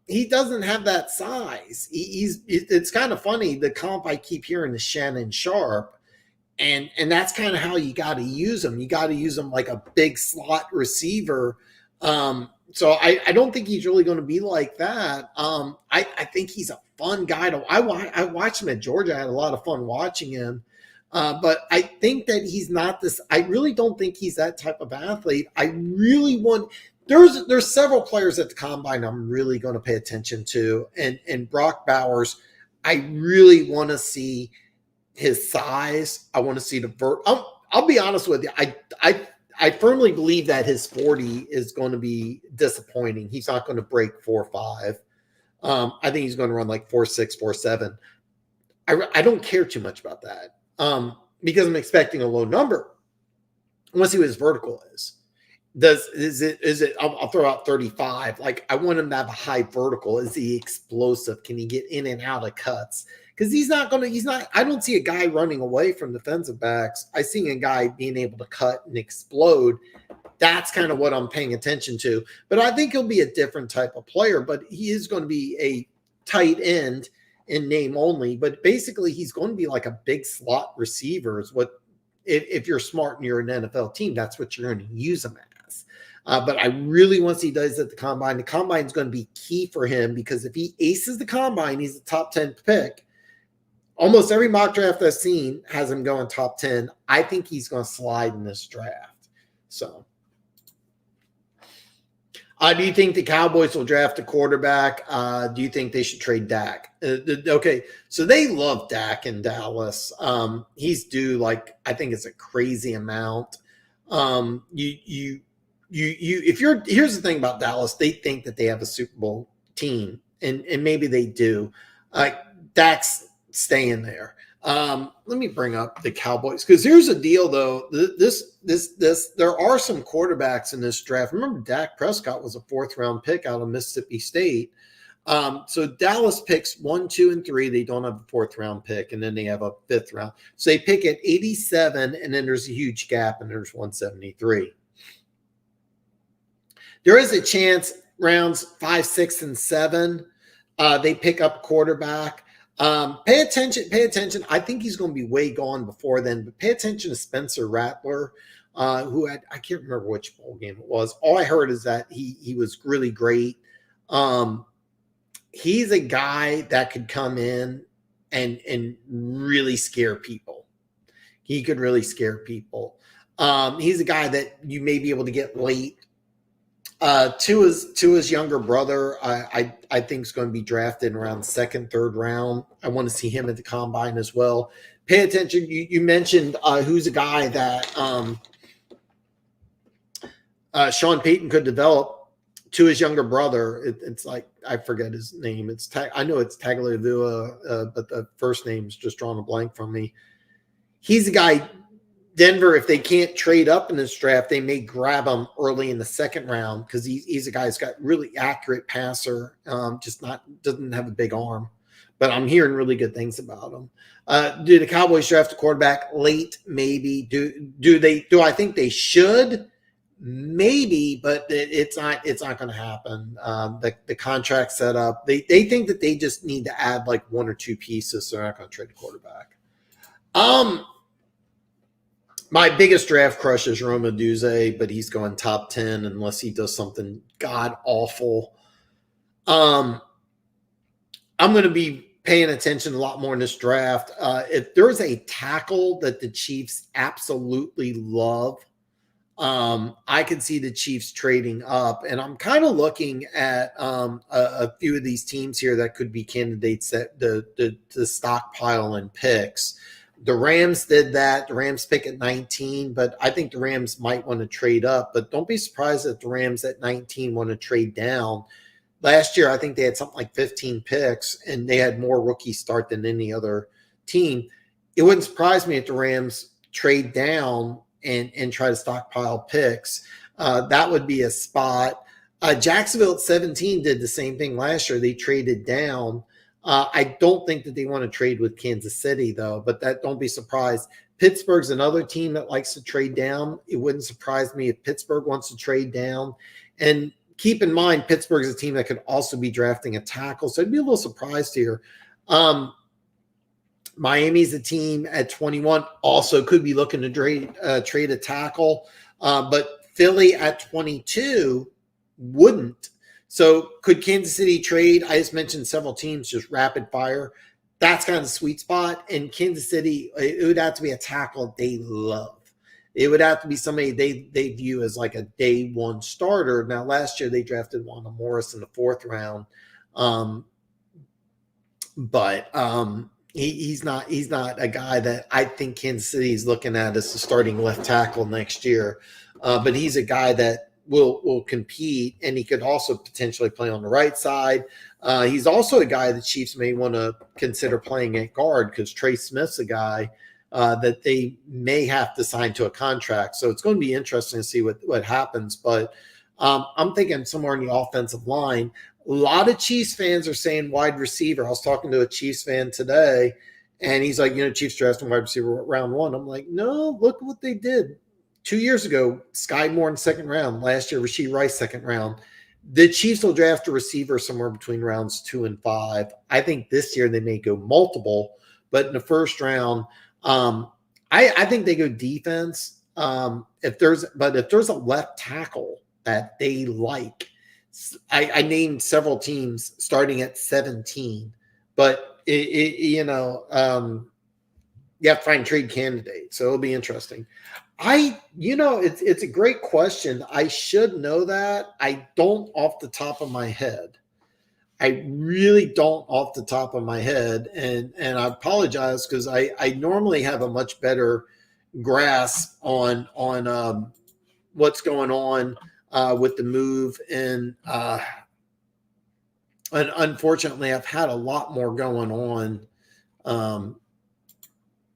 He doesn't have that size. It's kind of funny. The comp I keep hearing is Shannon Sharp, and that's kind of how you got to use him. You got to use him like a big slot receiver. So I don't think he's really going to be like that. I think he's a fun guy I watched him at Georgia. I had a lot of fun watching him. But I think that he's not this. I really don't think he's that type of athlete. I really want. There's several players at the combine I'm really going to pay attention to, and Brock Bowers. I really want to see his size. I want to see the vert. I'll be honest with you. I firmly believe that his 40 is going to be disappointing. He's not going to break 4.5. I think he's going to run like 4.6, 4.7. I don't care too much about that because I'm expecting a low number. I want to see what his vertical is. Is it? I'll throw out 35. Like I want him to have a high vertical. Is he explosive? Can he get in and out of cuts? Because I don't see a guy running away from defensive backs. I see a guy being able to cut and explode. That's kind of what I'm paying attention to. But I think he'll be a different type of player. But he is going to be a tight end in name only. But basically, he's going to be like a big slot receiver. Is what if you're smart and you're an NFL team, that's what you're going to use him as. But I really want to see he does at the combine. The combine is going to be key for him because if he aces the combine, he's a top 10 pick. Almost every mock draft I've seen has him going top 10. I think he's going to slide in this draft. So, do you think the Cowboys will draft a quarterback? Do you think they should trade Dak? Okay, so they love Dak in Dallas. He's due I think it's a crazy amount. Here's the thing about Dallas, they think that they have a Super Bowl team, and maybe they do. Dak's staying there. Let me bring up the Cowboys because here's the deal though. There are some quarterbacks in this draft. Remember, Dak Prescott was a 4th round pick out of Mississippi State. So Dallas picks 1, 2, and 3. They don't have a 4th round pick, and then they have a 5th round. So they pick at 87, and then there's a huge gap, and there's 173. There is a chance rounds 5, 6, and 7. They pick up quarterback. Pay attention. I think he's going to be way gone before then, but pay attention to Spencer Rattler, who I can't remember which bowl game it was. All I heard is that he was really great. He's a guy that could come in and really scare people. He could really scare people. He's a guy that you may be able to get late. Tua's younger brother, I think is going to be drafted around second, third round. I want to see him at the combine as well. Pay attention. You mentioned who's a guy that Sean Payton could develop. To his younger brother, it's like I forget his name. I know it's Tagliavua, but the first name's just drawing a blank from me. He's a guy. Denver, if they can't trade up in this draft, they may grab him early in the second round because he's a guy who's got really accurate passer, doesn't have a big arm. But I'm hearing really good things about him. Do the Cowboys draft a quarterback late? Maybe. Do I think they should? Maybe, but it's not going to happen. The contract set up. They think that they just need to add like one or two pieces, so they're not going to trade a quarterback. My biggest draft crush is Roma Duze, but he's going top 10 unless he does something god awful. I'm going to be paying attention a lot more in this draft. If there's a tackle that the Chiefs absolutely love, I could see the Chiefs trading up, and I'm kind of looking at a few of these teams here that could be candidates that the stockpile and picks. The Rams did that. The Rams pick at 19, but I think the Rams might want to trade up. But don't be surprised if the Rams at 19 want to trade down. Last year, I think they had something like 15 picks, and they had more rookies start than any other team. It wouldn't surprise me if the Rams trade down and try to stockpile picks. That would be a spot. Jacksonville at 17 did the same thing last year. They traded down. I don't think that they want to trade with Kansas City, though, but don't be surprised. Pittsburgh's another team that likes to trade down. It wouldn't surprise me if Pittsburgh wants to trade down. And keep in mind, Pittsburgh's a team that could also be drafting a tackle, so I'd be a little surprised here. Miami's a team at 21, also could be looking to trade a tackle, but Philly at 22 wouldn't. So could Kansas City trade? I just mentioned several teams, just rapid fire. That's kind of the sweet spot. And Kansas City, it would have to be a tackle they love. It would have to be somebody they view as like a day one starter. Now, last year they drafted Wanda Morris in the fourth round. He's not a guy that I think Kansas City is looking at as the starting left tackle next year. But he's a guy that will compete, and he could also potentially play on the right side. He's also a guy the Chiefs may want to consider playing at guard because Trey Smith's a guy that they may have to sign to a contract. So it's going to be interesting to see what happens. But I'm thinking somewhere in the offensive line. A lot of Chiefs fans are saying wide receiver. I was talking to a Chiefs fan today, and he's like, Chiefs drafting wide receiver round one. I'm like, no, look what they did. 2 years ago, Sky Moore in second round. Last year, Rashee Rice second round. The Chiefs will draft a receiver somewhere between rounds 2 and 5. I think this year they may go multiple, but in the first round, I think they go defense. If there's a left tackle that they like, I named several teams starting at 17, but you have to find trade candidates, so it'll be interesting. It's a great question. I should know that. I don't off the top of my head. I really don't off the top of my head, and I apologize because I normally have a much better grasp on what's going on with the move, and unfortunately, I've had a lot more going on.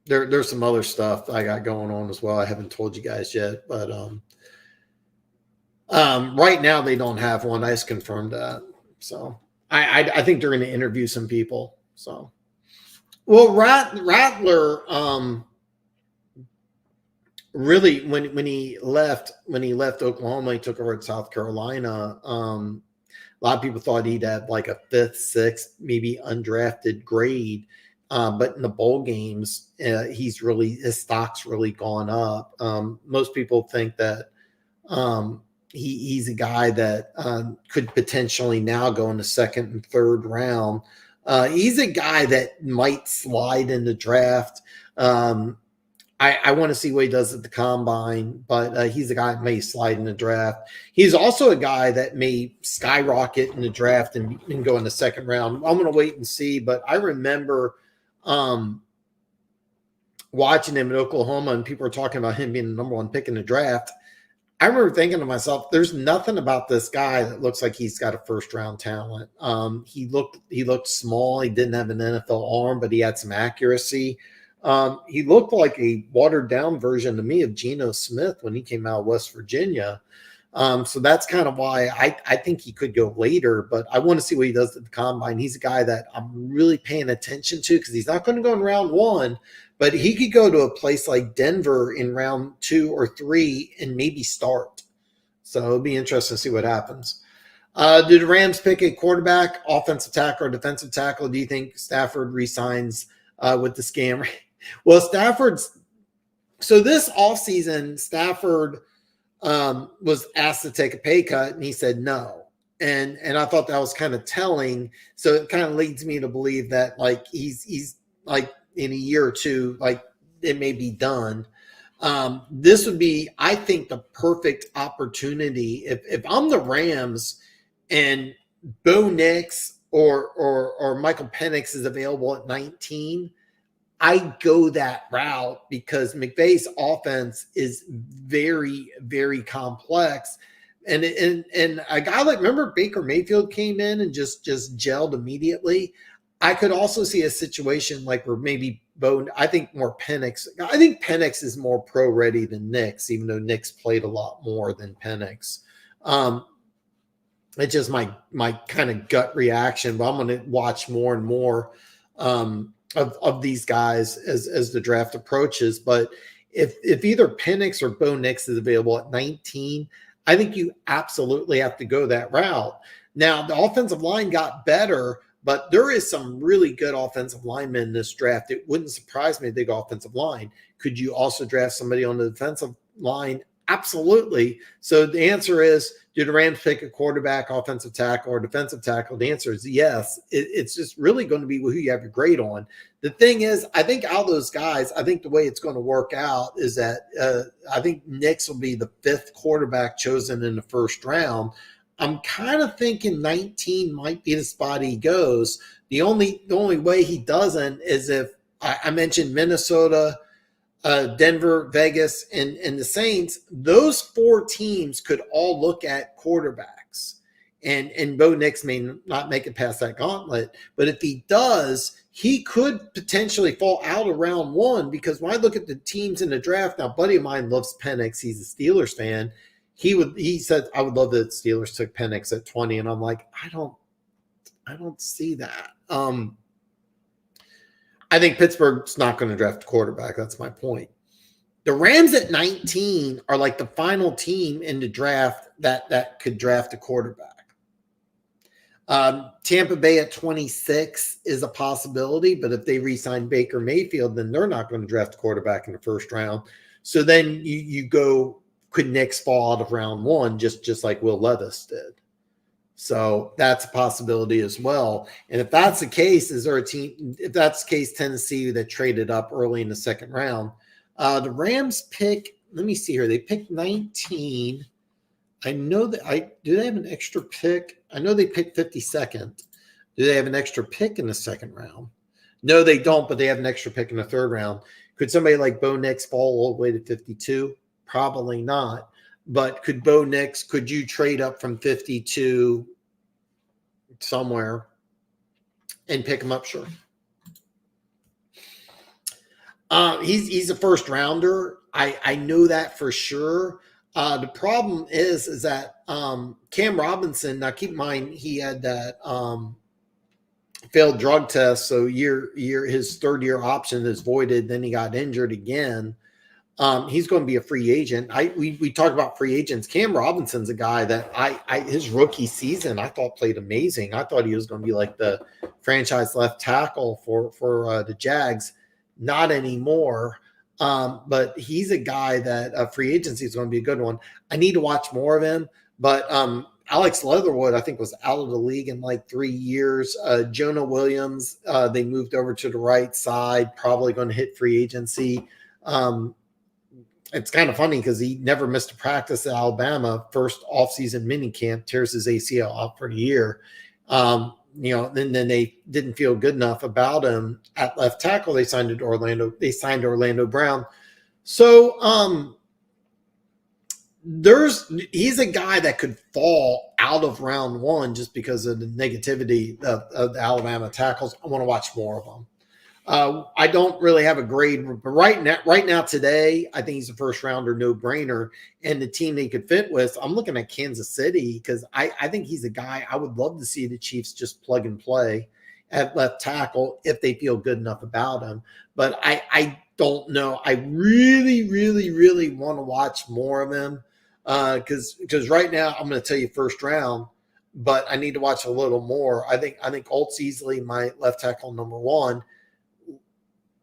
There's some other stuff I got going on as well. I haven't told you guys yet, but right now they don't have one. I just confirmed that. So I think they're going to interview some people. So, well, Rattler really when he left Oklahoma, he took over at South Carolina. A lot of people thought he'd have like a 5th, 6th, maybe undrafted grade. But in the bowl games, his stock's really gone up. Most people think that he's a guy that could potentially now go in the 2nd and 3rd round. He's a guy that might slide in the draft. I want to see what he does at the combine, but he's a guy that may slide in the draft. He's also a guy that may skyrocket in the draft and go in the second round. I'm going to wait and see, but I remember watching him in Oklahoma, and people were talking about him being the number one pick in the draft. I remember thinking to myself, there's nothing about this guy that looks like he's got a first round talent. He looked small. He didn't have an NFL arm, but he had some accuracy. He looked like a watered down version to me of Geno Smith when he came out of West Virginia. So that's kind of why I think he could go later, but I want to see what he does at the combine. He's a guy that I'm really paying attention to because he's not going to go in round one, but he could go to a place like Denver in round 2 or 3 and maybe start. So it'll be interesting to see what happens. Do the Rams pick a quarterback, offensive tackle, or defensive tackle? Do you think Stafford resigns with the scam? Well, so this offseason, Stafford was asked to take a pay cut, and he said no. And I thought that was kind of telling. So it kind of leads me to believe that like he's like in a year or two, like it may be done. This would be, I think, the perfect opportunity. If I'm the Rams and Bo Nix or Michael Penix is available at 19, I go that route because McVay's offense is very, very complex. And a guy like, remember Baker Mayfield came in and just gelled immediately. I could also see a situation like where maybe I think Penix is more pro ready than Nix, even though Nix played a lot more than Penix. It's just my kind of gut reaction, but I'm going to watch more and more of these guys as the draft approaches. But if either Penix or Bo Nix is available at 19, I think you absolutely have to go that route. Now, the offensive line got better, but there is some really good offensive linemen in this draft. It wouldn't surprise me if they go offensive line. Could you also draft somebody on the defensive line? Absolutely. So the answer is, do the Rams pick a quarterback, offensive tackle, or defensive tackle? The answer is yes. It's just really going to be who you have your grade on. The thing is, I think out of those guys, I think the way it's going to work out is that I think Nix will be the 5th quarterback chosen in the first round. I'm kind of thinking 19 might be the spot he goes. The only way he doesn't is if I mentioned Minnesota, Denver, Vegas, and the Saints. Those 4 teams could all look at quarterbacks, and Bo Nix may not make it past that gauntlet. But if he does, he could potentially fall out of round 1, because when I look at the teams in the draft now, a buddy of mine loves Penix. He's a Steelers fan. He said, I would love that Steelers took Penix at 20, and I'm like, I don't see that. I think Pittsburgh's not going to draft a quarterback. That's my point. The Rams at 19 are like the final team in the draft that could draft a quarterback. Tampa Bay at 26 is a possibility, but if they re-sign Baker Mayfield, then they're not going to draft a quarterback in the first round. So then you go, could Nix fall out of round 1, just like Will Levis did? So that's a possibility as well. And if that's the case, if that's the case, Tennessee that traded up early in the second round, the Rams pick, let me see here. They picked 19. I know that do they have an extra pick? I know they picked 52nd. Do they have an extra pick in the second round? No, they don't, but they have an extra pick in the third round. Could somebody like Bo Nix fall all the way to 52? Probably not. But could you trade up from 52 somewhere and pick him up? Sure. He's a first rounder. I know that for sure. The problem is that Cam Robinson, now keep in mind, he had that failed drug test. So his third year option is voided. Then he got injured again. He's going to be a free agent. We talk about free agents. Cam Robinson's a guy that his rookie season I thought played amazing. I thought he was going to be like the franchise left tackle for the Jags. Not anymore. But he's a guy that free agency is going to be a good one. I need to watch more of him. But Alex Leatherwood, I think, was out of the league in like 3 years. Jonah Williams, they moved over to the right side, probably going to hit free agency. It's kind of funny because he never missed a practice at Alabama. First offseason minicamp, tears his ACL out for the year. Then they didn't feel good enough about him at left tackle. They signed Orlando Brown. So he's a guy that could fall out of round one just because of the negativity of the Alabama tackles. I want to watch more of them. I don't really have a grade, but right now today, I think he's a first rounder, no brainer. And the team they could fit with, I'm looking at Kansas City because I think he's a guy I would love to see the Chiefs just plug and play at left tackle if they feel good enough about him. But I don't know. I really, really, really want to watch more of him because right now I'm going to tell you first round, but I need to watch a little more. I think Olt's easily my left tackle number one.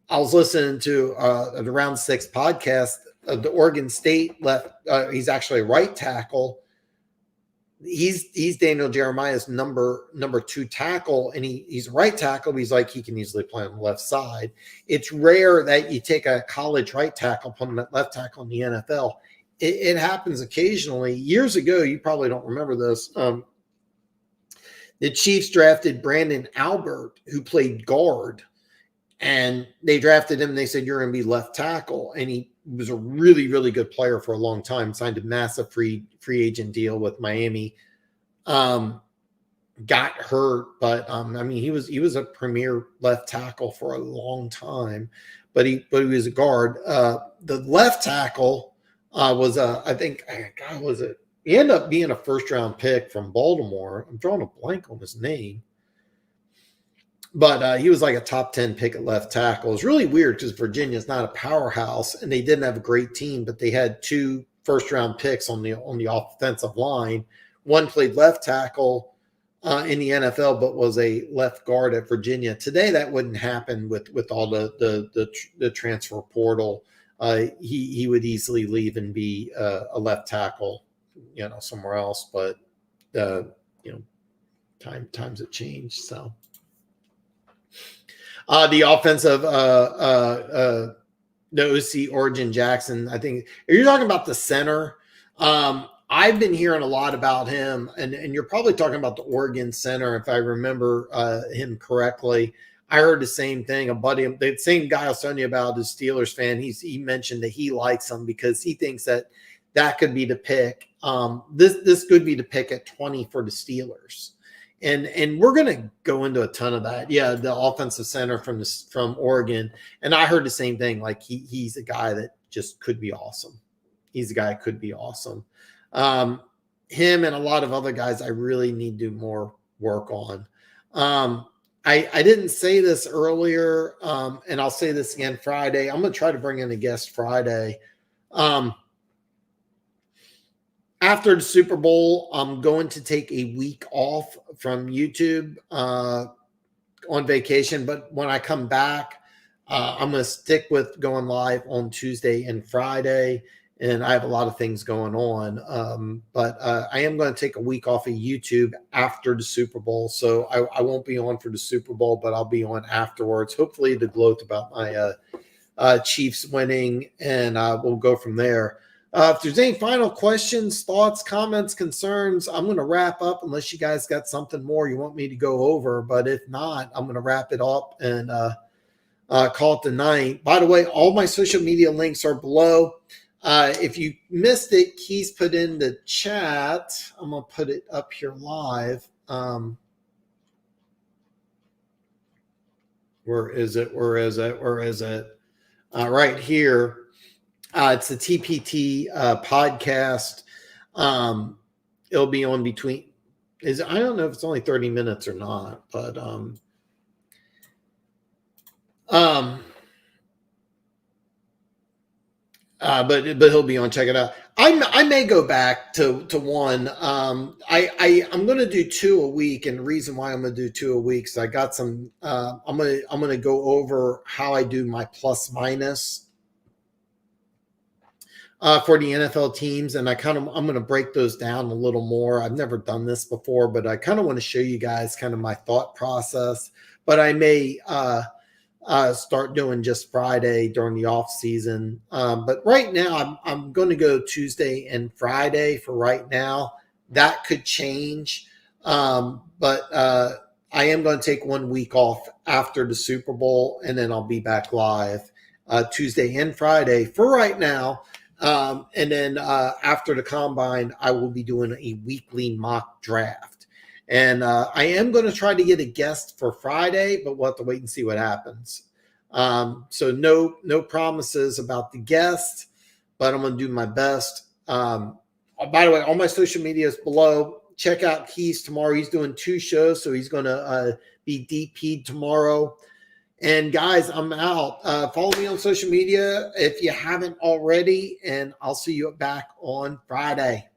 I was listening to the Round 6 podcast of the Oregon State left. He's actually a right tackle. He's Daniel Jeremiah's number 2 tackle, and he's a right tackle. But he's like he can easily play on the left side. It's rare that you take a college right tackle, put him at left tackle in the NFL. It happens occasionally. Years ago, you probably don't remember this. The Chiefs drafted Brandon Albert, who played guard. And they drafted him. And they said, you're going to be left tackle. And he was a really, really good player for a long time. Signed a massive free agent deal with Miami. Got hurt, but he was a premier left tackle for a long time. But he was a guard. The left tackle was he ended up being a first round pick from Baltimore. I'm drawing a blank on his name. But he was like a top 10 pick at left tackle. It's really weird because Virginia's not a powerhouse, and they didn't have a great team, but they had 2 first-round picks on the offensive line. One played left tackle in the NFL, but was a left guard at Virginia. Today, that wouldn't happen with all the transfer portal. He would easily leave and be a left tackle, somewhere else. But times have changed, so. The offensive, the OC Origin Jackson, I think. Are you talking about the center? I've been hearing a lot about him, and you're probably talking about the Oregon center, if I remember him correctly. I heard the same thing. A buddy, the same guy I was telling you about, is Steelers fan. He mentioned that he likes him because he thinks that could be the pick. This could be the pick at 20 for the Steelers. And we're going to go into a ton of that. Yeah, the offensive center from Oregon. And I heard the same thing. Like he's a guy that just could be awesome. He's a guy that could be awesome. Him and a lot of other guys I really need to do more work on. I didn't say this earlier, and I'll say this again Friday. I'm going to try to bring in a guest Friday. After the Super Bowl, I'm going to take a week off from YouTube on vacation. But when I come back, I'm going to stick with going live on Tuesday and Friday. And I have a lot of things going on. But I am going to take a week off of YouTube after the Super Bowl. So I won't be on for the Super Bowl, but I'll be on afterwards. Hopefully to gloat about my Chiefs winning, and we'll go from there. If there's any final questions, thoughts, comments, concerns, I'm going to wrap up unless you guys got something more you want me to go over. But if not, I'm going to wrap it up and call it the night. By the way, all my social media links are below. If you missed it, Keas put in the chat. I'm going to put it up here live. Where is it? Right here. It's the TPT podcast. It'll be on between. I don't know if it's only 30 minutes or not, but he'll be on. Check it out. I may go back to one. I'm going to do 2 a week, and the reason why I'm going to do 2 a week is I got some. I'm going to go over how I do my plus minus for the NFL teams, and I'm going to break those down a little more. I've never done this before, but I kind of want to show you guys kind of my thought process. But I may start doing just Friday during the off season. But right now, I'm going to go Tuesday and Friday for right now. That could change, but I am going to take 1 week off after the Super Bowl, and then I'll be back live Tuesday and Friday for right now. And then after the combine, I will be doing a weekly mock draft. And I am going to try to get a guest for Friday, but we'll have to wait and see what happens. So no promises about the guest, but I'm going to do my best. By the way, all my social media is below. Check out Keas tomorrow. He's doing 2 shows, so he's going to be DP'd tomorrow. And guys, I'm out. Follow me on social media if you haven't already, and I'll see you back on Friday.